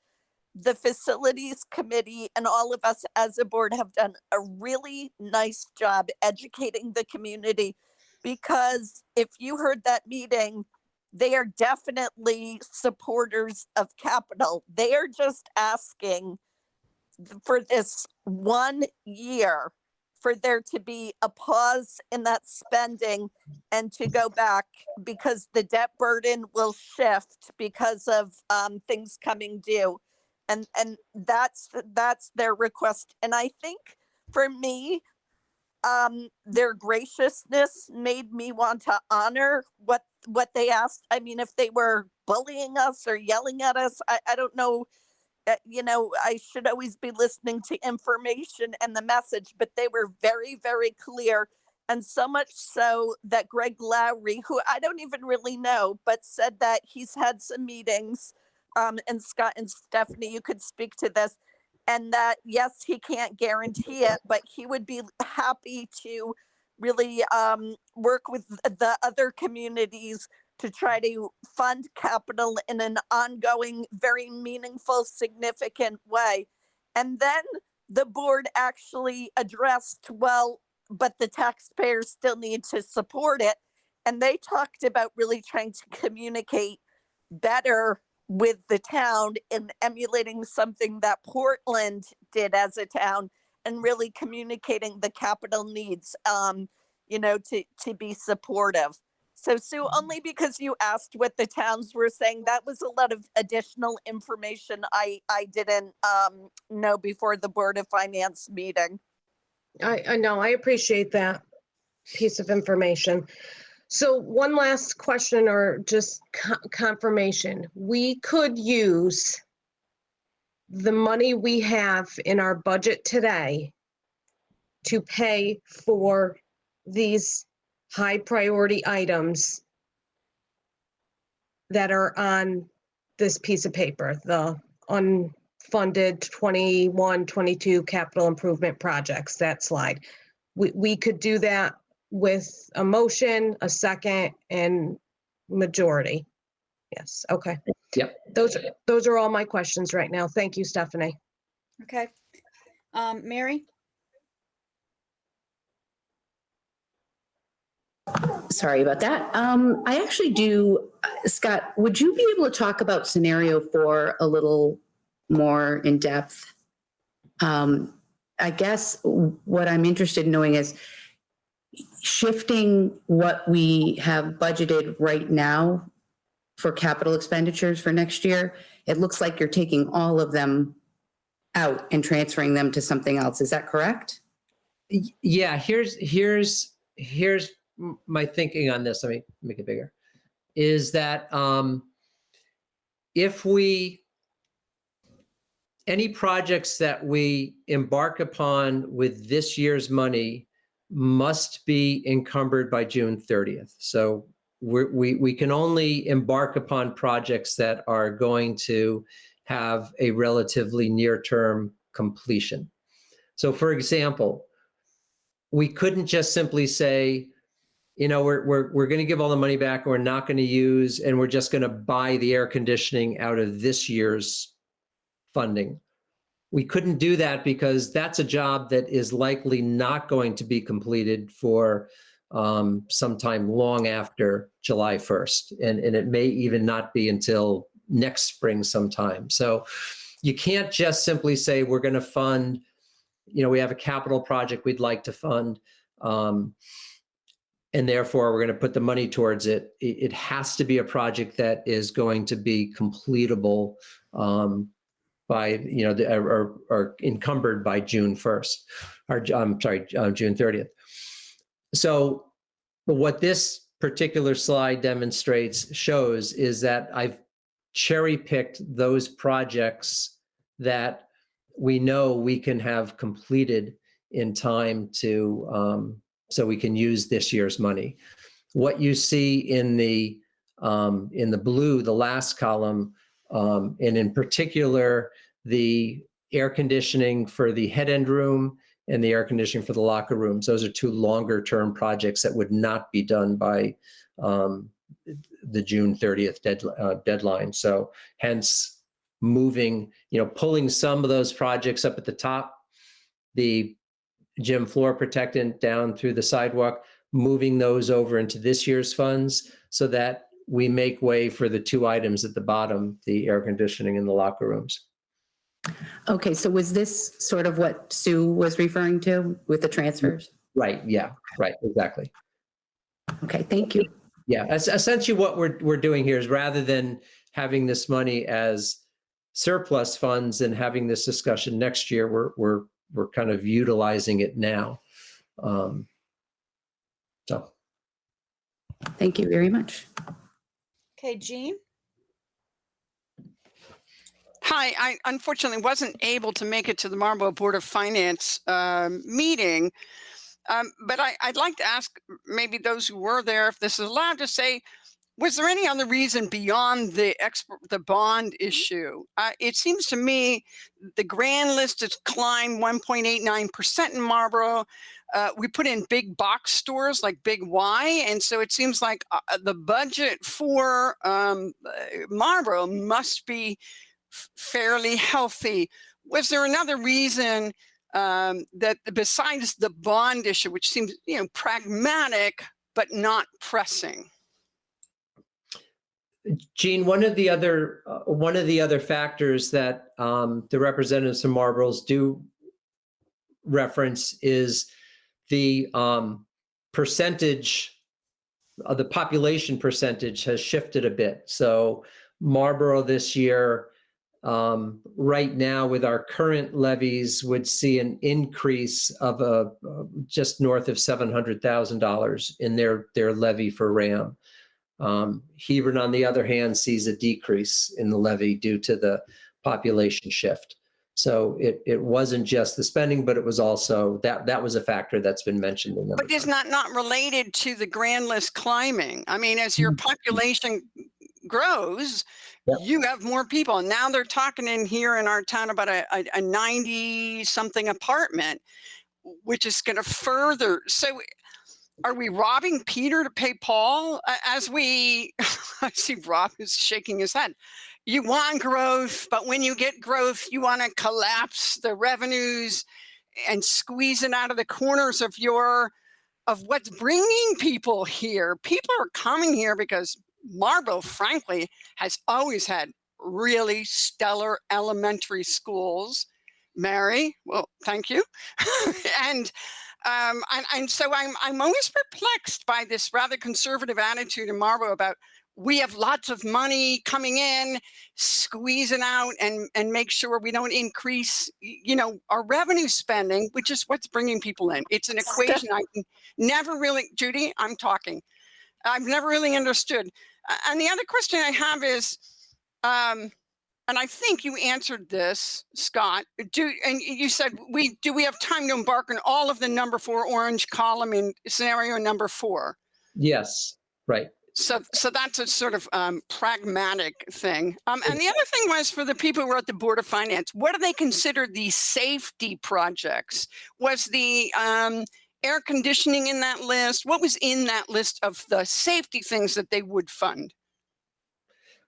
the facilities committee and all of us as a board have done a really nice job educating the community, because if you heard that meeting, they are definitely supporters of capital. They are just asking for this 1 year for there to be a pause in that spending and to go back, because the debt burden will shift because of things coming due. And that's their request. And I think for me, their graciousness made me want to honor what they asked. I mean, if they were bullying us or yelling at us, I don't know. You know, I should always be listening to information and the message, but they were very, very clear. And so much so that Greg Lowry, who I don't even really know, but said that he's had some meetings, and Scott and Stephanie, you could speak to this, and that, yes, he can't guarantee it, but he would be happy to really work with the other communities to try to fund capital in an ongoing, very meaningful, significant way. And then the board actually addressed, well, but the taxpayers still need to support it. And they talked about really trying to communicate better with the town in emulating something that Portland did as a town, and really communicating the capital needs, you know, to be supportive. So Sue, only because you asked what the towns were saying, that was a lot of additional information I didn't know before the Board of Finance meeting. I know, I appreciate that piece of information. So one last question, or just confirmation. We could use the money we have in our budget today to pay for these high priority items that are on this piece of paper, the unfunded 21, 22 capital improvement projects, that slide. We could do that with a motion, a second, and majority. Yes, okay. Yep. Those are all my questions right now. Thank you, Stephanie. Okay. Mary? Sorry about that. I actually do, Scott, would you be able to talk about scenario 4 a little more in depth? I guess what I'm interested in knowing is shifting what we have budgeted right now for capital expenditures for next year. It looks like you're taking all of them out and transferring them to something else. Is that correct? Yeah, here's my thinking on this. Let me make it bigger. Is that if any projects that we embark upon with this year's money must be encumbered by June 30th. So we can only embark upon projects that are going to have a relatively near-term completion. So for example, we couldn't just simply say, we're going to give all the money back, we're not going to use, and we're just going to buy the air conditioning out of this year's funding. We couldn't do that because that's a job that is likely not going to be completed for sometime long after July 1st. And it may even not be until next spring sometime. So you can't just simply say we're going to fund, we have a capital project we'd like to fund, and therefore we're going to put the money towards it. It has to be a project that is going to be completable by, or encumbered by June 1st, or June 30th. So what this particular slide shows is that I've cherry-picked those projects that we know we can have completed in time to, so we can use this year's money. What you see in the blue, the last column, and in particular, the air conditioning for the head end room and the air conditioning for the locker rooms. Those are two longer term projects that would not be done by the June 30th deadline. So hence moving, pulling some of those projects up at the top, the gym floor protectant down through the sidewalk, moving those over into this year's funds so that we make way for the two items at the bottom, the air conditioning and the locker rooms. Okay, so was this sort of what Sue was referring to with the transfers? Right, yeah, right, exactly. Okay, thank you. Yeah, essentially what we're doing here is rather than having this money as surplus funds and having this discussion next year, we're kind of utilizing it now. So. Thank you very much. Okay, Jean? Hi, I unfortunately wasn't able to make it to the Marlborough Board of Finance meeting, but I'd like to ask maybe those who were there, if this is allowed, to say, was there any other reason beyond the bond issue? It seems to me the grand list has climbed 1.89% in Marlborough. We put in big box stores like Big Y, and so it seems like the budget for Marlborough must be fairly healthy. Was there another reason that besides the bond issue, which seems pragmatic but not pressing? Jean, one of the other factors that the representatives from Marlborough's do reference is the percentage of the population percentage has shifted a bit. So Marlborough this year, right now with our current levies, would see an increase of just north of $700,000 in their levy for RHAM. Hebron, on the other hand, sees a decrease in the levy due to the population shift. So it wasn't just the spending, but it was also that was a factor that's been mentioned. But is not related to the grand list climbing? I mean, as your population grows, you have more people. And now they're talking in here in our town about a 90-something apartment, which is going to further. So are we robbing Peter to pay Paul? I see Rob is shaking his head. You want growth, but when you get growth, you want to collapse the revenues and squeeze it out of the corners of what's bringing people here. People are coming here because Marlborough, frankly, has always had really stellar elementary schools. Mary, well, thank you. And so I'm always perplexed by this rather conservative attitude in Marlborough about we have lots of money coming in, squeeze it out and make sure we don't increase, our revenue spending, which is what's bringing people in. It's an equation I never really, Judy, I'm talking. I've never really understood. And the other question I have is, and I think you answered this, Scott, and you said, do we have time to embark on all of the number 4 orange column in scenario number 4? Yes, right. So that's a sort of pragmatic thing. And the other thing was for the people who are at the Board of Finance, what do they consider the safety projects? Was the air conditioning in that list? What was in that list of the safety things that they would fund?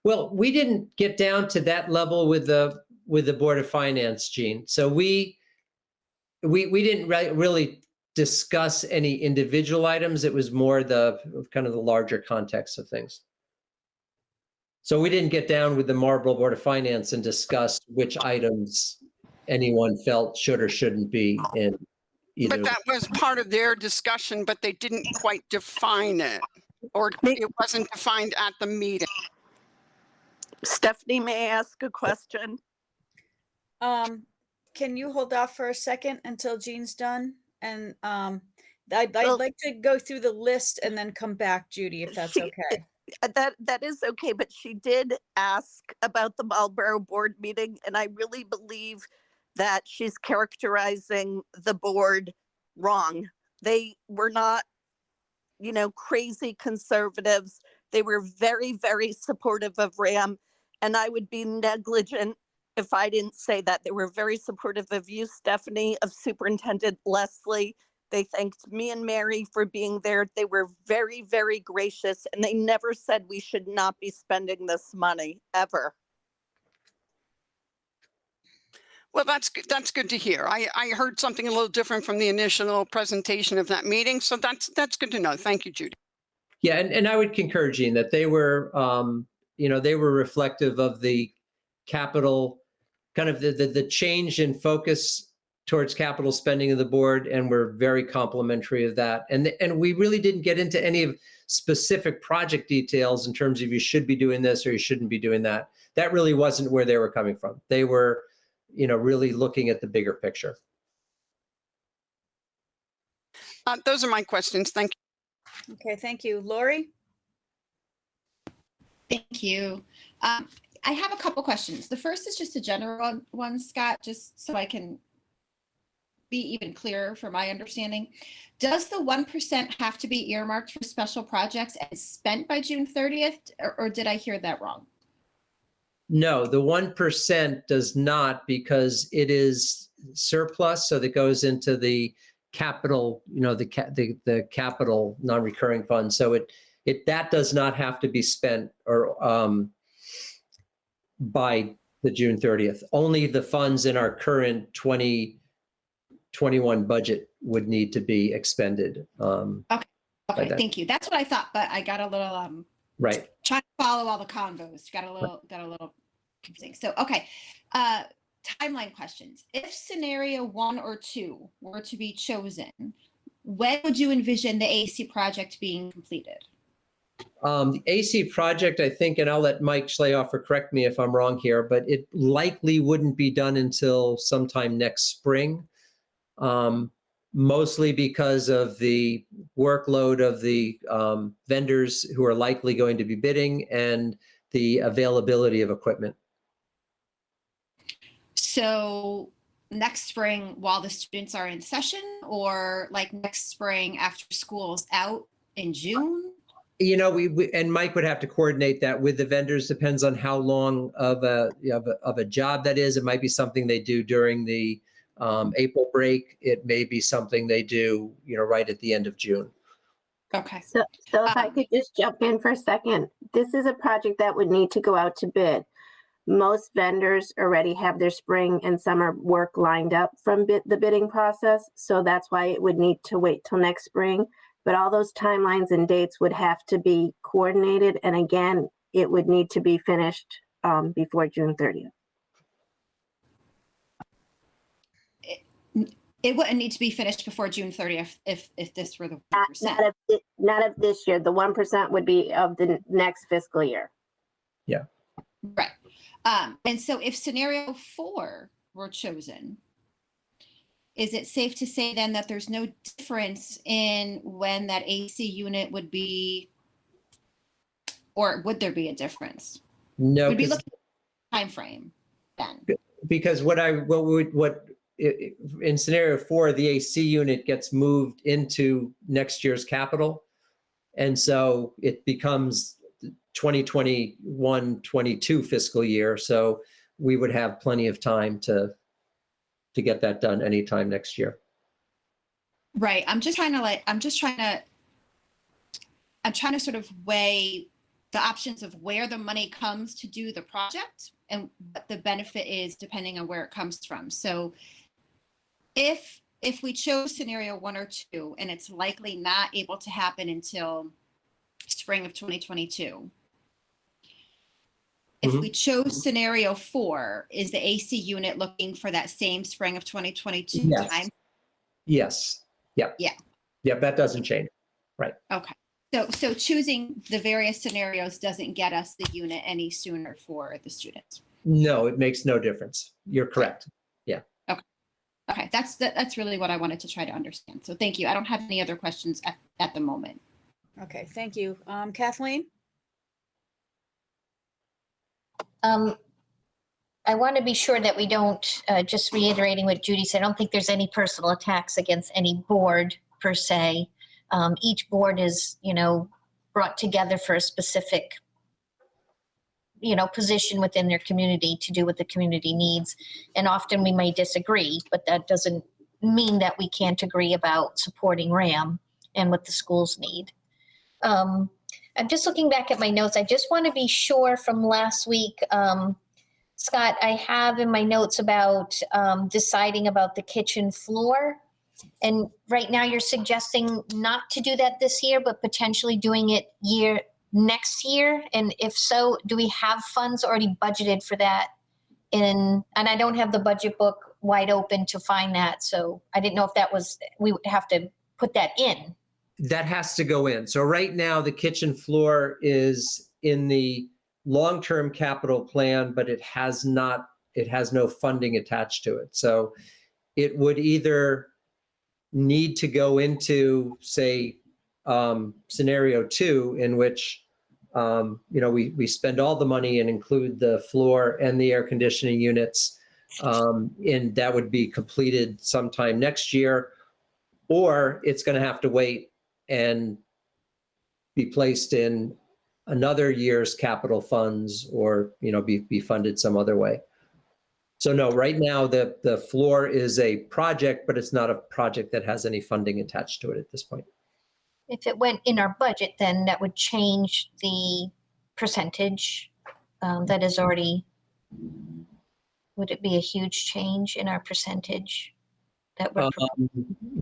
Well, we didn't get down to that level with the Board of Finance, Gene. So we didn't really discuss any individual items. It was more the kind of the larger context of things. So we didn't get down with the Marlboro Board of Finance and discuss which items anyone felt should or shouldn't be in either. But that was part of their discussion, but they didn't quite define it, or it wasn't defined at the meeting. Stephanie, may I ask a question? Can you hold off for a second until Jean's done? And I'd like to go through the list and then come back, Judy, if that's okay. That is okay, but she did ask about the Marlboro board meeting, and I really believe that she's characterizing the board wrong. They were not, crazy conservatives. They were very, very supportive of RHAM, and I would be negligent if I didn't say that. They were very supportive of you, Stephanie, of Superintendent Leslie. They thanked me and Mary for being there. They were very, very gracious, and they never said we should not be spending this money, ever. Well, that's good to hear. I heard something a little different from the initial presentation of that meeting, so that's good to know. Thank you, Judy. Yeah, and I would concur, Gene, that they were, they were reflective of the capital, kind of the change in focus towards capital spending of the board, and we're very complimentary of that. And we really didn't get into any of specific project details in terms of you should be doing this or you shouldn't be doing that. That really wasn't where they were coming from. They were, really looking at the bigger picture. Those are my questions. Thank you. Okay, thank you. Lori? Thank you. I have a couple questions. The first is just a general one, Scott, just so I can be even clearer for my understanding. Does the 1% have to be earmarked for special projects and spent by June 30th, or did I hear that wrong? No, the 1% does not, because it is surplus, so that goes into the capital, the capital non-recurring fund. So that does not have to be spent or by the June 30th. Only the funds in our current 2021 budget would need to be expended. Okay, thank you. That's what I thought, but I got a little right. Trying to follow all the convos. Got a little confusing. So okay. Timeline questions. If scenario 1 or 2 were to be chosen, when would you envision the AC project being completed? The AC project, I think, and I'll let Mike Schlehofer correct me if I'm wrong here, but it likely wouldn't be done until sometime next spring, mostly because of the workload of the vendors who are likely going to be bidding and the availability of equipment. So next spring while the students are in session, or like next spring after school's out in June? We and Mike would have to coordinate that with the vendors. Depends on how long of a job that is. It might be something they do during the April break. It may be something they do, right at the end of June. Okay. So if I could just jump in for a second, this is a project that would need to go out to bid. Most vendors already have their spring and summer work lined up from the bidding process. So that's why it would need to wait till next spring. But all those timelines and dates would have to be coordinated. And again, it would need to be finished before June 30th. It wouldn't need to be finished before June 30th if this were the 1%. Not of this year. The 1% would be of the next fiscal year. Yeah. Right. And so if scenario 4 were chosen, is it safe to say then that there's no difference in when that AC unit would be, or would there be a difference? No. Would be looking at the time frame then. Because in scenario 4, the AC unit gets moved into next year's capital. And so it becomes 2021-22 fiscal year. So we would have plenty of time to get that done anytime next year. Right. I'm trying to sort of weigh the options of where the money comes to do the project and what the benefit is depending on where it comes from. So if we chose scenario 1 or 2 and it's likely not able to happen until spring of 2022, if we chose scenario 4, is the AC unit looking for that same spring of 2022 Yes. time? Yes. Yep. Yeah. Yep. That doesn't change. Right. Okay. So choosing the various scenarios doesn't get us the unit any sooner for the students. No, it makes no difference. You're correct. Yeah. Okay. That's really what I wanted to try to understand. So thank you. I don't have any other questions at the moment. Okay, thank you. Kathleen? I want to be sure that we don't, just reiterating what Judy said, I don't think there's any personal attacks against any board per se. Each board is, brought together for a specific, position within their community to do what the community needs. And often we may disagree, but that doesn't mean that we can't agree about supporting RHAM and what the schools need. I'm just looking back at my notes. I just want to be sure from last week, Scott, I have in my notes about deciding about the kitchen floor. And right now you're suggesting not to do that this year, but potentially doing it next year. And if so, do we have funds already budgeted for that? And I don't have the budget book wide open to find that. So I didn't know if we would have to put that in. That has to go in. So right now the kitchen floor is in the long-term capital plan, but it has no funding attached to it. So it would either need to go into, say, scenario 2, in which we spend all the money and include the floor and the air conditioning units, and that would be completed sometime next year, or it's going to have to wait and be placed in another year's capital funds, or be funded some other way. So no, right now the floor is a project, but it's not a project that has any funding attached to it at this point. If it went in our budget, then that would change the percentage that is already. Would it be a huge change in our percentage that we're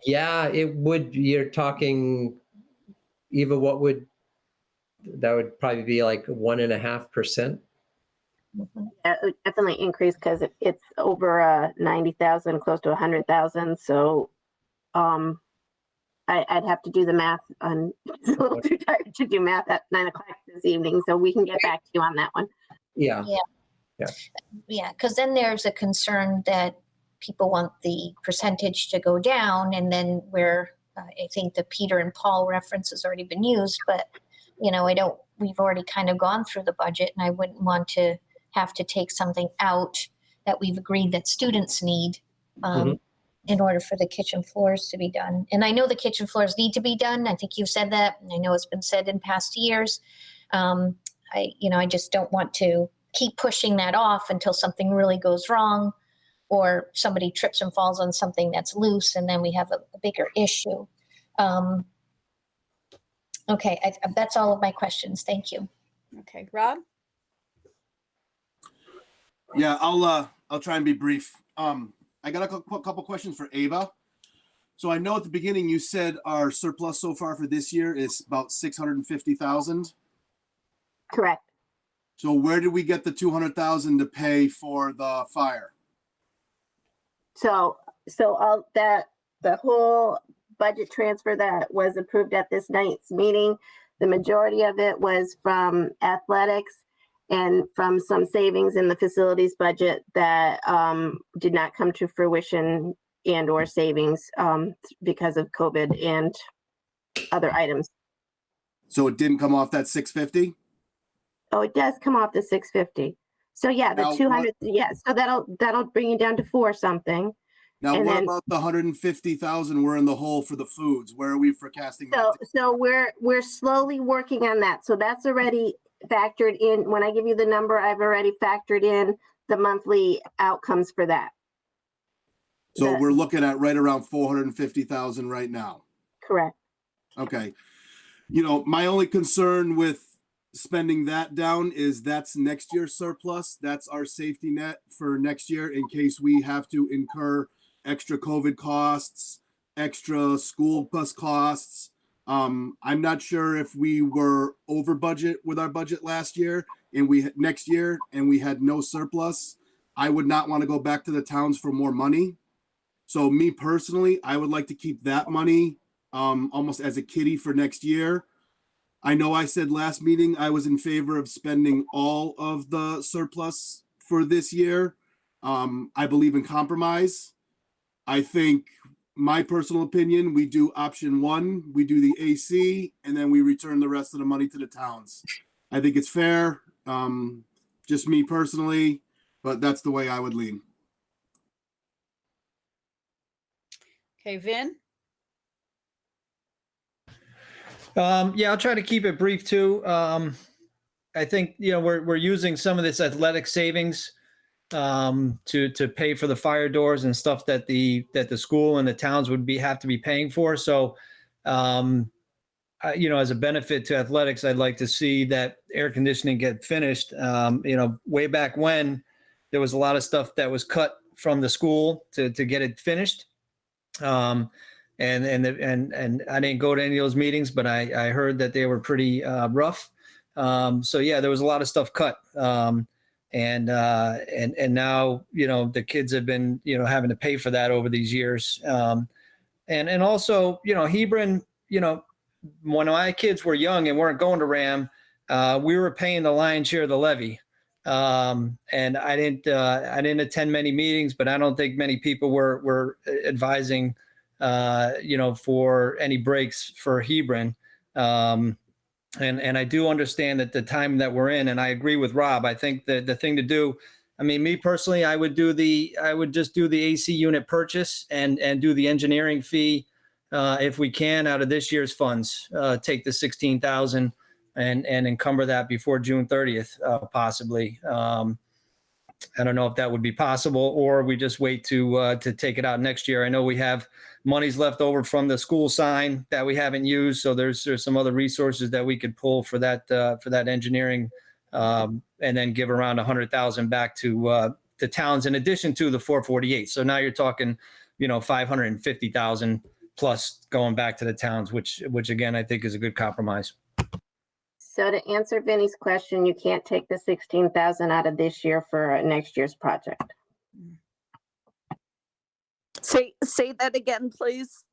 yeah, it would. You're talking, Eva, that would probably be like 1.5%. It would definitely increase because it's over 90,000, close to 100,000. So I'd have to do the math. I'm a little too tired to do math at 9 o'clock this evening, so we can get back to you on that one. Yeah. Because then there's a concern that people want the percentage to go down, and then where I think the Peter and Paul reference has already been used, but we've already kind of gone through the budget, and I wouldn't want to have to take something out that we've agreed that students need in order for the kitchen floors to be done. And I know the kitchen floors need to be done. I think you've said that, and I know it's been said in past years. I just don't want to keep pushing that off until something really goes wrong, or somebody trips and falls on something that's loose, and then we have a bigger issue. Okay, that's all of my questions. Thank you. Okay, Rob? Yeah, I'll try and be brief. I got a couple questions for Ava. So I know at the beginning you said our surplus so far for this year is about 650,000. Correct. So where did we get the 200,000 to pay for the fire? So all that, the whole budget transfer that was approved at this night's meeting, the majority of it was from athletics and from some savings in the facilities budget that did not come to fruition, and or savings because of COVID and other items. So it didn't come off that 650? Oh, it does come off the 650. So yeah, the Now 200, yeah, so that'll bring you down to 4 something. Now, And what then- about the 150,000 we're in the hole for the foods? Where are we forecasting that? So we're slowly working on that. So that's already factored in. When I give you the number, I've already factored in the monthly outcomes for that. So The- we're looking at right around 450,000 right now. Correct. Okay. You know, my only concern with spending that down is that's next year's surplus. That's our safety net for next year in case we have to incur extra COVID costs, extra school bus costs. I'm not sure if we were over budget with our budget last year and next year and we had no surplus. I would not want to go back to the towns for more money. So me personally, I would like to keep that money almost as a kitty for next year. I know I said last meeting I was in favor of spending all of the surplus for this year. I believe in compromise. I think my personal opinion, we do option one, we do the AC, and then we return the rest of the money to the towns. I think it's fair, just me personally, but that's the way I would lean. Okay, Vin? Yeah, I'll try to keep it brief too. I think, you know, we're using some of this athletic savings to pay for the fire doors and stuff that the school and the towns would have to be paying for. So, you know, as a benefit to athletics, I'd like to see that air conditioning get finished. You know, way back when there was a lot of stuff that was cut from the school to get it finished. And I didn't go to any of those meetings, but I heard that they were pretty rough. So yeah, there was a lot of stuff cut. And now, you know, the kids have been, you know, having to pay for that over these years. And also, you know, Hebron, you know, when my kids were young and weren't going to RHAM, we were paying the lion's share of the levy. And I didn't attend many meetings, but I don't think many people were advising, you know, for any breaks for Hebron. And I do understand that the time that we're in, and I agree with Rob, I think that the thing to do, I mean, me personally, I would just do the AC unit purchase and do the engineering fee, if we can, out of this year's funds, take the 16,000 and encumber that before June 30th, possibly. I don't know if that would be possible, or we just wait to take it out next year. I know we have monies left over from the school sign that we haven't used, so there's some other resources that we could pull for that engineering, and then give around 100,000 back to the towns in addition to the 448. So now you're talking, you know, 550,000 plus going back to the towns, which again I think is a good compromise. So to answer Vinny's question, you can't take the 16,000 out of this year for next year's project. Say that again, please.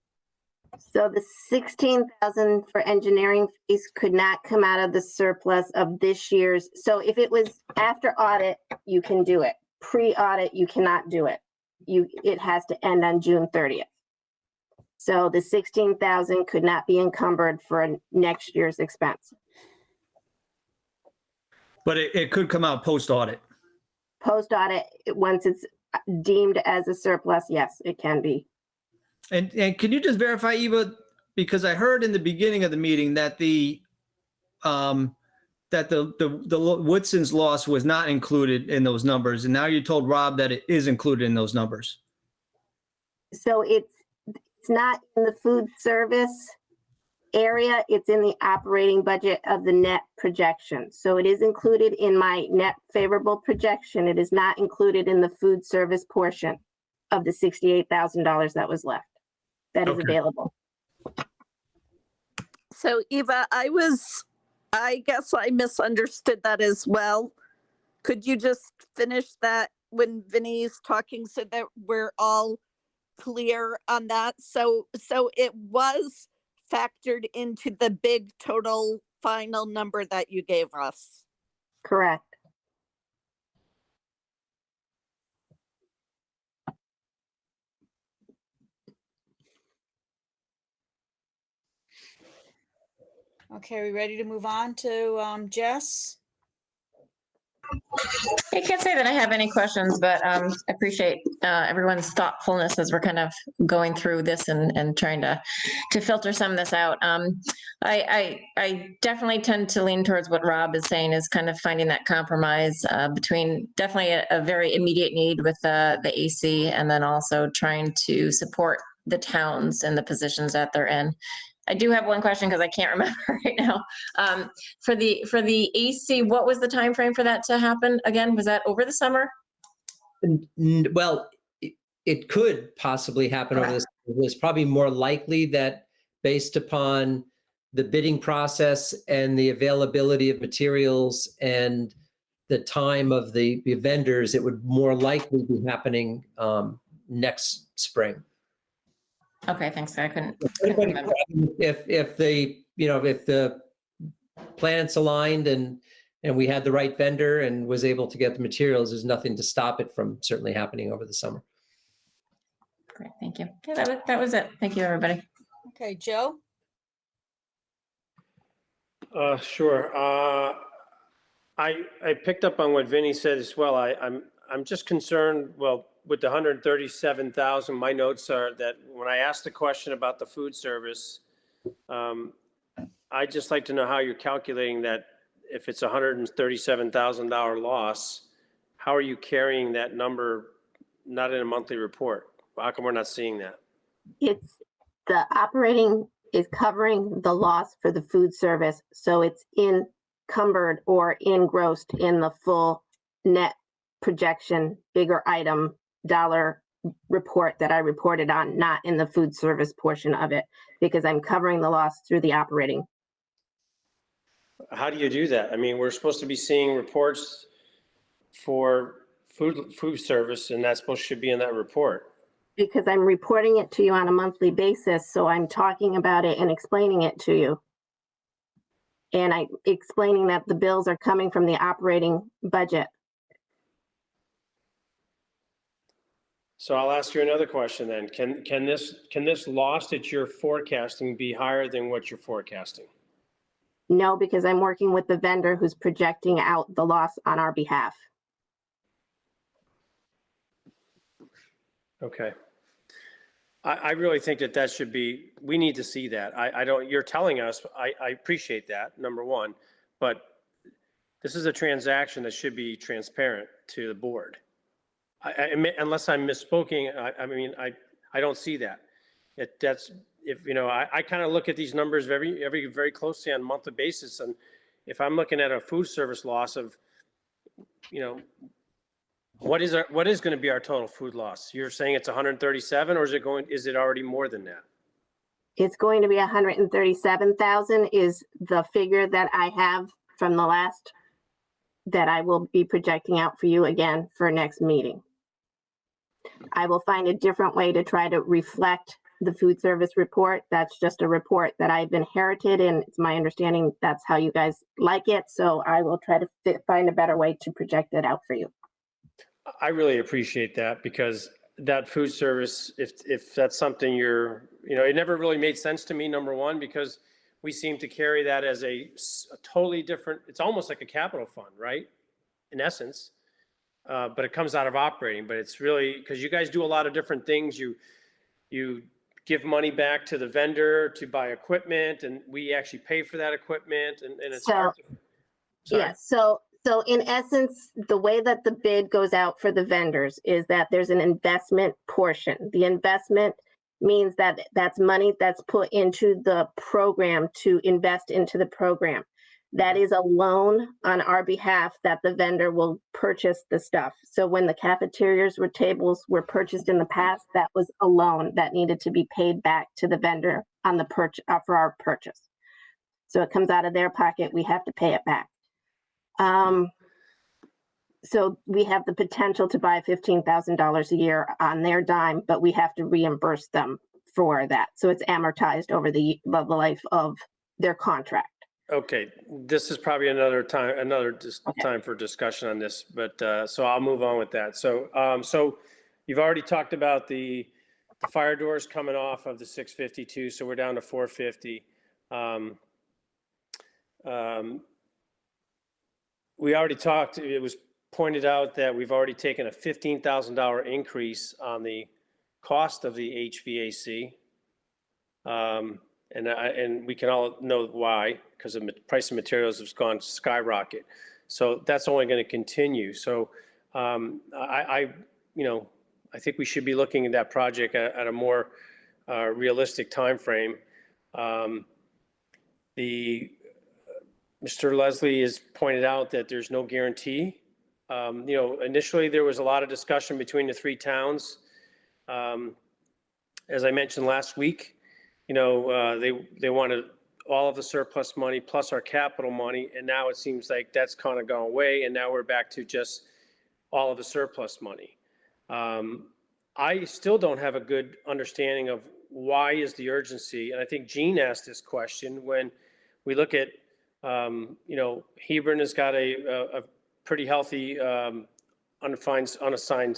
So the 16,000 for engineering fees could not come out of the surplus of this year's. So if it was after audit, you can do it. Pre-audit, you cannot do it. It has to end on June 30th. So the 16,000 could not be encumbered for next year's expense. But it could come out post-audit. Post-audit, once it's deemed as a surplus, yes, it can be. And can you just verify, Eva, because I heard in the beginning of the meeting that the Woodson's loss was not included in those numbers, and now you told Rob that it is included in those numbers. So it's not in the food service area, it's in the operating budget of the net projection. So it is included in my net favorable projection. It is not included in the food service portion of the $68,000 that was left. That is available. So Eva, I guess I misunderstood that as well. Could you just finish that when Vinny's talking so that we're all clear on that? So it was factored into the big total final number that you gave us. Correct. Okay, we ready to move on to Jess? I can't say that I have any questions, but I appreciate everyone's thoughtfulness as we're kind of going through this and trying to filter some of this out. I definitely tend to lean towards what Rob is saying, is kind of finding that compromise between definitely a very immediate need with the AC, and then also trying to support the towns and the positions that they're in. I do have one question because I can't remember right now. For the AC, what was the time frame for that to happen again? Was that over the summer? Well, it could possibly happen over this. It was probably more likely that, based upon the bidding process and the availability of materials and the time of the vendors, it would more likely be happening next spring. Okay, thanks. I couldn't remember. If the planets aligned and we had the right vendor and was able to get the materials, there's nothing to stop it from certainly happening over the summer. Great, thank you. Yeah, that was it. Thank you, everybody. Okay, Joe? Sure. I picked up on what Vinny said as well. I'm just concerned, well, with the 137,000, my notes are that when I asked the question about the food service, I'd just like to know how you're calculating that. If it's $137,000 loss, how are you carrying that number not in a monthly report? How come we're not seeing that? It's the operating is covering the loss for the food service. So it's encumbered or engrossed in the full net projection, bigger item dollar report that I reported on, not in the food service portion of it, because I'm covering the loss through the operating. How do you do that? I mean, we're supposed to be seeing reports for food service, and that's should be in that report. Because I'm reporting it to you on a monthly basis, so I'm talking about it and explaining it to you. And I'm explaining that the bills are coming from the operating budget. So I'll ask you another question then. Can this loss that you're forecasting be higher than what you're forecasting? No, because I'm working with the vendor who's projecting out the loss on our behalf. Okay. I really think that should be, we need to see that. You're telling us, I appreciate that, number one, but this is a transaction that should be transparent to the board. Unless I'm misspoken, I don't see that. I kind of look at these numbers very closely on a monthly basis, and if I'm looking at a food service loss of, what is going to be our total food loss? You're saying it's 137, or is it already more than that? It's going to be 137,000 is the figure that I have from the last that I will be projecting out for you again for next meeting. I will find a different way to try to reflect the food service report. That's just a report that I've inherited, and it's my understanding that's how you guys like it. So I will try to find a better way to project it out for you. I really appreciate that, because that food service, if that's something it never really made sense to me, number one, because we seem to carry that as a totally different, it's almost like a capital fund, right? In essence. But it comes out of operating, but it's really, because you guys do a lot of different things. You give money back to the vendor to buy equipment, and we actually pay for that equipment, and it's hard to, sorry. Yeah, so in essence, the way that the bid goes out for the vendors is that there's an investment portion. The investment means that that's money that's put into the program to invest into the program. That is a loan on our behalf that the vendor will purchase the stuff. So when the cafeterias or tables were purchased in the past, that was a loan that needed to be paid back to the vendor on the for our purchase. So it comes out of their pocket. We have to pay it back. So we have the potential to buy $15,000 a year on their dime, but we have to reimburse them for that. So it's amortized over the life of their contract. Okay, this is probably another time for discussion on this, but so I'll move on with that. So you've already talked about the fire doors coming off of the 652, so we're down to 450. We already talked, it was pointed out that we've already taken a $15,000 increase on the cost of the HVAC. And we can all know why, because the price of materials has gone skyrocket. So that's only going to continue. So I think we should be looking at that project at a more realistic time frame. Mr. Leslie has pointed out that there's no guarantee. Initially there was a lot of discussion between the three towns. As I mentioned last week, they wanted all of the surplus money plus our capital money, and now it seems like that's kind of gone away, and now we're back to just all of the surplus money. I still don't have a good understanding of why is the urgency, and I think Jean asked this question when we look at, Hebron has got a pretty healthy unassigned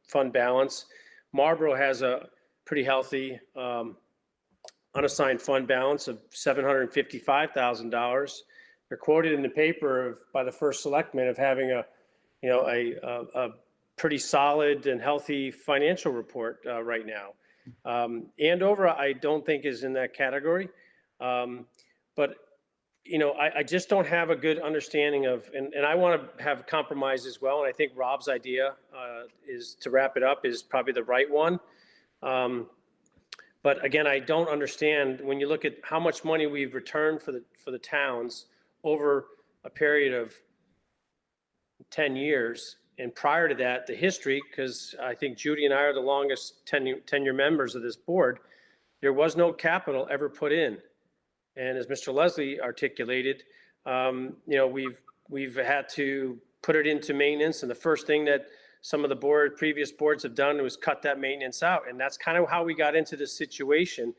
fund balance. Marlboro has a pretty healthy unassigned fund balance of $755,000. They're quoted in the paper by the first selectman of having a pretty solid and healthy financial report right now. Andover, I don't think is in that category, but I just don't have a good understanding of, and I want to have compromise as well. And I think Rob's idea is to wrap it up is probably the right one. But again, I don't understand when you look at how much money we've returned for the towns over a period of 10 years. And prior to that, the history, because I think Judy and I are the longest tenure members of this board, there was no capital ever put in. And as Mr. Leslie articulated, we've had to put it into maintenance. And the first thing that some of the previous boards have done was cut that maintenance out. And that's kind of how we got into this situation.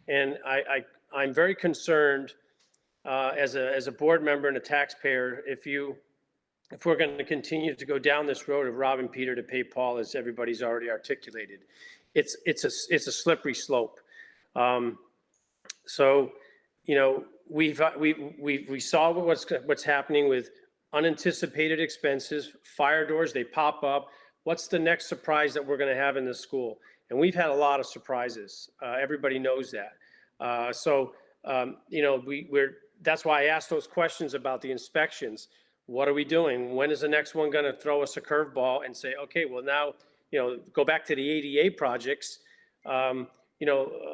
And I'm very concerned as a board member and a taxpayer, if we're going to continue to go down this road of robbing Peter to pay Paul, as everybody's already articulated, it's a slippery slope. We saw what's happening with unanticipated expenses, fire doors, they pop up. What's the next surprise that we're going to have in this school? And we've had a lot of surprises. Everybody knows that. That's why I asked those questions about the inspections. What are we doing? When is the next one going to throw us a curveball and say, okay, well now, go back to the ADA projects. A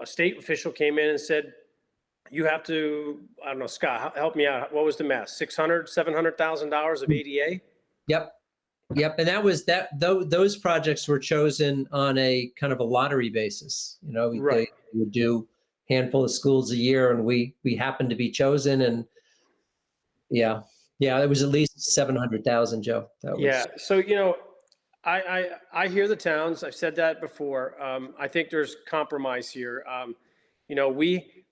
state official came in and said, you have to, I don't know, Scott, help me out. What was the math? $700,000 of ADA? Yep. And those projects were chosen on a kind of a lottery basis. They would do a handful of schools a year, and we happened to be chosen. And yeah, it was at least 700,000, Joe. So, I hear the towns. I've said that before. I think there's compromise here.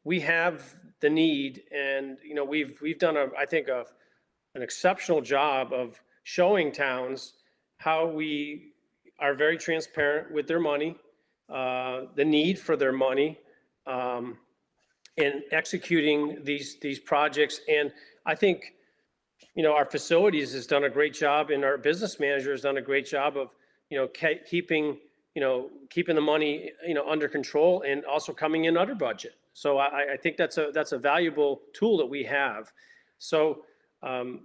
We have the need, and we've done I think an exceptional job of showing towns how we are very transparent with their money, the need for their money, and executing these projects. And I think our facilities has done a great job, and our business manager has done a great job of keeping the money under control and also coming in under budget. So I think that's a valuable tool that we have. So I'm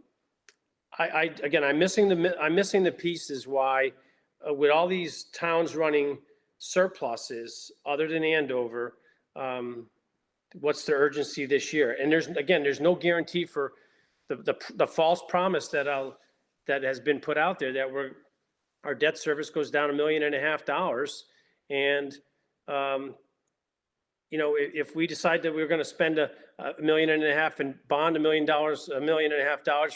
missing the pieces why with all these towns running surpluses other than Andover, what's the urgency this year? And there's no guarantee for the false promise that has been put out there that our debt service goes down $1.5 million, and if we decide that we're going to spend $1.5 million and bond $1.5 million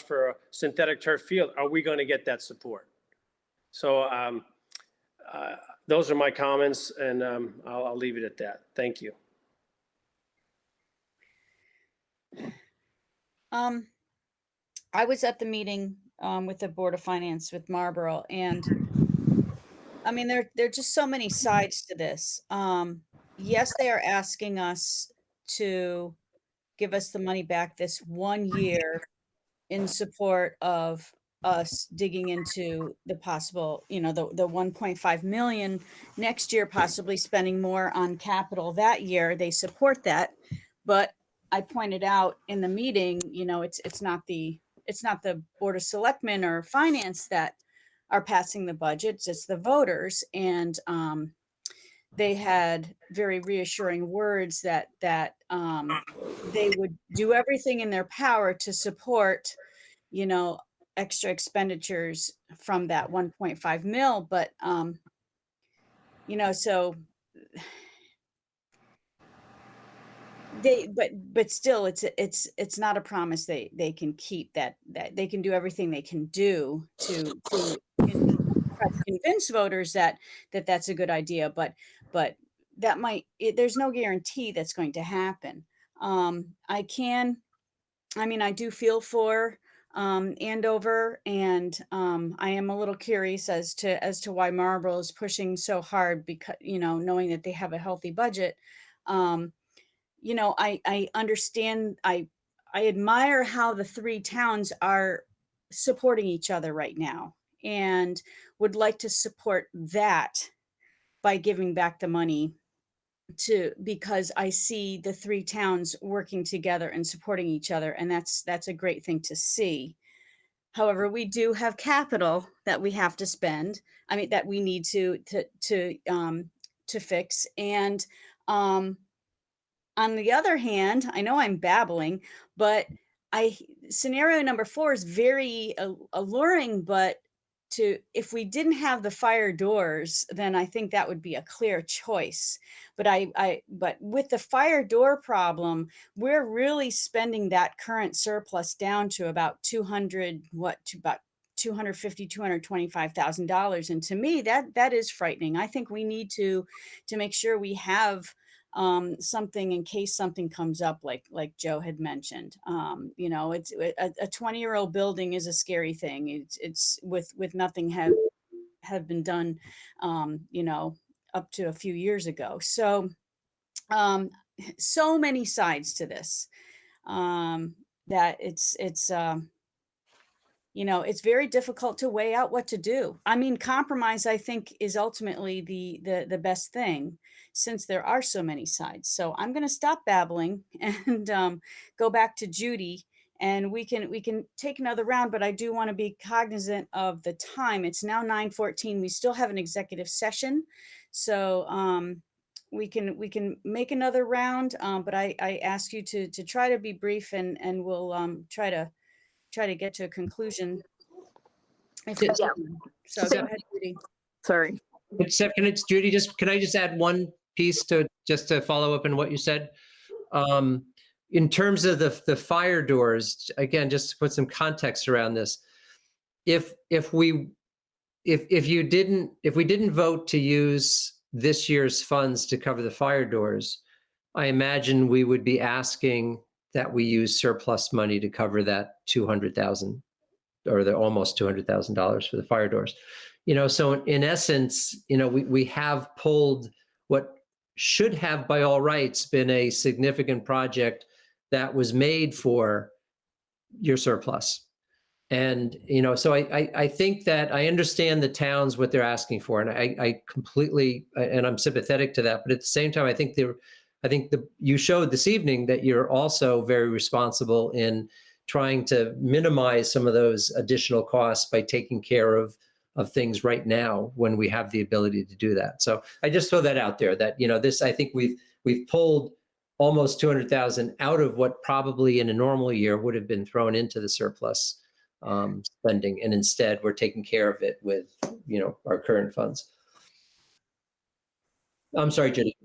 for a synthetic turf field, are we going to get that support? So those are my comments, and I'll leave it at that. Thank you. I was at the meeting with the Board of Finance with Marlboro, and I mean, there are just so many sides to this. Yes, they are asking us to give us the money back this 1 year in support of us digging into the possible, the 1.5 million next year, possibly spending more on capital that year. They support that. But I pointed out in the meeting, it's not the Board of Selectmen or Finance that are passing the budgets, it's the voters. And they had very reassuring words that they would do everything in their power to support, extra expenditures from that 1.5 mil. But, so but still, it's not a promise they can keep, that they can do everything they can do to try to convince voters that that's a good idea. But that there's no guarantee that's going to happen. I do feel for Andover, and I am a little curious as to why Marlboro is pushing so hard, because knowing that they have a healthy budget. I understand. I admire how the three towns are supporting each other right now, and would like to support that by giving back the money because I see the three towns working together and supporting each other, and that's a great thing to see. However, we do have capital that we have to spend. That we need to fix. And on the other hand, I know I'm babbling, but scenario number 4 is very alluring, but if we didn't have the fire doors, then I think that would be a clear choice. But but with the fire door problem, we're really spending that current surplus down to about $225,000. And to me, that is frightening. I think we need to make sure we have something in case something comes up, like Joe had mentioned. It's a 20-year-old building is a scary thing. It's with nothing have been done, up to a few years ago. So, so many sides to this, that it's very difficult to weigh out what to do. Compromise, I think, is ultimately the best thing, since there are so many sides. So I'm going to stop babbling and go back to Judy, and we can take another round, but I do want to be cognizant of the time. It's now 9:14. We still have an executive session. So we can make another round, but I ask you to try to be brief, and we'll try to get to a conclusion. So go ahead, Judy. Sorry. It's Judy. Can I just add one piece to follow up on what you said? In terms of the fire doors, again, just to put some context around this, if we didn't vote to use this year's funds to cover the fire doors, I imagine we would be asking that we use surplus money to cover that $200,000 or the almost $200,000 for the fire doors. So in essence, we have pulled what should have by all rights been a significant project that was made for your surplus. And, so I think that I understand the towns, what they're asking for, and I completely, and I'm sympathetic to that. But at the same time, I think you showed this evening that you're also very responsible in trying to minimize some of those additional costs by taking care of things right now when we have the ability to do that. So I just throw that out there that, I think we've pulled almost 200,000 out of what probably in a normal year would have been thrown into the surplus spending. And instead we're taking care of it with, our current funds. I'm sorry, Judy.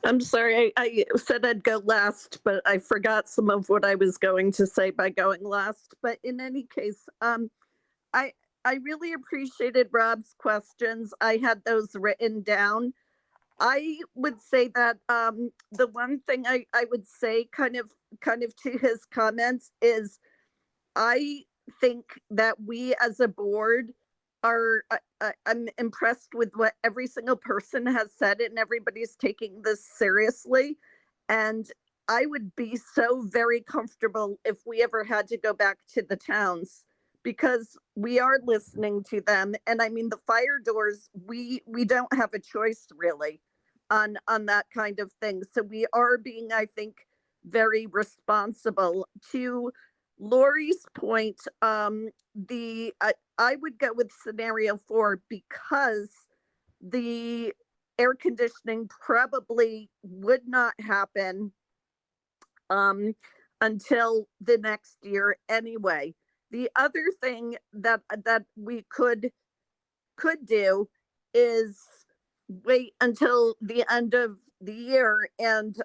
I'm sorry, I said I'd go last, but I forgot some of what I was going to say by going last. But in any case, I really appreciated Rob's questions. I had those written down. I would say that the one thing I would say kind of to his comments is, I think that we as a board are, I'm impressed with what every single person has said, and everybody's taking this seriously. And I would be so very comfortable if we ever had to go back to the towns, because we are listening to them. And I mean, the fire doors, we don't have a choice really on that kind of thing. So we are being, I think, very responsible. To Lori's point, I would go with scenario 4 because the air conditioning probably would not happen until the next year anyway. The other thing that we could do is wait until the end of the year, and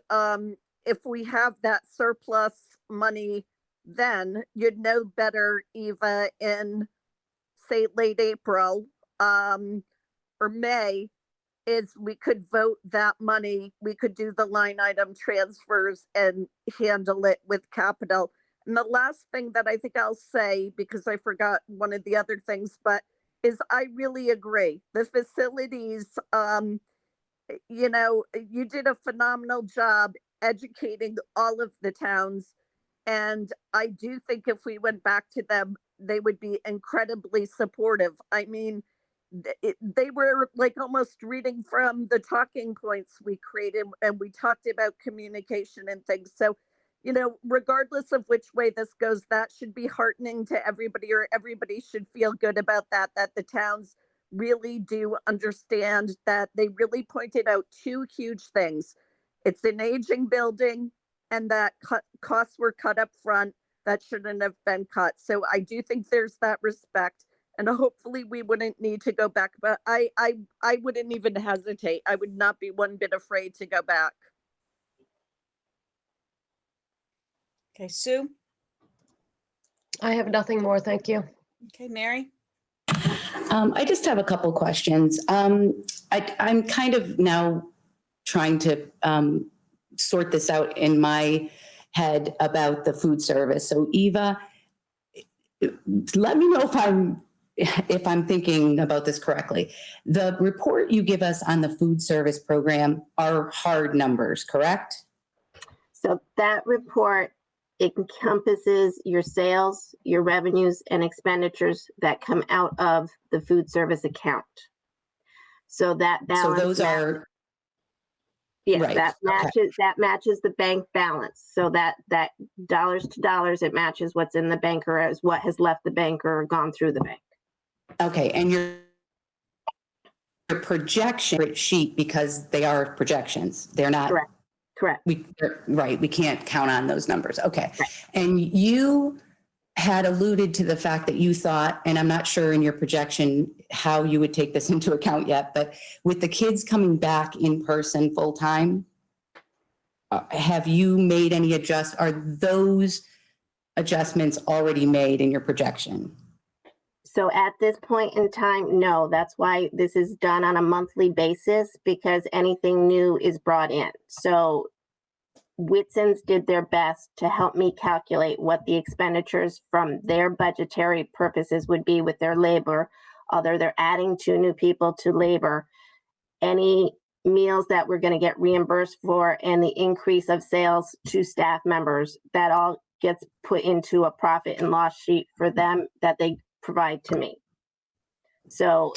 if we have that surplus money, then you'd know better, Eva, in say late April or May, is we could vote that money. We could do the line item transfers and handle it with capital. And the last thing that I think I'll say, because I forgot one of the other things, but is I really agree. The facilities, you know, you did a phenomenal job educating all of the towns. And I do think if we went back to them, they would be incredibly supportive. I mean, they were like almost reading from the talking points we created, and we talked about communication and things. So, you know, regardless of which way this goes, that should be heartening to everybody, or everybody should feel good about that the towns really do understand that. They really pointed out 2 huge things. It's an aging building, and that costs were cut up front that shouldn't have been cut. So I do think there's that respect. And hopefully we wouldn't need to go back, but I wouldn't even hesitate. I would not be one bit afraid to go back. Okay, Sue? I have nothing more. Thank you. Okay, Mary? I just have a couple questions. I'm kind of now trying to sort this out in my head about the food service. So Eva, let me know if I'm thinking about this correctly. The report you give us on the food service program are hard numbers, correct? So that report encompasses your sales, your revenues, and expenditures that come out of the food service account. So that balance. So those are. Yes, right. that matches the bank balance. So that dollars to dollars, it matches what's in the bank or as what has left the bank or gone through the bank. Okay, and your projection sheet, because they are projections, they're not. Correct. We can't count on those numbers. Okay. Right. And you had alluded to the fact that you thought, and I'm not sure in your projection how you would take this into account yet, but with the kids coming back in person full time, have you made any are those adjustments already made in your projection? So at this point in time, no. That's why this is done on a monthly basis, because anything new is brought in. So Whitson's did their best to help me calculate what the expenditures from their budgetary purposes would be with their labor. Although they're adding 2 new people to labor, any meals that we're going to get reimbursed for and the increase of sales to staff members, that all gets put into a profit and loss sheet for them that they provide to me. So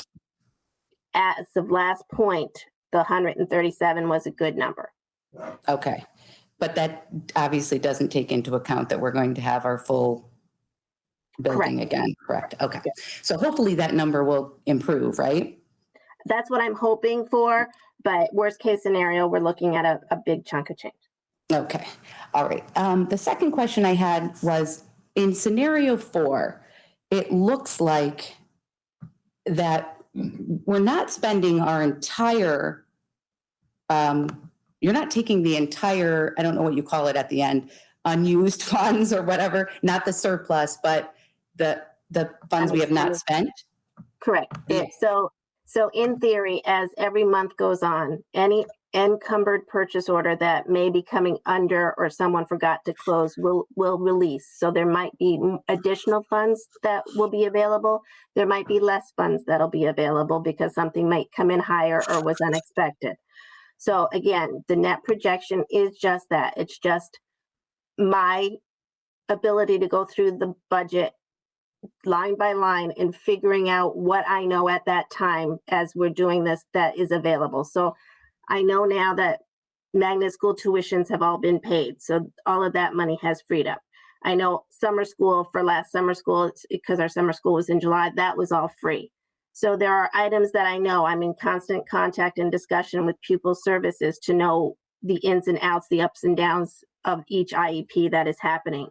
as of last point, the 137 was a good number. Okay. But that obviously doesn't take into account that we're going to have our full building again, correct? Okay. So hopefully that number will improve, right? That's what I'm hoping for, but worst case scenario, we're looking at a big chunk of change. Okay. All right. The second question I had was in scenario 4, it looks like that we're not spending our entire, you're not taking the entire, I don't know what you call it at the end, unused funds or whatever, not the surplus, but the funds we have not spent. Correct. So in theory, as every month goes on, any encumbered purchase order that may be coming under or someone forgot to close will release. So there might be additional funds that will be available. There might be less funds that'll be available because something might come in higher or was unexpected. So again, the net projection is just that. It's just my ability to go through the budget line by line and figuring out what I know at that time as we're doing this that is available. So I know now that magnet school tuitions have all been paid. So all of that money has freed up. I know summer school for last summer school, because our summer school was in July, that was all free. So there are items that I know I'm in constant contact and discussion with pupil services to know the ins and outs, the ups and downs of each IEP that is happening.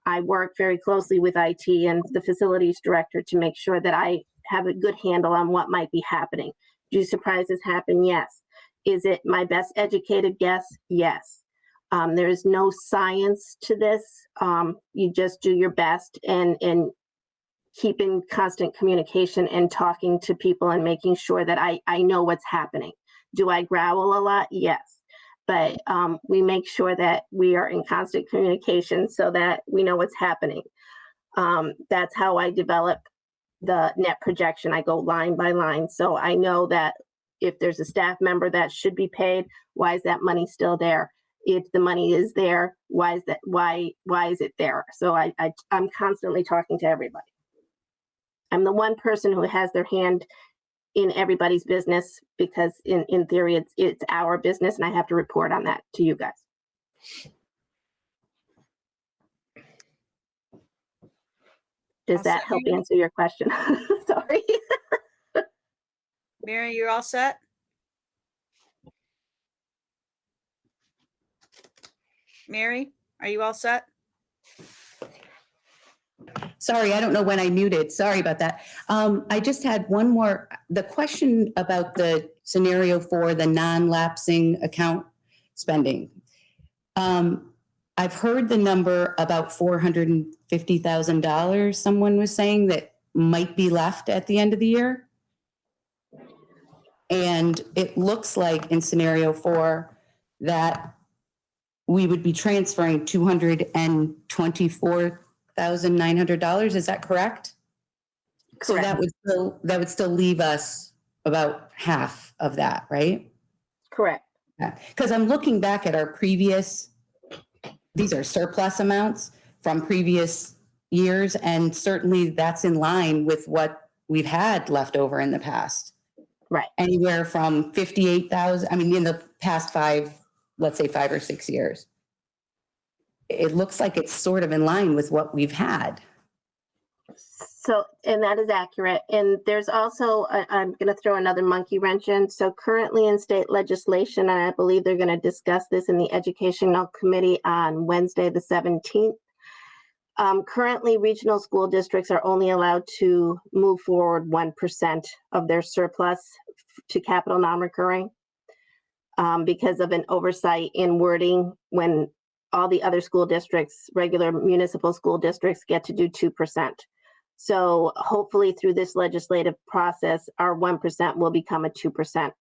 I work very closely with IT and the facilities director to make sure that I have a good handle on what might be happening. Do surprises happen? Yes. Is it my best educated guess? Yes. There is no science to this. You just do your best and keep in constant communication and talking to people and making sure that I know what's happening. Do I growl a lot? Yes. But we make sure that we are in constant communication so that we know what's happening. That's how I develop the net projection. I go line by line. So I know that if there's a staff member that should be paid, why is that money still there? If the money is there, why is that? Why is it there? So I'm constantly talking to everybody. I'm the one person who has their hand in everybody's business because in theory it's our business and I have to report on that to you guys. Does that help answer your question? Sorry. Mary, you're all set? Mary, are you all set? Sorry, I don't know when I muted. Sorry about that. I just had one more. The question about the scenario for the non-lapsing account spending. I've heard the number about $450,000 someone was saying that might be left at the end of the year. And it looks like in scenario 4 that we would be transferring $224,900. Is that correct? So that would still leave us about half of that, right? Correct. Because I'm looking back at our previous, these are surplus amounts from previous years, and certainly that's in line with what we've had left over in the past. Right. Anywhere from 58,000, I mean, in the past let's say 5 or 6 years. It looks like it's sort of in line with what we've had. So, and that is accurate. And there's also, I'm going to throw another monkey wrench in. So currently in state legislation, and I believe they're going to discuss this in the Educational Committee on Wednesday, the 17th. Currently, regional school districts are only allowed to move forward 1% of their surplus to capital non-recurring because of an oversight in wording when all the other school districts, regular municipal school districts, get to do 2%. So hopefully through this legislative process, our 1% will become a 2%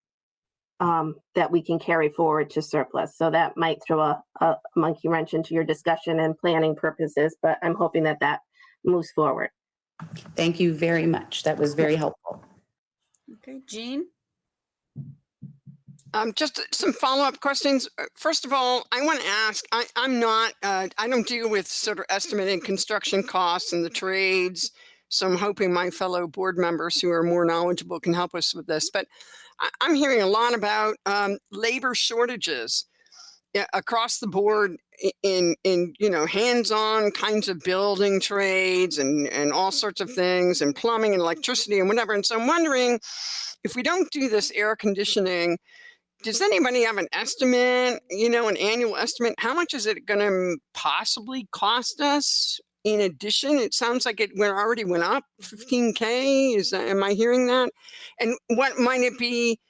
that we can carry forward to surplus. So that might throw a monkey wrench into your discussion and planning purposes, but I'm hoping that that moves forward. Thank you very much. That was very helpful. Okay, Jean? Just some follow-up questions. First of all, I want to ask, I'm not, I don't deal with sort of estimating construction costs and the trades. So I'm hoping my fellow board members who are more knowledgeable can help us with this. But I'm hearing a lot about labor shortages across the board in hands-on kinds of building trades and all sorts of things and plumbing and electricity and whatever. And so I'm wondering if we don't do this air conditioning, does anybody have an estimate, an annual estimate? How much is it going to possibly cost us? In addition, it sounds like it already went up 15K. Am I hearing that? And what might it be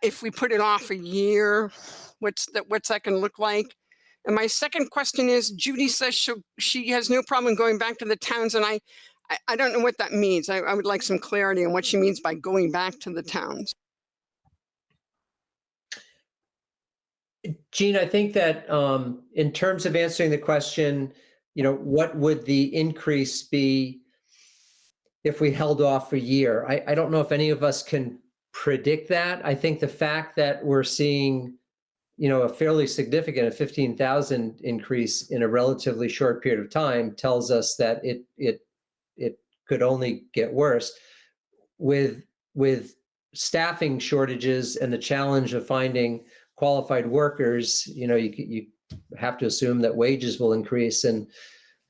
if we put it off a year? What's that going to look like? And my second question is, Judy says she has no problem going back to the towns, and I don't know what that means. I would like some clarity on what she means by going back to the towns. Jean, I think that in terms of answering the question, what would the increase be if we held off a year? I don't know if any of us can predict that. I think the fact that we're seeing, a fairly significant 15,000 increase in a relatively short period of time tells us that it could only get worse. With staffing shortages and the challenge of finding qualified workers, you have to assume that wages will increase. And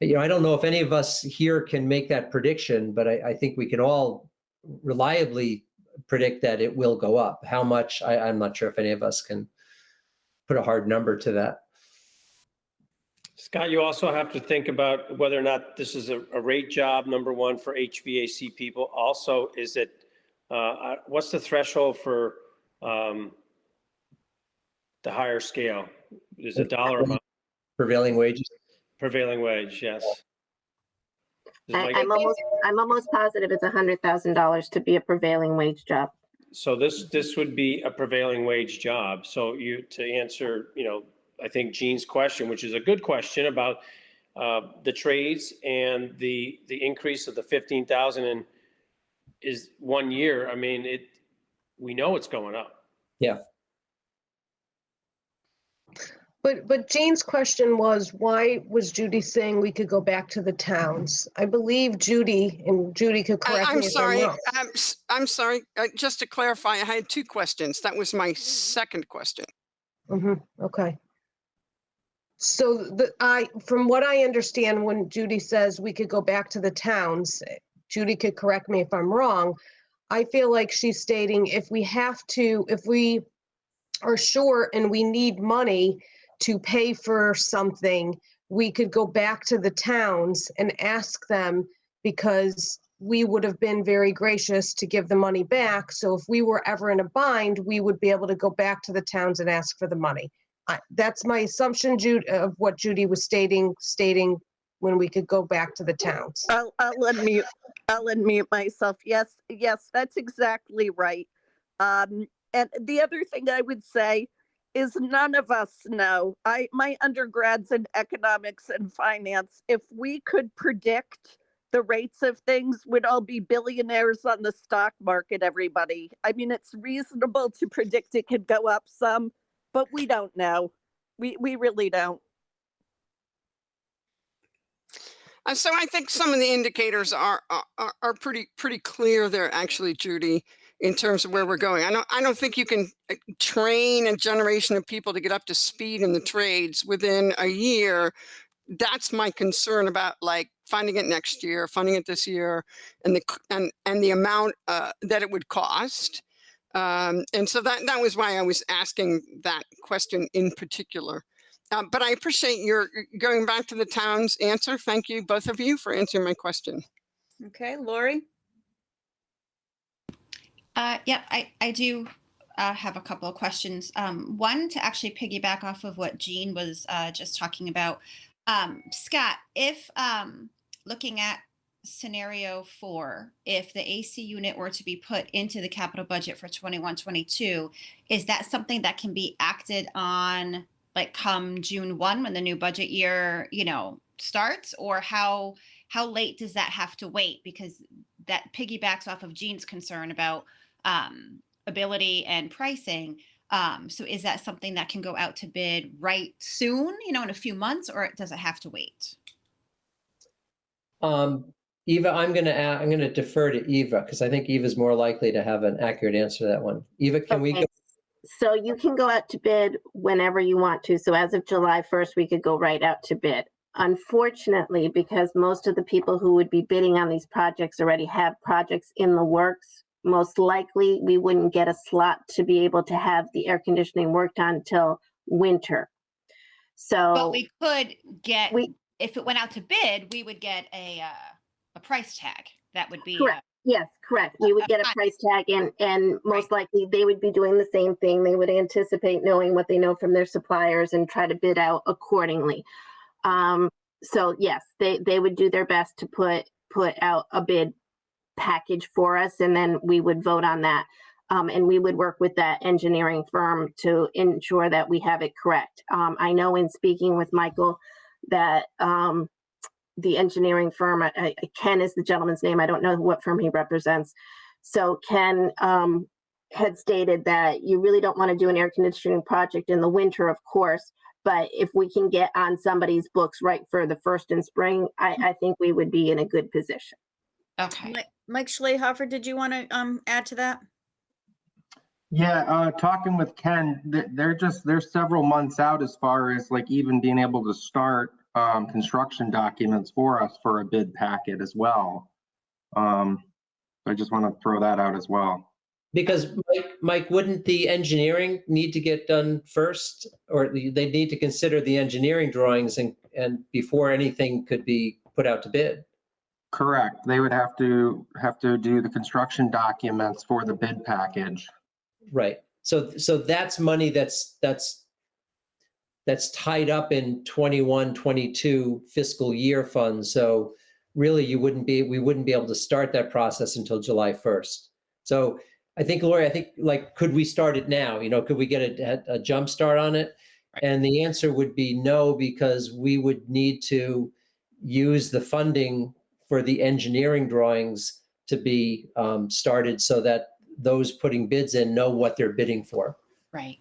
I don't know if any of us here can make that prediction, but I think we can all reliably predict that it will go up. How much, I'm not sure if any of us can put a hard number to that. Scott, you also have to think about whether or not this is a rate job, number one, for HVAC people. Also, is it, what's the threshold for the higher scale? Is it dollar amount? Prevailing wages? Prevailing wage, yes. I'm almost positive it's $100,000 to be a prevailing wage job. So this would be a prevailing wage job. So to answer, I think Jean's question, which is a good question about the trades and the increase of the 15,000 and is 1 year. I mean, we know it's going up. Yeah. But Jane's question was, why was Judy saying we could go back to the towns? I believe Judy, and Judy could correct me if I'm wrong. I'm sorry. Just to clarify, I had two questions. That was my second question. Okay. So from what I understand, when Judy says we could go back to the towns, Judy could correct me if I'm wrong. I feel like she's stating if we are short and we need money to pay for something, we could go back to the towns and ask them, because we would have been very gracious to give the money back. So if we were ever in a bind, we would be able to go back to the towns and ask for the money. That's my assumption, Jude, of what Judy was stating when we could go back to the towns. I'll unmute myself. Yes, that's exactly right. And the other thing I would say is none of us know. My undergrad's in economics and finance. If we could predict the rates of things, we'd all be billionaires on the stock market, everybody. I mean, it's reasonable to predict it could go up some, but we don't know. We really don't. So I think some of the indicators are pretty clear there, actually, Judy, in terms of where we're going. I don't think you can train a generation of people to get up to speed in the trades within a year. That's my concern about finding it next year, funding it this year, and the amount that it would cost. And so that was why I was asking that question in particular. But I appreciate your going back to the town's answer. Thank you, both of you, for answering my question. Okay, Lori? Yeah, I do have a couple of questions. One, to actually piggyback off of what Jean was just talking about. Scott, if looking at scenario 4, if the AC unit were to be put into the capital budget for 21-22, is that something that can be acted on come June 1 when the new budget year, starts? Or how late does that have to wait? Because that piggybacks off of Jean's concern about ability and pricing. So is that something that can go out to bid right soon, in a few months, or does it have to wait? Eva, I'm going to defer to Eva because I think Eva's more likely to have an accurate answer to that one. Eva, can we go? So you can go out to bid whenever you want to. So as of July 1st, we could go right out to bid. Unfortunately, because most of the people who would be bidding on these projects already have projects in the works, most likely we wouldn't get a slot to be able to have the air conditioning worked on until winter. So but we could get, if it went out to bid, we would get a price tag. That would be correct. Yes, correct. We would get a price tag, and most likely they would be doing the same thing. They would anticipate knowing what they know from their suppliers and try to bid out accordingly. So yes, they would do their best to put out a bid package for us, and then we would vote on that. And we would work with that engineering firm to ensure that we have it correct. I know in speaking with Michael that the engineering firm, Ken is the gentleman's name. I don't know what firm he represents. So Ken had stated that you really don't want to do an air conditioning project in the winter, of course, but if we can get on somebody's books right for the first in spring, I think we would be in a good position. Okay. Mike Schlehofer, did you want to add to that? Yeah, talking with Ken, they're several months out as far as like even being able to start construction documents for us for a bid packet as well. I just want to throw that out as well. Because Mike, wouldn't the engineering need to get done first, or they need to consider the engineering drawings and before anything could be put out to bid? Correct. They would have to do the construction documents for the bid package. Right. So that's money that's tied up in 21, 22 fiscal year funds. So really we wouldn't be able to start that process until July 1st. So I think, Lori, like, could we start it now? Could we get a jump start on it? Right. And the answer would be no, because we would need to use the funding for the engineering drawings to be started so that those putting bids in know what they're bidding for. Right.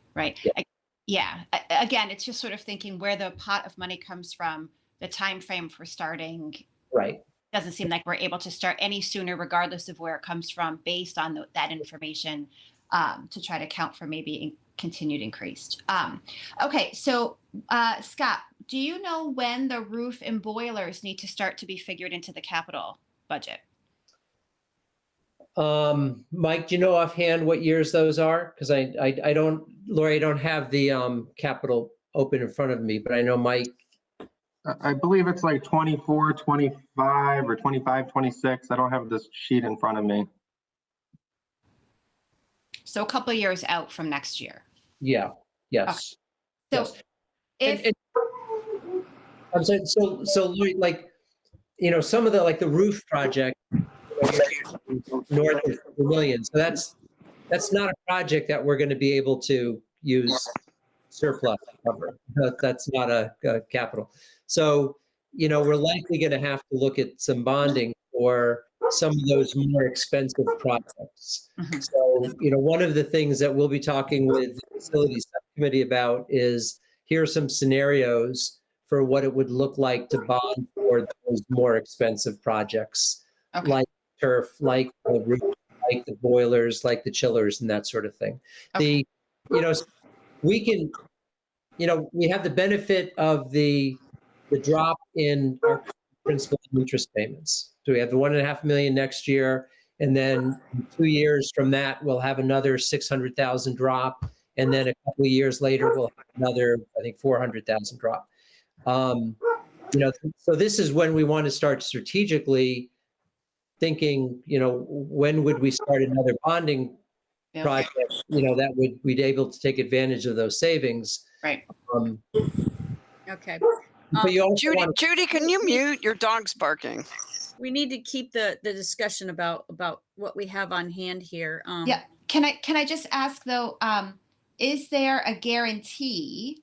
Yeah. Again, it's just sort of thinking where the pot of money comes from, the time frame for starting. Right. Doesn't seem like we're able to start any sooner, regardless of where it comes from, based on that information, to try to account for maybe continued increased. Okay, so Scott, do you know when the roof and boilers need to start to be figured into the capital budget? Mike, do you know offhand what years those are? Because I don't, Lori, I don't have the capital open in front of me, but I know Mike. I believe it's like 24, 25, or 25, 26. I don't have this sheet in front of me. So a couple of years out from next year. Yeah. Yes. Okay. So yes. I'm sorry. So Lori, like, some of the roof project north of Vermillion. So that's not a project that we're going to be able to use surplus to cover. That's not a capital. So, we're likely going to have to look at some bonding for some of those more expensive projects. Mm-hmm. So, one of the things that we'll be talking with the facilities subcommittee about is here are some scenarios for what it would look like to bond for those more expensive projects, like turf, like the roof, like the boilers, like the chillers, and that sort of thing. Okay. We can, we have the benefit of the drop in our principal and interest payments. So we have the $1.5 million next year, and then 2 years from that, we'll have another 600,000 drop, and then a couple of years later, we'll have another, I think, 400,000 drop. So this is when we want to start strategically thinking, when would we start another bonding project, that we'd be able to take advantage of those savings. Right. Okay. But you also Judy, can you mute? Your dog's barking. We need to keep the discussion about what we have on hand here. Yeah. Can I just ask though, is there a guarantee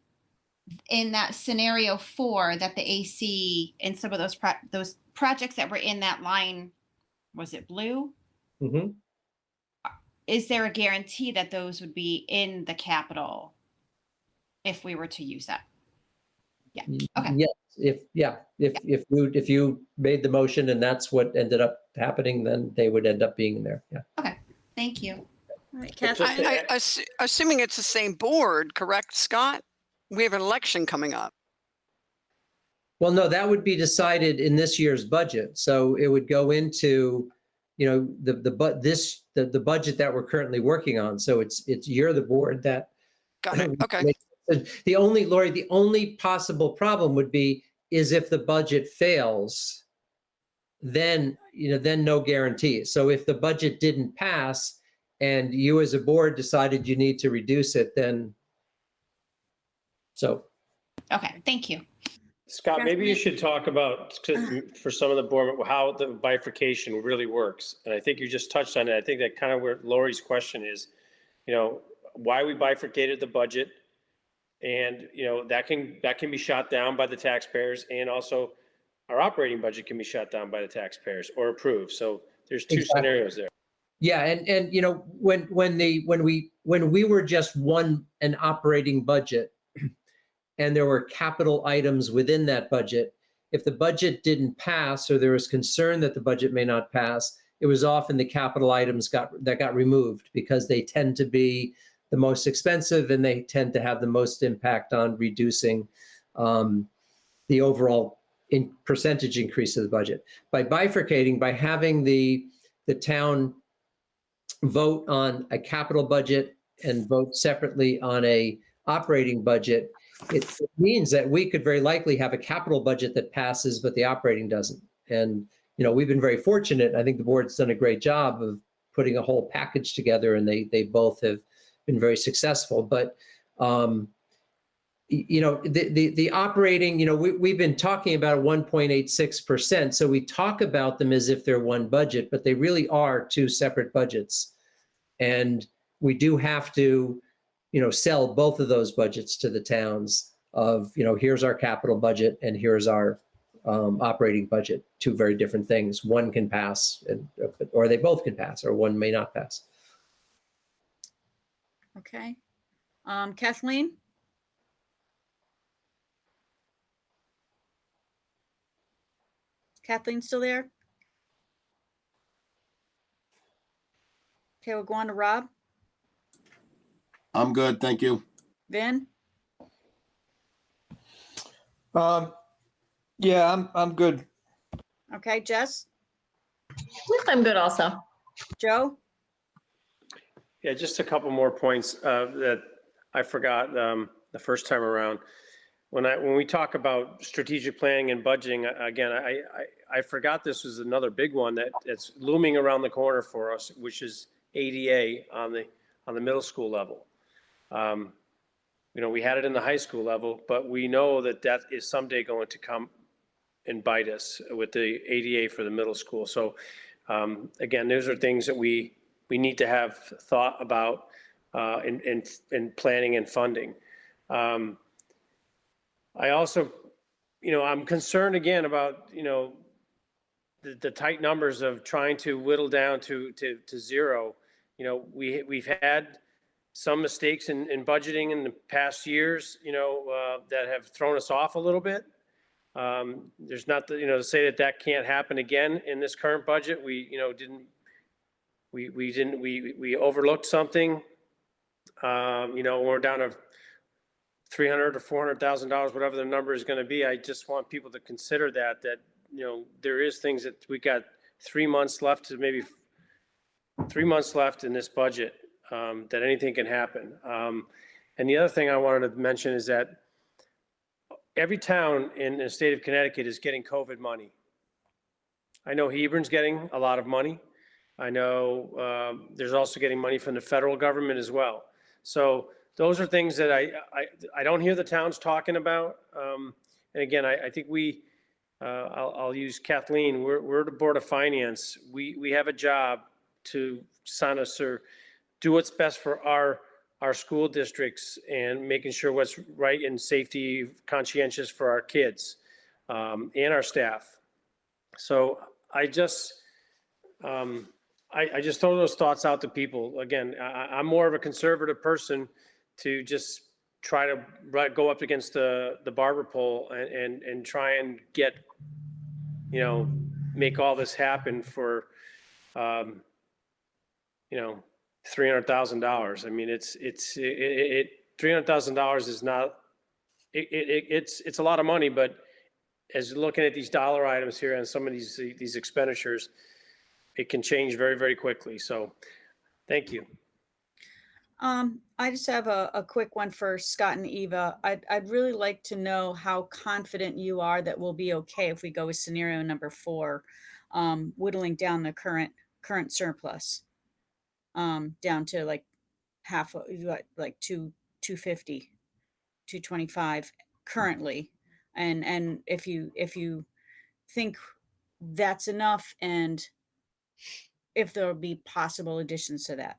in that scenario 4 that the AC in some of those projects that were in that line, was it blue? Mm-hmm. Is there a guarantee that those would be in the capital if we were to use that? Yeah. Okay. Yes. If you made the motion and that's what ended up happening, then they would end up being there. Yeah. Okay. Thank you. All right, Kathy. Assuming it's the same board, correct, Scott? We have an election coming up. Well, no, that would be decided in this year's budget. So it would go into, the budget that we're currently working on. So you're the board that. Got it. Okay. The only possible problem would be is if the budget fails, then no guarantee. So if the budget didn't pass and you as a board decided you need to reduce it, then so. Okay, thank you. Scott, maybe you should talk about, for some of the board, how the bifurcation really works. And I think you just touched on it. I think that kind of where Lori's question is, why we bifurcated the budget. And, that can be shot down by the taxpayers, and also our operating budget can be shot down by the taxpayers or approved. So there's two scenarios there. Yeah. And when we were just an operating budget and there were capital items within that budget, if the budget didn't pass or there was concern that the budget may not pass, it was often the capital items that got removed because they tend to be the most expensive and they tend to have the most impact on reducing the overall percentage increase of the budget. By bifurcating, by having the town vote on a capital budget and vote separately on a operating budget, it means that we could very likely have a capital budget that passes, but the operating doesn't. And, you know, we've been very fortunate. I think the board's done a great job of putting a whole package together, and they both have been very successful. But, you know, the operating, you know, we've been talking about 1.86%. So we talk about them as if they're one budget, but they really are two separate budgets. And we do have to, you know, sell both of those budgets to the towns of, you know, here's our capital budget and here's our operating budget, two very different things. One can pass, or they both can pass, or one may not pass. Okay. Kathleen? Kathleen still there? Okay, we'll go on to Rob. I'm good, thank you. Vin? Yeah, I'm good. Okay, Jess? I'm good also. Joe? Yeah, just a couple more points that I forgot the first time around. When we talk about strategic planning and budgeting, again, I forgot this was another big one that's looming around the corner for us, which is ADA on the middle school level. You know, we had it in the high school level, but we know that is someday going to come and bite us with the ADA for the middle school. So again, those are things that we need to have thought about in planning and funding. I also, you know, I'm concerned again about, you know, the tight numbers of trying to whittle down to zero. You know, we've had some mistakes in budgeting in the past years, you know, that have thrown us off a little bit. There's not, you know, to say that can't happen again in this current budget. We overlooked something. You know, we're down to $300,000 or $400,000, whatever the number is going to be. I just want people to consider that, you know, there is things that we got 3 months left to maybe 3 months left in this budget, that anything can happen. And the other thing I wanted to mention is that every town in the state of Connecticut is getting COVID money. I know Hebron's getting a lot of money. I know there's also getting money from the federal government as well. So those are things that I don't hear the towns talking about. And again, I think I'll use Kathleen. We're the Board of Finance. We have a job to do what's best for our school districts and making sure what's right and safety conscientious for our kids and our staff. So I just throw those thoughts out to people. Again, I'm more of a conservative person to just try to go up against the barber pole and try and get, you know, make all this happen for, you know, $300,000. I mean, $300,000 is not, it's a lot of money, but as you're looking at these dollar items here and some of these expenditures, it can change very, very quickly. So thank you. I just have a quick one for Scott and Eva. I'd really like to know how confident you are that we'll be okay if we go with scenario number 4, whittling down the current surplus down to like half, like 250, 225 currently, and if you think that's enough, and if there'll be possible additions to that.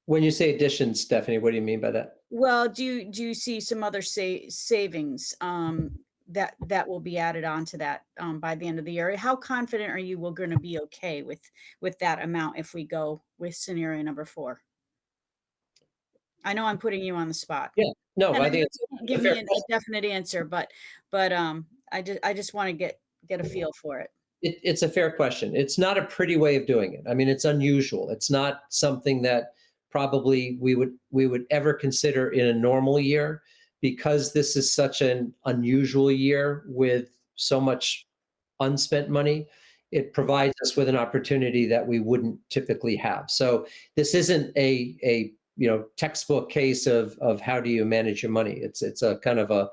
When you say additions, Stephanie, what do you mean by that? Well, do you see some other savings that will be added on to that by the end of the year? How confident are you we're going to be okay with that amount if we go with scenario number 4? I know I'm putting you on the spot. Yeah, no, I think give me a definite answer, but I just want to get a feel for it. It's a fair question. It's not a pretty way of doing it. I mean, it's unusual. It's not something that probably we would ever consider in a normal year, because this is such an unusual year with so much unspent money. It provides us with an opportunity that we wouldn't typically have. So this isn't a textbook case of how do you manage your money. It's a kind of a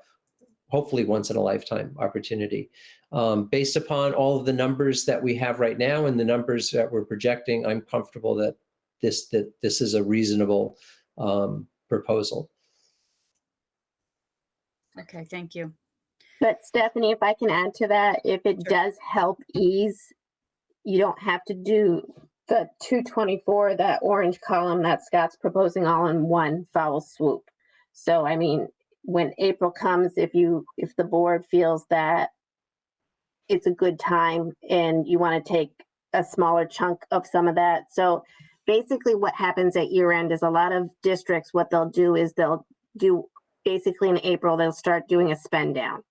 hopefully once in a lifetime opportunity. Based upon all of the numbers that we have right now and the numbers that we're projecting, I'm comfortable that this is a reasonable proposal. Okay, thank you. But Stephanie, if I can add to that, if it does help ease, you don't have to do the 224, that orange column that Scott's proposing all in one foul swoop. So, I mean, when April comes, if the board feels that it's a good time and you want to take a smaller chunk of some of that. So basically what happens at year end is a lot of districts, what they'll do is they'll do basically in April, they'll start doing a spend down,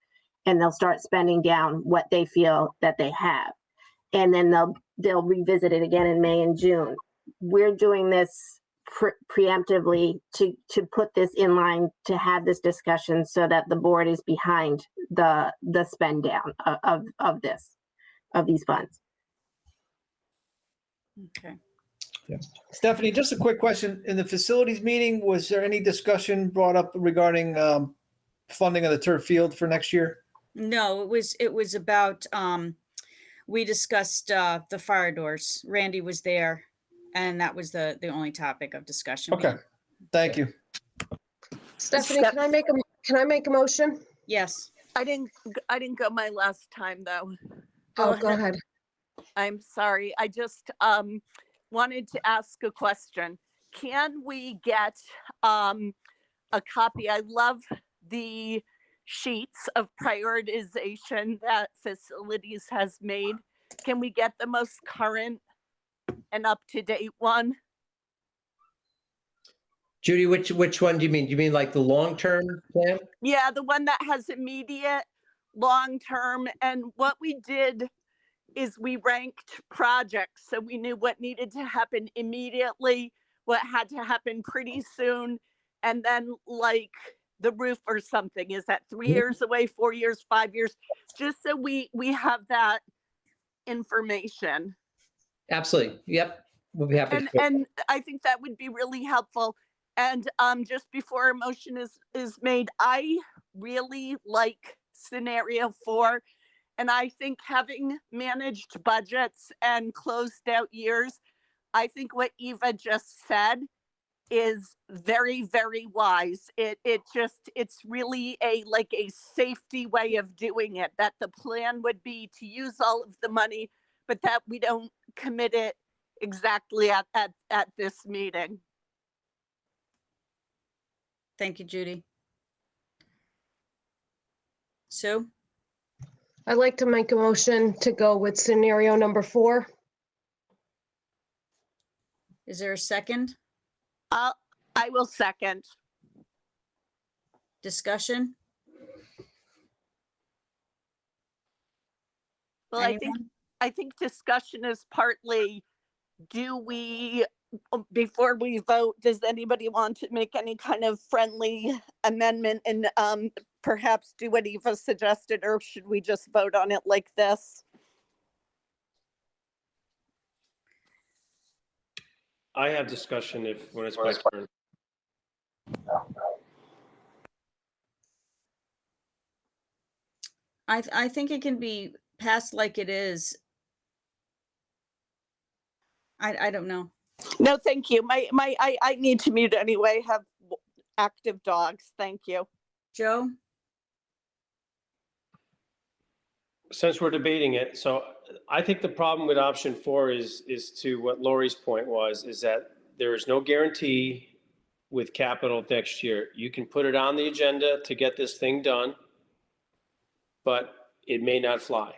and they'll start spending down what they feel that they have. And then they'll revisit it again in May and June. We're doing this preemptively to put this in line, to have this discussion so that the board is behind the spend down of these funds. Okay. Yeah. Stephanie, just a quick question. In the facilities meeting, was there any discussion brought up regarding funding of the turf field for next year? No, it was about, we discussed the fire doors. Randy was there, and that was the only topic of discussion. Okay, thank you. Stephanie, can I make a motion? Yes. I didn't go my last time though. Go ahead. I'm sorry. I just wanted to ask a question. Can we get a copy? I love the sheets of prioritization that facilities has made. Can we get the most current and up-to-date one? Judy, which one do you mean? Do you mean like the long-term plan? Yeah, the one that has immediate, long-term. And what we did is we ranked projects, so we knew what needed to happen immediately, what had to happen pretty soon, and then like the roof or something. Is that 3 years away, 4 years, 5 years? Just so we have that information. Absolutely. Yep. We'll be happy. And I think that would be really helpful. And just before a motion is made, I really like scenario 4. And I think having managed budgets and closed out years, I think what Eva just said is very, very wise. It's really a safety way of doing it, that the plan would be to use all of the money, but that we don't commit it exactly at this meeting. Thank you, Judy. Sue? I'd like to make a motion to go with scenario number 4. Is there a second? I will second. Discussion? Well, I think discussion is partly, do we, before we vote, does anybody want to make any kind of friendly amendment and perhaps do what Eva suggested, or should we just vote on it like this? I have discussion when it's my turn. I think it can be passed like it is. I don't know. No, thank you. I need to mute anyway. Have active dogs. Thank you. Joe? Since we're debating it, so I think the problem with option 4 is to what Lori's point was, is that there is no guarantee with capital next year. You can put it on the agenda to get this thing done, but it may not fly.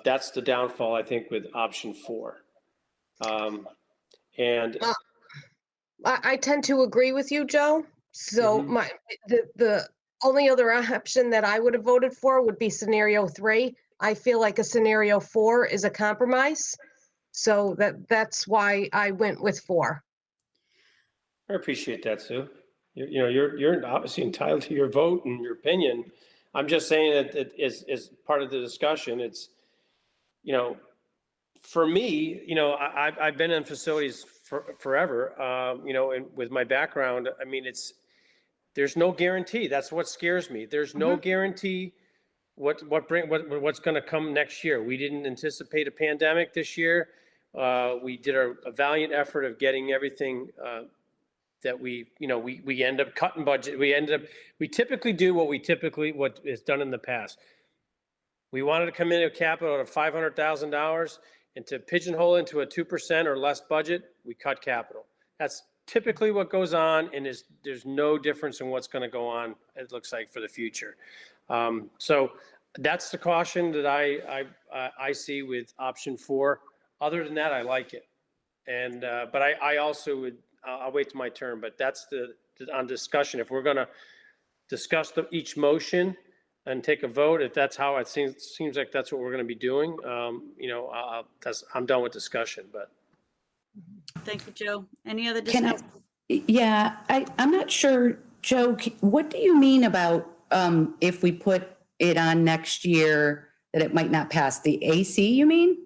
That's the downfall, I think, with option 4. I tend to agree with you, Joe. So the only other option that I would have voted for would be scenario 3. I feel like a scenario 4 is a compromise. So that's why I went with 4. I appreciate that, Sue. You're obviously entitled to your vote and your opinion. I'm just saying that it is part of the discussion. It's, for me, I've been in facilities forever, and with my background, I mean, there's no guarantee. That's what scares me. There's no guarantee what's going to come next year. We didn't anticipate a pandemic this year. We did a valiant effort of getting everything that we end up cutting budget. We typically do what is done in the past. We wanted to come into capital at $500,000, and to pigeonhole into a 2% or less budget, we cut capital. That's typically what goes on, and there's no difference in what's going to go on, it looks like, for the future. So that's the caution that I see with option 4. Other than that, I like it. And but I also would, I'll wait till my turn, but that's on discussion. If we're going to discuss each motion and take a vote, if that's how it seems like that's what we're going to be doing, I'm done with discussion. But Thank you, Joe. Any other discussion? Yeah, I'm not sure, Joe, what do you mean about if we put it on next year that it might not pass? The AC, you mean?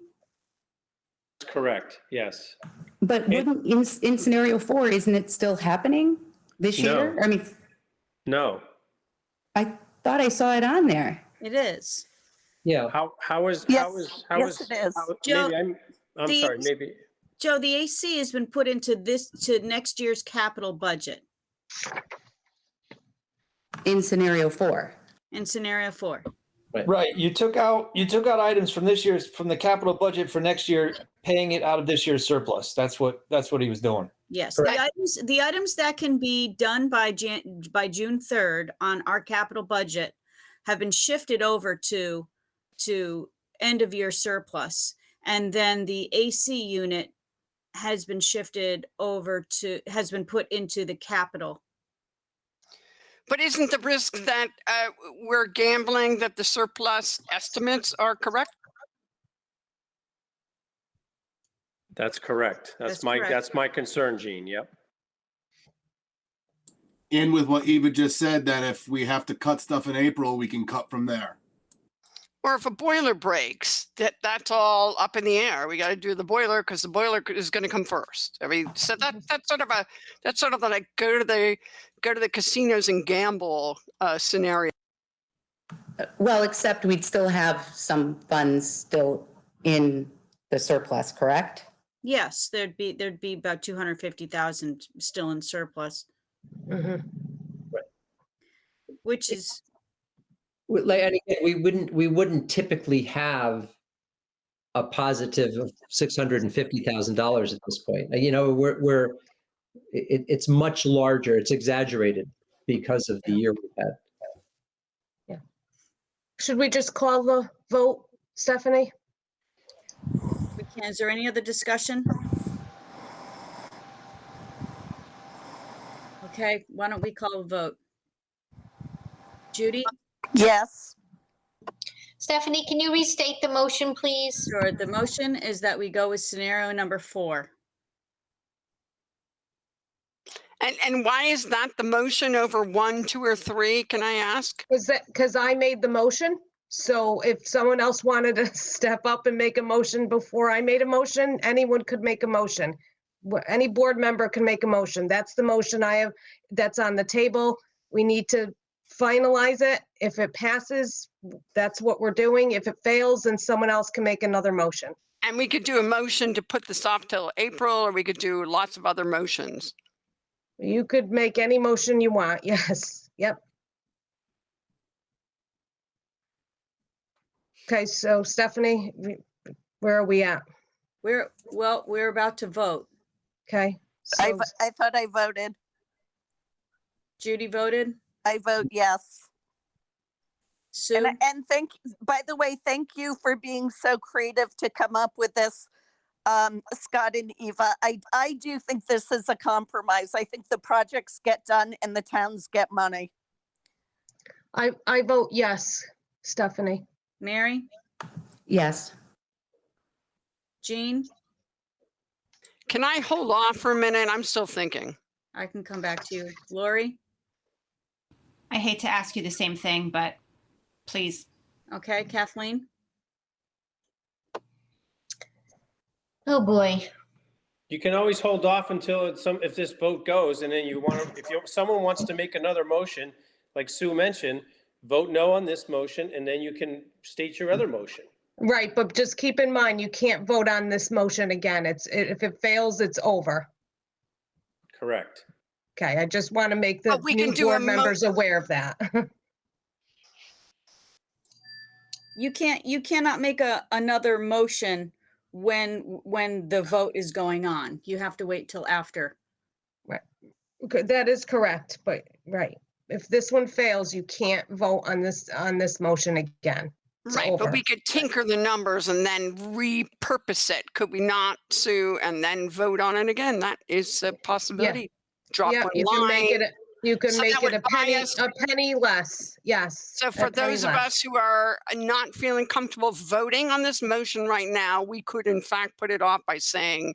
that's correct, yes. But wouldn't in scenario 4, isn't it still happening this year? I mean, No. I thought I saw it on there. It is. Yeah. How is it is. Joe, maybe I'm sorry, maybe. Joe, the AC has been put into to next year's capital budget. In scenario 4. In scenario 4. Right. You took out items from the capital budget for next year, paying it out of this year's surplus. That's what he was doing. Yes, the items that can be done by June 3rd on our capital budget have been shifted over to end of year surplus, and then the AC unit has been put into the capital. But isn't the risk that we're gambling that the surplus estimates are correct? That's correct. That's my concern, Gene. Yep. And with what Eva just said, that if we have to cut stuff in April, we can cut from there. Or if a boiler breaks, that's all up in the air. We got to do the boiler because the boiler is going to come first. I mean, so that's sort of like go to the casinos and gamble scenario. Well, except we'd still have some funds still in the surplus, correct? Yes, there'd be about 250,000 still in surplus, which is. And again, we wouldn't typically have a positive of $650,000 at this point. It's much larger. It's exaggerated because of the year we've had. Yeah. Should we just call the vote, Stephanie? We can. Is there any other discussion? Okay, why don't we call a vote? Judy? Yes. Stephanie, can you restate the motion, please? Sure. The motion is that we go with scenario number 4. And why is that the motion over 1, 2, or 3? Can I ask? Because I made the motion. So if someone else wanted to step up and make a motion before I made a motion, anyone could make a motion. Any board member can make a motion. That's the motion I have. That's on the table. We need to finalize it. If it passes, that's what we're doing. If it fails, then someone else can make another motion. And we could do a motion to put this off till April, or we could do lots of other motions. You could make any motion you want. Yes. Yep. Okay. So Stephanie, where are we at? We're about to vote. Okay. I thought I voted. Judy voted? I vote yes. Sue? And by the way, thank you for being so creative to come up with this Scott and Eva, I do think this is a compromise. I think the projects get done and the towns get money. I vote yes, Stephanie. Mary, Yes. Jean, Can I hold off for a minute? I'm still thinking. I can come back to you. Lori, I hate to ask you the same thing, but please. okay, Kathleen, Oh, boy. You can always hold off until if this vote goes, and then someone wants to make another motion, like Sue mentioned, vote no on this motion, and then you can state your other motion. Right, but just keep in mind, you can't vote on this motion again. If it fails, it's over. Correct. Okay, I just want to make the But we can new do a board members aware of that. you cannot make another motion when the vote is going on. You have to wait till after. Right. Okay, that is correct, but right. If this one fails, you can't vote on this motion again. It's Right, over. but we could tinker the numbers and then repurpose it. Could we not, Sue, and then vote on it again? That is a possibility. Drop Yeah, one you can make line. it, you can So make that it would a buy penny less. Yes. So a for penny those of less. us who are not feeling comfortable voting on this motion right now, we could in fact put it off by saying,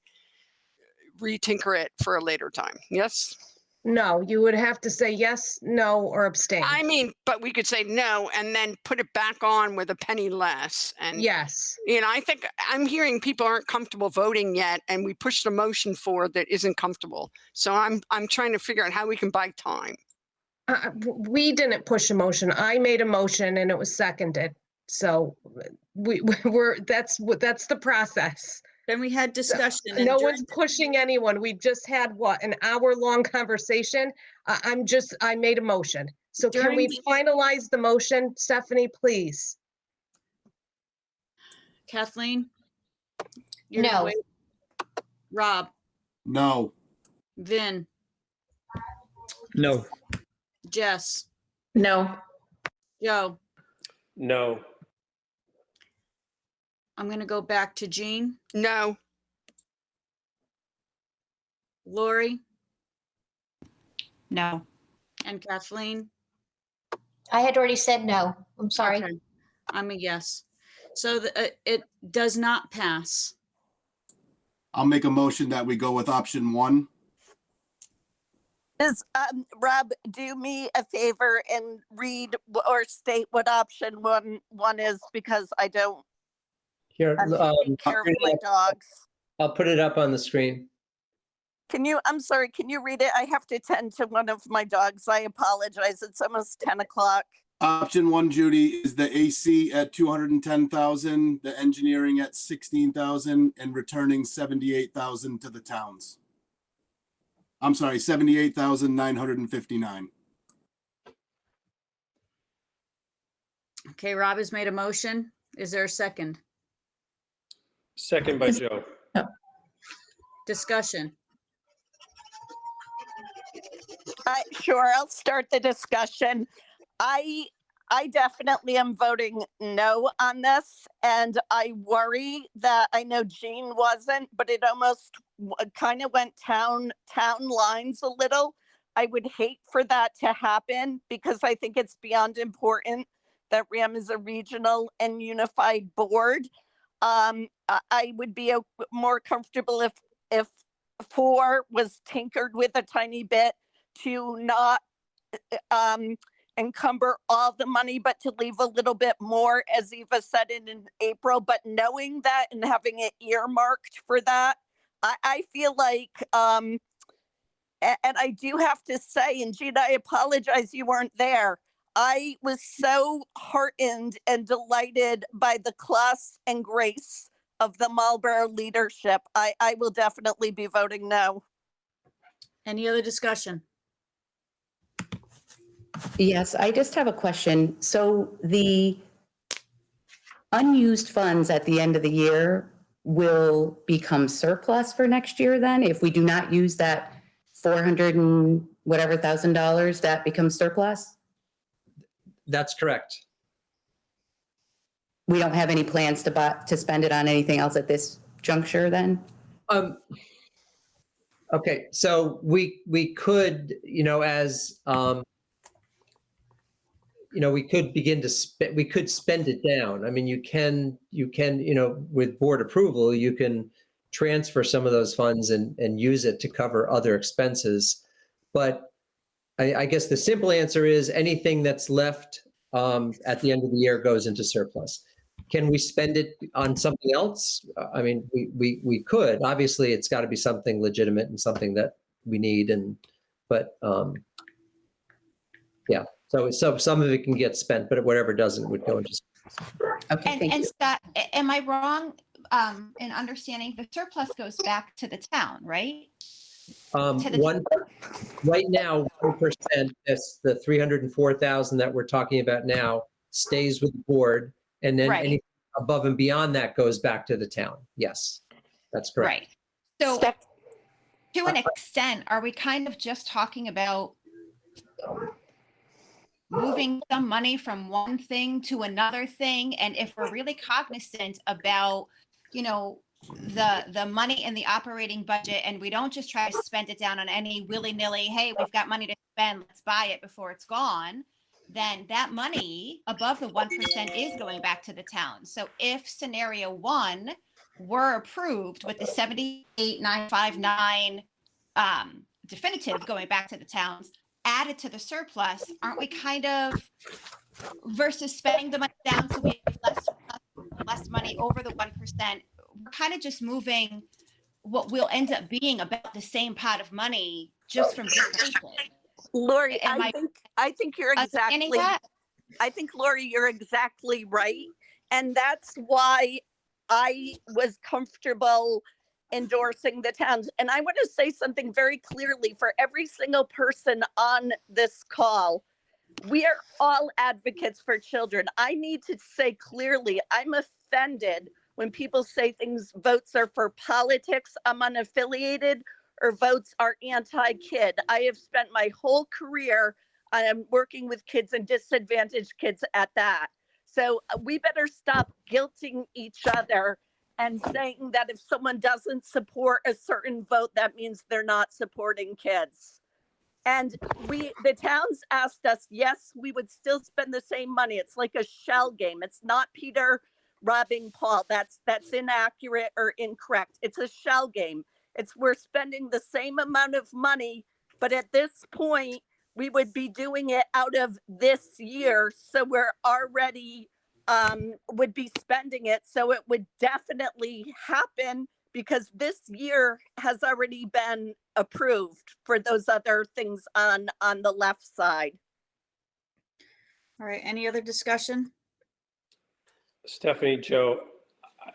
retinker it for a later time. Yes? No, you would have to say yes, no, or abstain. I mean, but we could say no and then put it back on with a penny less. And yes, I think I'm hearing people aren't comfortable voting yet, and we pushed a motion forward that isn't comfortable. So I'm trying to figure out how we can buy time. we didn't push a motion. I made a motion and it was seconded. So that's the process. Then we had discussion. and No during- one's pushing anyone. We just had an hour-long conversation. I made a motion. So can During we the- finalize the motion, Stephanie, please? Kathleen? You're gonna No. wait? Rob, No. Vin, No. Jess, No. Joe. No. I'm gonna go back to Jean, No. Lori, No. and Kathleen. I had already said no. I'm sorry. Okay. I'm a yes. So it does not pass. I'll make a motion that we go with option one. Rob, do me a favor and read or state what option one is, because I don't. Here, I'm taking care of my dogs. I'll put it up on the screen. I'm sorry, can you read it? I have to tend to one of my dogs. I apologize. It's almost 10 o'clock. Option one, Judy, is the AC at 210,000, the engineering at 16,000, and returning 78,000 to the towns. I'm sorry, 78,959. Okay, Rob has made a motion. Is there a second? Second by Joe. Discussion. Sure, I'll start the discussion. I definitely am voting no on this, and I worry that, I know Jean wasn't, but it almost kind of went town lines a little. I would hate for that to happen, because I think it's beyond important that RHAM is a regional and unified board. I would be more comfortable if 4 was tinkered with a tiny bit to not encumber all the money, but to leave a little bit more, as Eva said in April. But knowing that and having it earmarked for that, I feel like, and I do have to say, and Gina, I apologize you weren't there. I was so heartened and delighted by the class and grace of the Marlborough leadership. I will definitely be voting no. Any other discussion? Yes, I just have a question. So the unused funds at the end of the year will become surplus for next year then? If we do not use that 400 and whatever $1,000, that becomes surplus? That's correct. We don't have any plans to spend it on anything else at this juncture then? Okay, so we could, as we could begin to we could spend it down. I mean, you can, with board approval, you can transfer some of those funds and use it to cover other expenses. But I guess the simple answer is anything that's left at the end of the year goes into surplus. Can we spend it on something else? I mean, we could. Obviously, it's got to be something legitimate and something that we need. But yeah. So some of it can get spent, but whatever doesn't would go into surplus. Okay, And Scott, am I wrong in understanding the surplus goes back to the town, right? Right now, 1%, that's the 304,000 that we're talking about now, stays with the board, and then anything above and beyond that goes back to the town. Yes, that's correct. Right. So to an extent, are we kind of just talking about moving some money from one thing to another thing? And if we're really cognizant about, the money in the operating budget, and we don't just try to spend it down on any willy-nilly, hey, we've got money to spend, let's buy it before it's gone, then that money above the 1% is going back to the town. So if scenario 1 were approved with the 78,959 definitive going back to the towns, added to the surplus, aren't we kind of, versus spending the money down so we have less money over the 1%, we're kind of just moving what will end up being about the same pot of money just from different places. Lori, I think you're exactly that? I think, Lori, you're exactly right. And that's why I was comfortable endorsing the towns. And I want to say something very clearly for every single person on this call. We are all advocates for children. I need to say clearly, I'm offended when people say votes are for politics, I'm unaffiliated, or votes are anti-kid. I have spent my whole career working with kids and disadvantaged kids at that. So we better stop guilting each other and saying that if someone doesn't support a certain vote, that means they're not supporting kids. And the towns asked us, yes, we would still spend the same money. It's like a shell game. It's not Peter robbing Paul. That's inaccurate or incorrect. It's a shell game. We're spending the same amount of money, but at this point, we would be doing it out of this year. So we're already would be spending it. So it would definitely happen because this year has already been approved for those other things on the left side. All right, any other discussion? Stephanie, Joe,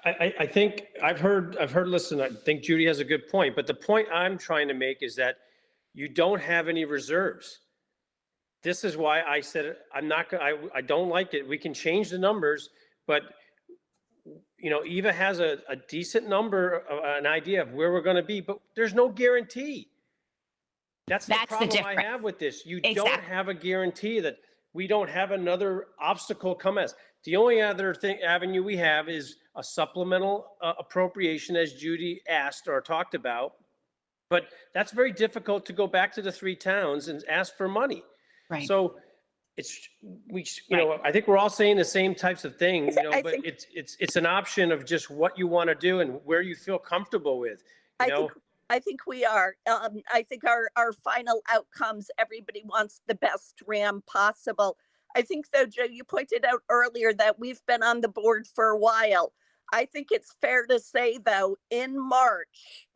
I think I've heard, listen, I think Judy has a good point, but the point I'm trying to make is that you don't have any reserves. This is why I said I don't like it. We can change the numbers, but Eva has a decent number, an idea of where we're going to be, but there's no guarantee. That's the problem I have with this. You don't have a guarantee that we don't have another obstacle come at us. The only other avenue we have is a supplemental appropriation, as Judy asked or talked about. But that's very difficult to go back to the 3 towns and ask for money. Right. So I think we're all saying the same types of things, but it's an option of just what you want to do and where you feel comfortable with. I think we are. I think our final outcomes, everybody wants the best RAM possible. I think, though, Joe, you pointed out earlier that we've been on the board for a while. I think it's fair to say, though, in March,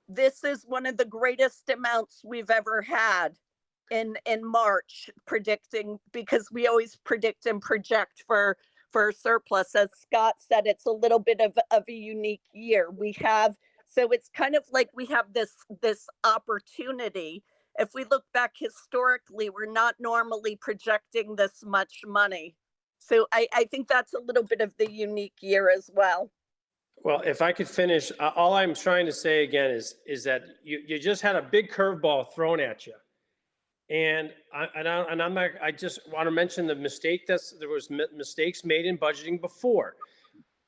this is one of the greatest amounts we've ever had in March, predicting, because we always predict and project for surplus. As Scott said, it's a little bit of a unique year. So it's kind of like we have this opportunity. If we look back historically, we're not normally projecting this much money. So I think that's a little bit of the unique year as well. Well, if I could finish, all I'm trying to say again is that you just had a big curveball thrown at you. And I just want to mention the mistake there was mistakes made in budgeting before.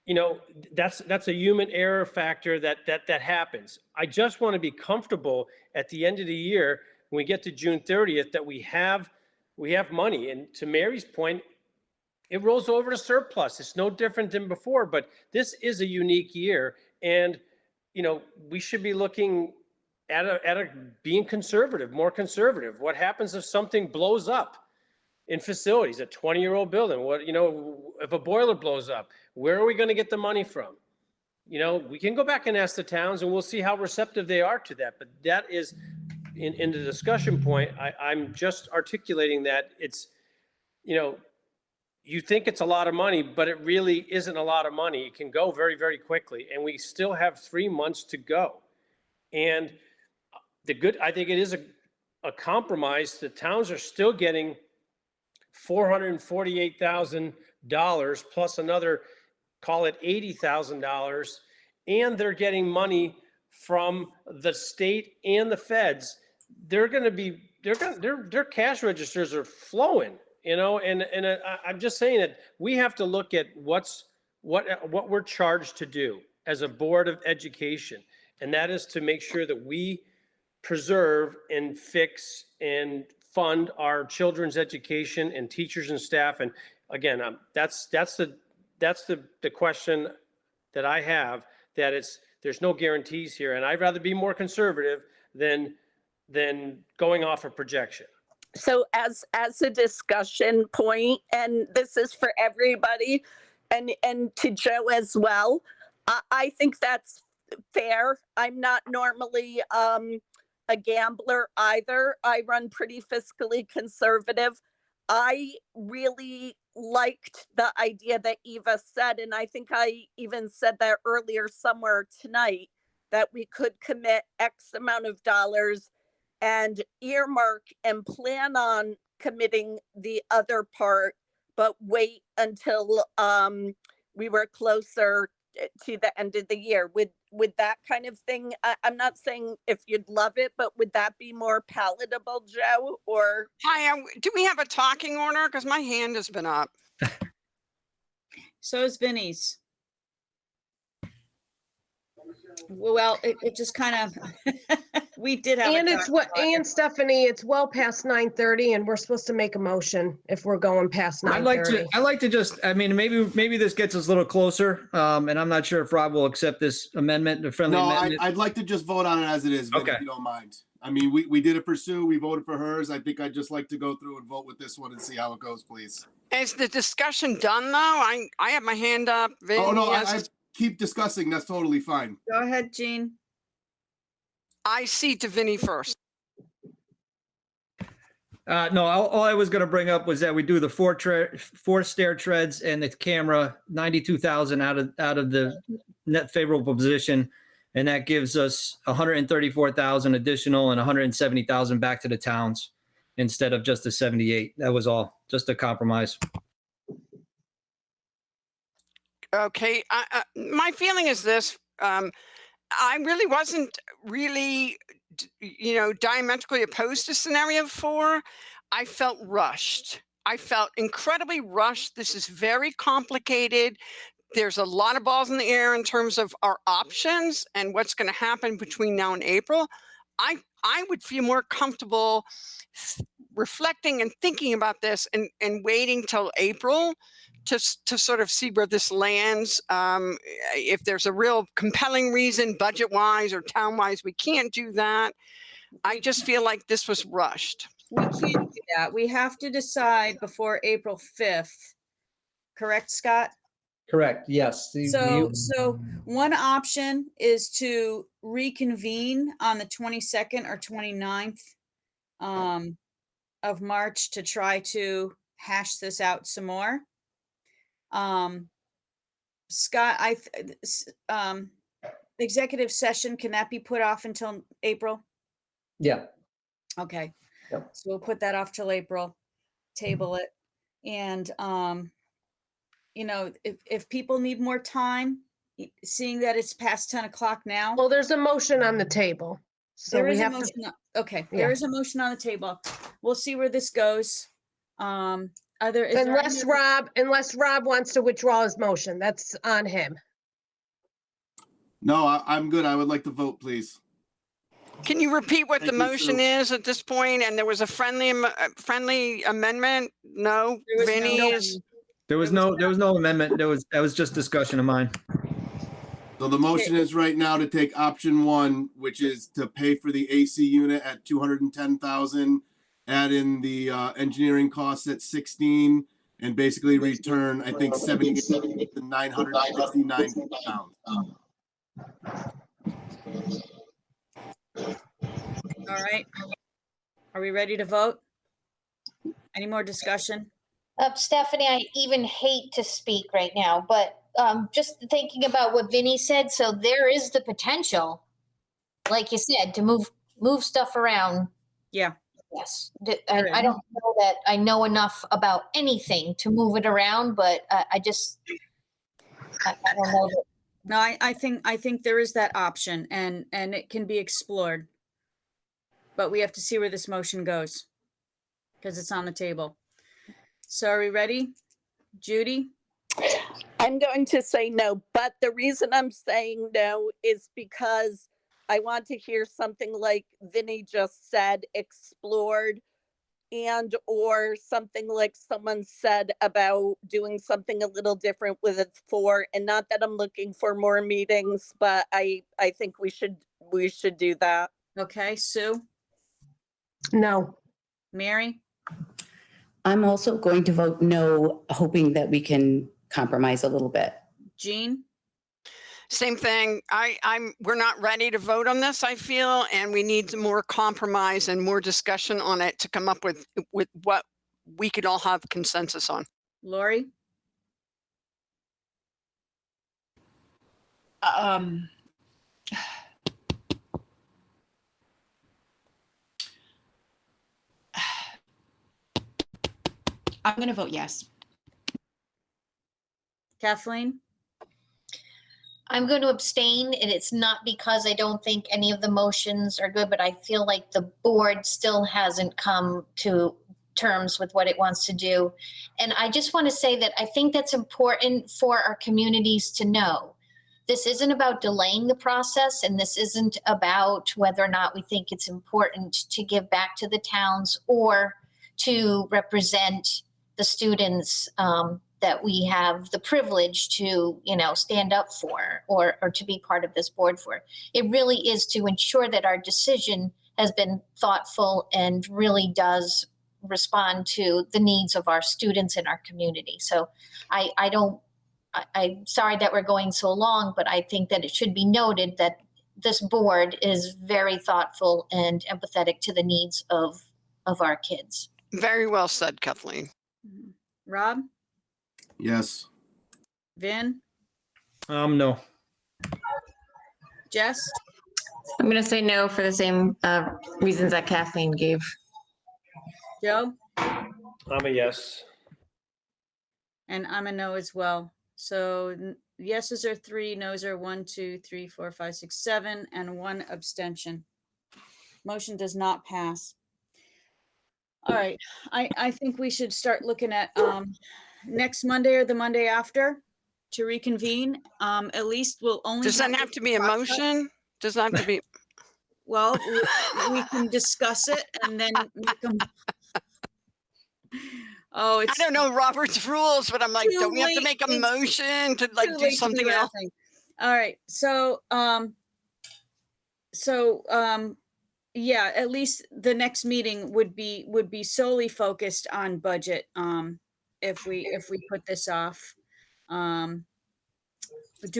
you know, that's a human error factor that happens. I just want to be comfortable at the end of the year when we get to June 30th that we have money. And to Mary's point, it rolls over to surplus. It's no different than before, but this is a unique year, and you know, we should be looking at being conservative, more conservative. What happens if something blows up in facilities, a 20-year-old building? What, you know, if a boiler blows up, where are we going to get the money from? You know, we can go back and ask the towns, and we'll see how receptive they are to that. But that is, in the discussion point, I'm just articulating that it's, you know, you think it's a lot of money, but it really isn't a lot of money. It can go very, very quickly, and we still have 3 months to go. And I think it is a compromise. The towns are still getting $448,000 plus another, call it $80,000, and they're getting money from the state and the feds. Their cash registers are flowing. You know, and I'm just saying that we have to look at what we're charged to do as a board of education, and that is to make sure that we preserve and fix and fund our children's education and teachers and staff. And again, that's the question that I have. That there's no guarantees here, and I'd rather be more conservative than going off a projection. So as a discussion point, and this is for everybody and to Joe as well, I think that's fair. I'm not normally a gambler either. I run pretty fiscally conservative. I really liked the idea that Eva said, and I think I even said that earlier somewhere tonight, that we could commit X amount of dollars and earmark and plan on committing the other part, but wait until we were closer to the end of the year. Would that kind of thing, I'm not saying if you'd love it, but would that be more palatable, Joe? Or Hi, do we have a talking order? Because my hand has been up. So is Vinny's. Well, it just kind of, we did have. And Stephanie, it's well past 9:30 and we're supposed to make a motion if we're going past 9:30. I'd like to just, I mean, maybe this gets us a little closer. And I'm not sure if Rob will accept this amendment, the friendly amendment. I'd like to just vote on it as it is, Vin, Okay. if you don't mind. I mean, we did it for Sue, we voted for hers. I think I'd just like to go through and vote with this one and see how it goes, please. Is the discussion done though? I have my hand up. Vin, Oh, no, yes. I keep discussing. That's totally fine. Go ahead, Jean. I cede to Vinny first. No, all I was going to bring up was that we do the four stair treads and the camera, 92,000 out of the net favorable position. And that gives us 134,000 additional and 170,000 back to the towns instead of just the 78. That was all, just a compromise. Okay, my feeling is this. I really wasn't diametrically opposed to scenario 4. I felt rushed. I felt incredibly rushed. This is very complicated. There's a lot of balls in the air in terms of our options and what's going to happen between now and April. I would feel more comfortable reflecting and thinking about this and waiting till April to sort of see where this lands. If there's a real compelling reason, budget-wise or town-wise, we can't do that. I just feel like this was rushed. We can't do that. We have to decide before April 5th. Correct, Scott? Correct, yes. So one option is to reconvene on the 22nd or 29th of March to try to hash this out some more. Scott, executive session, can that be put off until April? Yeah. Okay. Yep. So we'll put that off till April, table it. And, if people need more time, seeing that it's past 10 o'clock now. Well, there's a motion on the table. So There we is a have motion. to. Okay, Yeah. there is a motion on the table. We'll see where this goes. Is there any Unless Rob wants to withdraw his motion, that's on him. No, I'm good. I would like to vote, please. Can you repeat what Thank the you, motion Sue. is at this point? And there was a friendly amendment? No, There was Vinny no- is, There was no amendment. That was just discussion of mine. So the motion is right now to take option one, which is to pay for the AC unit at 210,000, add in the engineering costs at 16, and basically return, I think, 78 to 969 pounds. All right. Are we ready to vote? Any more discussion? Stephanie, I even hate to speak right now, but just thinking about what Vinny said, so there is the potential, like you said, to move stuff around. Yeah. Yes. I don't know that I know enough about anything to move it around, but I don't know that. No, I think there is that option and it can be explored. But we have to see where this motion goes because it's on the table. So are we ready? Judy? I'm going to say no, but the reason I'm saying no is because I want to hear something like Vinny just said, explored, and or something like someone said about doing something a little different with it for, and not that I'm looking for more meetings, but I think we should do that. Okay, Sue? No. Mary? I'm also going to vote no, hoping that we can compromise a little bit. Jean? same thing. We're not ready to vote on this, I feel, and we need more compromise and more discussion on it to come up with what we could all have consensus on. Lori? I'm going to vote yes. Kathleen? I'm going to abstain, and it's not because I don't think any of the motions are good, but I feel like the board still hasn't come to terms with what it wants to do. And I just want to say that I think that's important for our communities to know. This isn't about delaying the process, and this isn't about whether or not we think it's important to give back to the towns or to represent the students that we have the privilege to, stand up for or to be part of this board for. It really is to ensure that our decision has been thoughtful and really does respond to the needs of our students in our community. So I'm sorry that we're going so long, but I think that it should be noted that this board is very thoughtful and empathetic to the needs of our kids. Very well said, Kathleen. Rob? Yes. Vin? No. Jess? I'm going to say no for the same reasons that Kathleen gave. Joe? I'm a yes. And I'm a no as well. So yeses are 3, nos are 1, 2, 3, 4, 5, 6, 7, and 1 abstention. Motion does not pass. All right, I think we should start looking at next Monday or the Monday after to reconvene. At least we'll only. Does that have to be a motion? Does that have to be? Well, we can discuss it and then make them. Oh, it's. I don't know Robert's rules, but I'm like, too don't we have to late. make a It's motion to like too do late to something do else? anything. All right, yeah, at least the next meeting would be solely focused on budget. If we put this off, do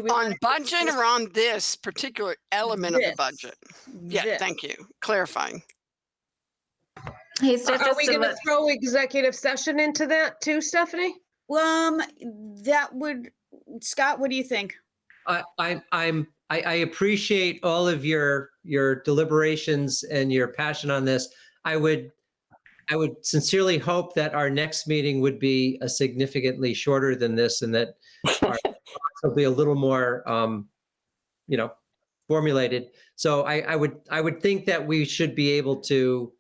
we On budget or on this particular element of the budget? Yeah, This. thank you. Clarifying. Hey, Are we going to throw executive session into that too, Stephanie? That would, Scott, what do you think? I appreciate all of your deliberations and your passion on this. I would sincerely hope that our next meeting would be a significantly shorter than this, and that our thoughts will be a little more, formulated. So I would think that we should be able to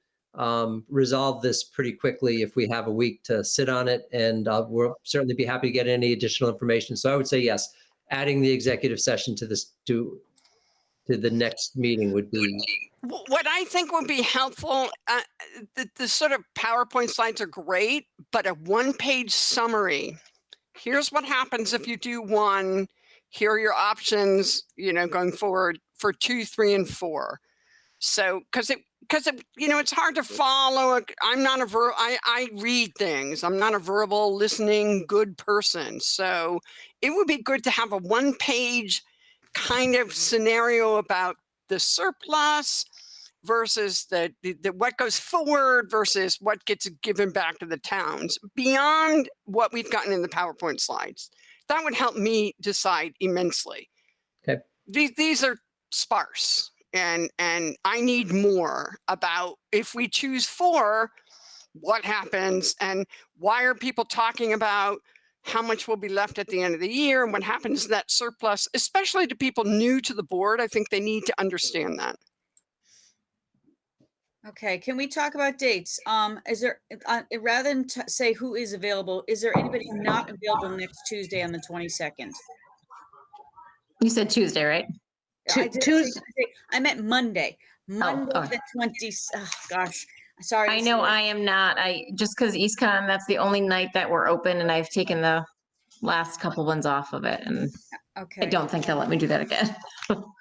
resolve this pretty quickly if we have a week to sit on it, and we'll certainly be happy to get any additional information. So I would say yes, adding the executive session to this to the next meeting would be. What I think would be helpful, the sort of PowerPoint slides are great, but a one-page summary. Here's what happens if you do 1. Here are your options, going forward for 2, 3, and 4. So, because it's hard to follow. I'm not I read things. I'm not a verbal listening good person. So it would be good to have a one-page kind of scenario about the surplus versus the what goes forward versus what gets given back to the towns beyond what we've gotten in the PowerPoint slides. That would help me decide immensely. Okay. These are sparse, and I need more about if we choose 4, what happens and why are people talking about how much will be left at the end of the year and what happens to that surplus, especially to people new to the board. I think they need to understand that. Okay, can we talk about dates? Is there, rather than say who is available, is there anybody not available next Tuesday on the 22nd? You said Tuesday, right? I did say Tuesday. I meant Monday. Monday the 20th. Oh, gosh, sorry. I know I am not. Just because EastCon, that's the only night that we're open, and I've taken the last couple ones off of it, and okay. I don't think they'll let me do that again.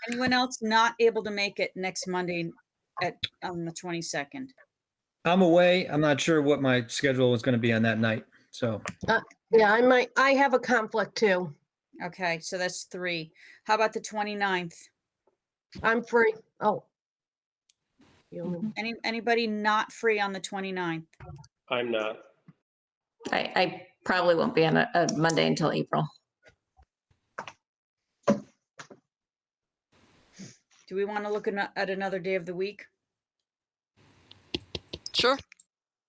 Anyone else not able to make it next Monday on the 22nd? I'm away. I'm not sure what my schedule is going to be on that night. So yeah, I have a conflict too. Okay, so that's 3. How about the 29th? I'm free. Oh. Anybody not free on the 29th? I'm not. I probably won't be on a Monday until April. Do we want to look at another day of the week? Sure.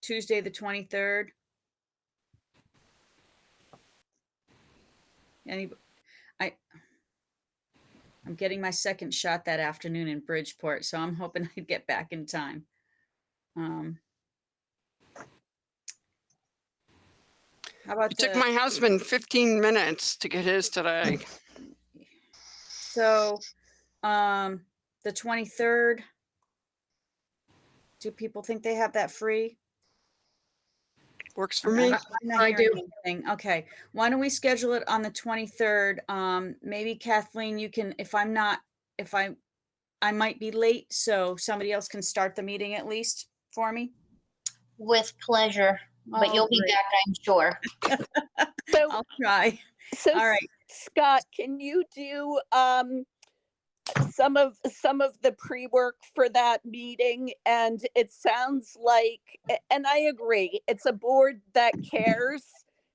Tuesday, the 23rd. I'm getting my second shot that afternoon in Bridgeport, so I'm hoping I'd get back in time. How about it took my husband 15 minutes to get his today. So, the 23rd, do people think they have that free? Works for me. I do. Anything. Okay. Why don't we schedule it on the 23rd? Maybe Kathleen, you can, I might be late, so somebody else can start the meeting at least for me. With pleasure, but you'll be back, I'm sure. So I'll try. So all right, Scott, can you do some of the pre-work for that meeting? And it sounds like, and I agree, it's a board that cares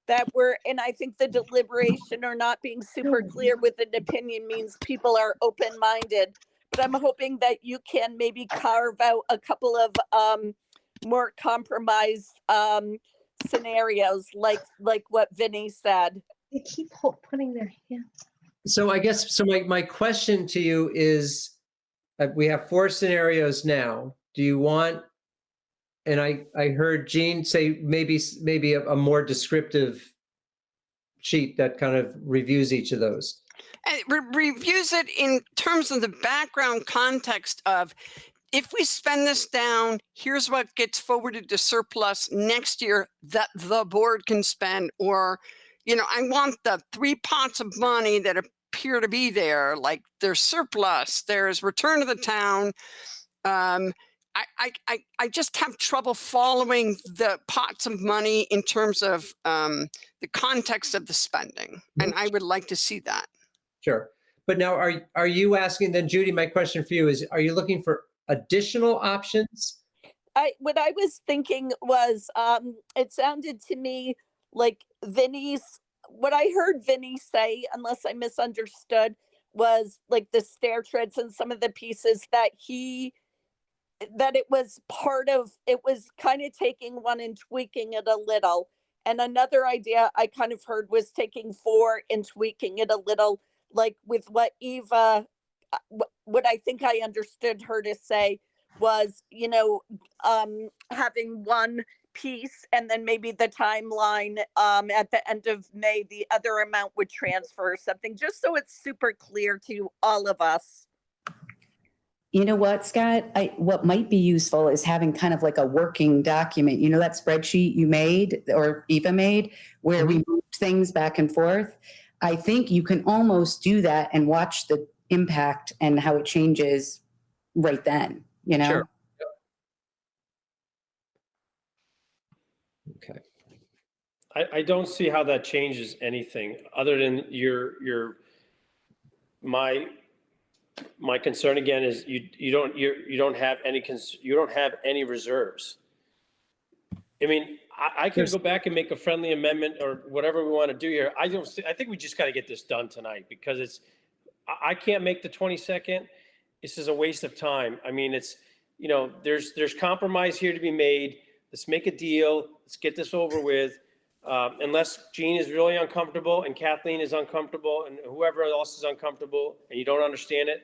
that and I think the deliberation or not being super clear with an opinion means people are open-minded. But I'm hoping that you can maybe carve out a couple of more compromise scenarios, like what Vinny said. They keep putting their hands. So I guess, my question to you is, we have 4 scenarios now. Do you want, and I heard Jean say maybe a more descriptive sheet that kind of reviews each of those. And reviews it in terms of the background context of, if we spend this down, here's what gets forwarded to surplus next year that the board can spend. Or, I want the 3 pots of money that appear to be there, like there's surplus, there's return to the town. I just have trouble following the pots of money in terms of the context of the spending. And I would like to see that. Sure. But now are you asking then, Judy, my question for you is, are you looking for additional options? What I was thinking was, it sounded to me like what I heard Vinny say, unless I misunderstood, was like the stair treads and some of the pieces that it was kind of taking one and tweaking it a little. And another idea I kind of heard was taking 4 and tweaking it a little, like with what Eva, what I think I understood her to say was, having one piece and then maybe the timeline at the end of May, the other amount would transfer or something, just so it's super clear to all of us. You know what, Scott? What might be useful is having kind of like a working document. You know that spreadsheet you made or Eva made where we moved things back and forth? I think you can almost do that and watch the impact and how it changes right then, Sure. Okay. I don't see how that changes anything other than my concern again is you don't have any reserves. I mean, I could go back and make a friendly amendment or whatever we want to do here. I think we just got to get this done tonight because I can't make the 22nd. This is a waste of time. I mean, there's compromise here to be made. Let's make a deal. Let's get this over with. Unless Jean is really uncomfortable and Kathleen is uncomfortable and whoever else is uncomfortable and you don't understand it,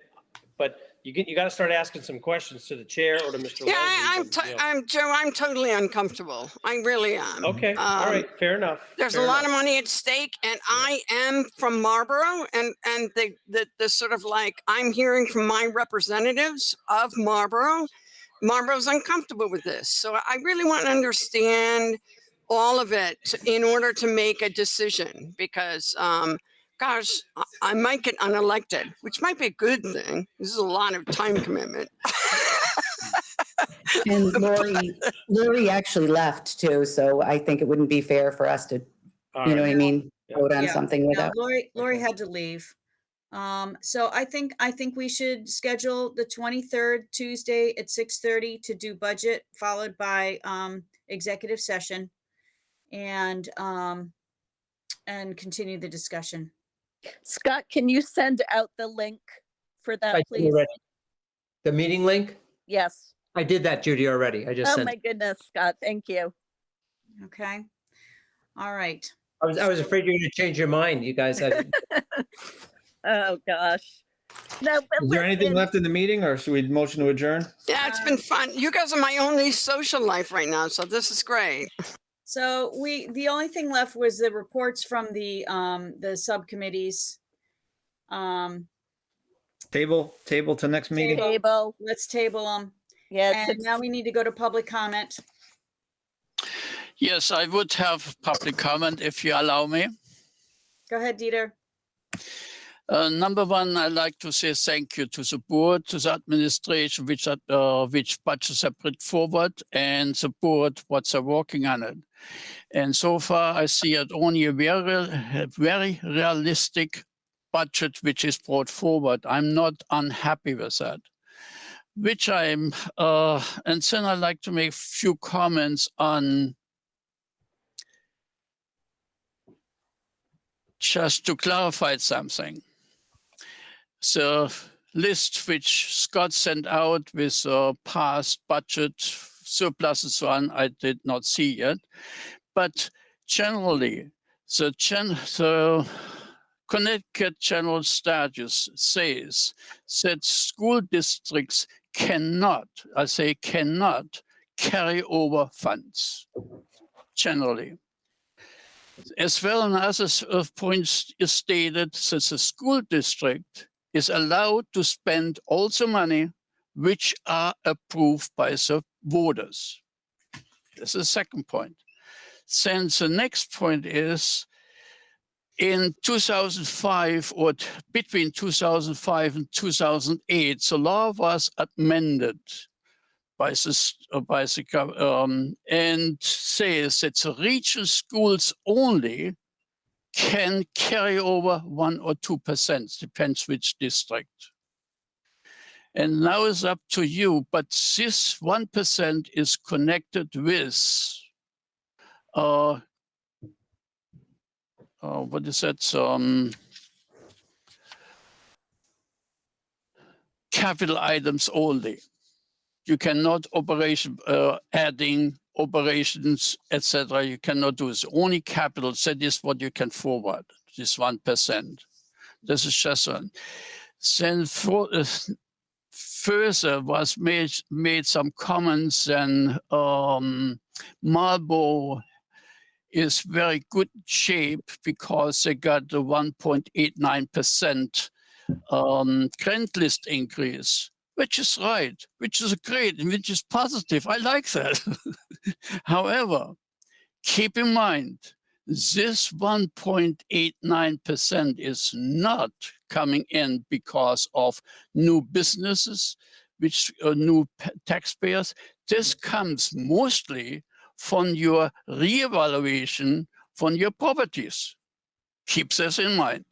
but you got to start asking some questions to the chair or to Mr. Yeah, Leslie. I'm Joe. I'm totally uncomfortable. I really am. Okay, all right, fair enough. There's a lot of money at stake, and I am from Marlboro, and the sort of like I'm hearing from my representatives of Marlboro. Marlboro's uncomfortable with this, so I really want to understand all of it in order to make a decision because. Gosh, I might get unelected, which might be a good thing. This is a lot of time commitment. And Lori actually left too, so I think it wouldn't be fair for us to, you know what I mean, vote on something without. Lori had to leave. So I think we should schedule the 23rd Tuesday at 6:30 to do budget, followed by executive session, and continue the discussion. Scott, can you send out the link for that, please? The meeting link? Yes. I did that, Judy, already. I just Oh sent my goodness, Scott, thank you. Okay. All right. I was afraid you were going to change your mind. You guys had. Oh gosh. No, but Is there anything left in the meeting or should we motion to adjourn? Yeah, it's been fun. You guys are my only social life right now, so this is great. So the only thing left was the reports from the subcommittees. Table to next meeting. Let's table them. Yeah. And now we need to go to public comment. Yes, I would have public comment if you allow me. Go ahead, Dieter. Number one, I'd like to say thank you to the board, to the administration, which budgets have put forward, and the board, what they're working on it. And so far, I see it only a very realistic budget which is brought forward. I'm not unhappy with that. And then I'd like to make a few comments on just to clarify something. The list which Scott sent out with past budget surplus and so on, I did not see yet. But generally, the Connecticut General Statute says that school districts cannot, I say cannot, carry over funds, generally. As well as other points is stated that the school district is allowed to spend all the money which are approved by the voters. That's the second point. Then the next point is in 2005 or between 2005 and 2008, the law was amended by the and says that the regional schools only can carry over 1 or 2%, depends which district. And now it's up to you, but this 1% is connected with what is that? Capital items only. You cannot adding operations, etc. You cannot do this. Only capital, that is what you can forward, this 1%. This is just one. Then further was made some comments, and Marlboro is very good shape because they got the 1.89% grant list increase, which is right, which is great, and which is positive. I like that. However, keep in mind, this 1.89% is not coming in because of new businesses, which are new taxpayers. This comes mostly from your reevaluation from your properties. Keep this in mind.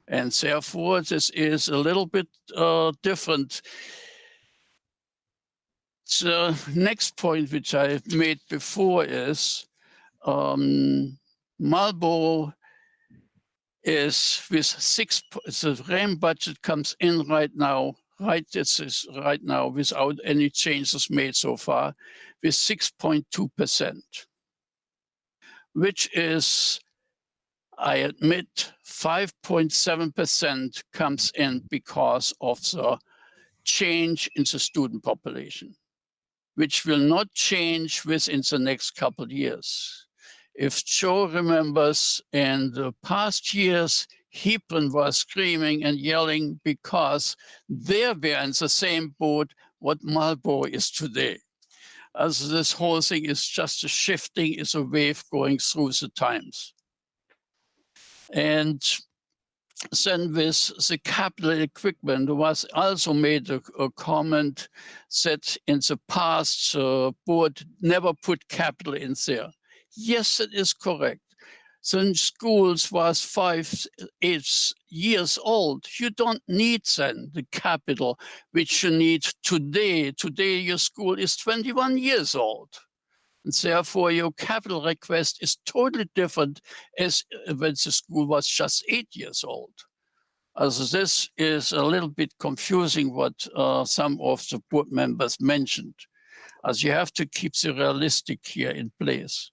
And therefore, this is a little bit different. The next point, which I made before, is Marlboro is with the RAM budget comes in right now, this is right now without any changes made so far, with 6.2%, which is, I admit, 5.7% comes in because of the change in the student population, which will not change within the next couple of years. If Joe remembers, in the past years, Hebron was screaming and yelling because they were in the same boat what Marlboro is today. As this whole thing is just a shifting, is a wave going through the times. And then with the capital equipment, there was also made a comment that in the past, the board never put capital in there. Yes, it is correct. Since schools was 5-8 years old, you don't need then the capital which you need today. Today your school is 21 years old. And therefore your capital request is totally different as when the school was just 8 years old. As this is a little bit confusing what some of the board members mentioned, as you have to keep the realistic here in place.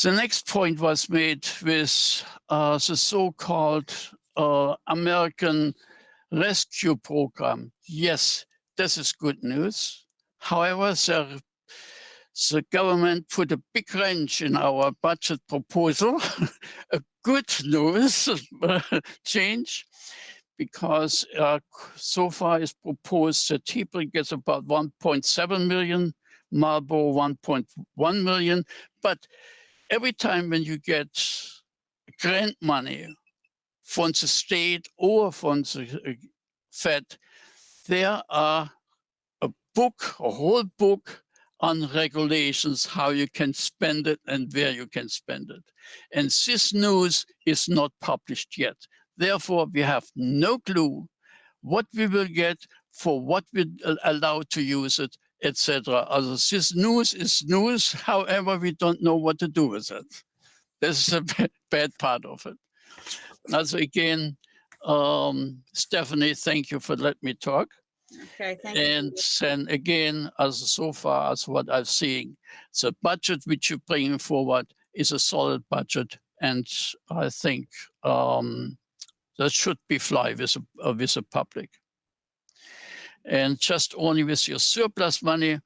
The next point was made with the so-called American Rescue Program. Yes, this is good news. However, the government put a big wrench in our budget proposal, a good news change, because so far it's proposed that Hebron gets about 1.7 million, Marlboro 1.1 million, but every time when you get grant money from the state or from the Fed, there are a whole book on regulations, how you can spend it and where you can spend it. And this news is not published yet. Therefore, we have no clue what we will get, for what we're allowed to use it, etc. This news is news, however, we don't know what to do with it. This is a bad part of it. Also again, Stephanie, thank you for letting me talk. Okay, thank you. And then again, as so far as what I've seen, the budget which you're bringing forward is a solid budget. And I think that should be fly with the public. And just only with your surplus money,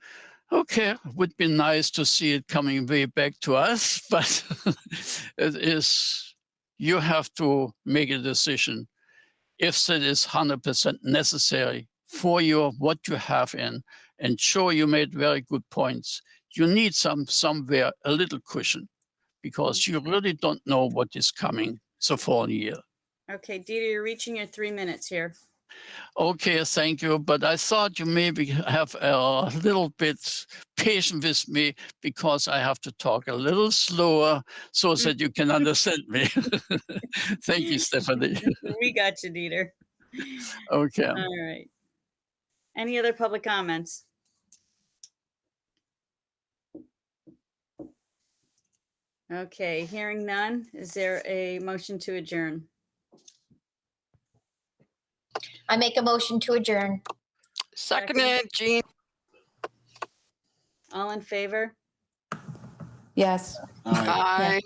okay, it would be nice to see it coming way back to us, but it is, you have to make a decision if it is 100% necessary for you, what you have in. And sure, you made very good points. You need somewhere a little cushion, because you really don't know what is coming the following year. Okay, Dieter, you're reaching your 3 minutes here. Okay, thank you. But I thought you maybe have a little bit patient with me, because I have to talk a little slower so that you can understand me. Thank you, Stephanie. We got you, Dieter. Okay. All right. Any other public comments? Okay, hearing none. Is there a motion to adjourn? I make a motion to adjourn. Seconded, Jean. All in favor? Yes. Aye.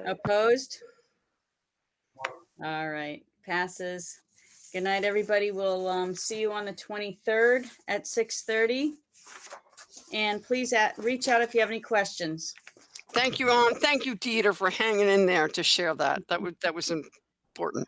Opposed? All right, passes. Good night, everybody. We'll see you on the 23rd at 6:30. And please reach out if you have any questions. Thank you, Ellen. Thank you, Dieter, for hanging in there to share that. That was important.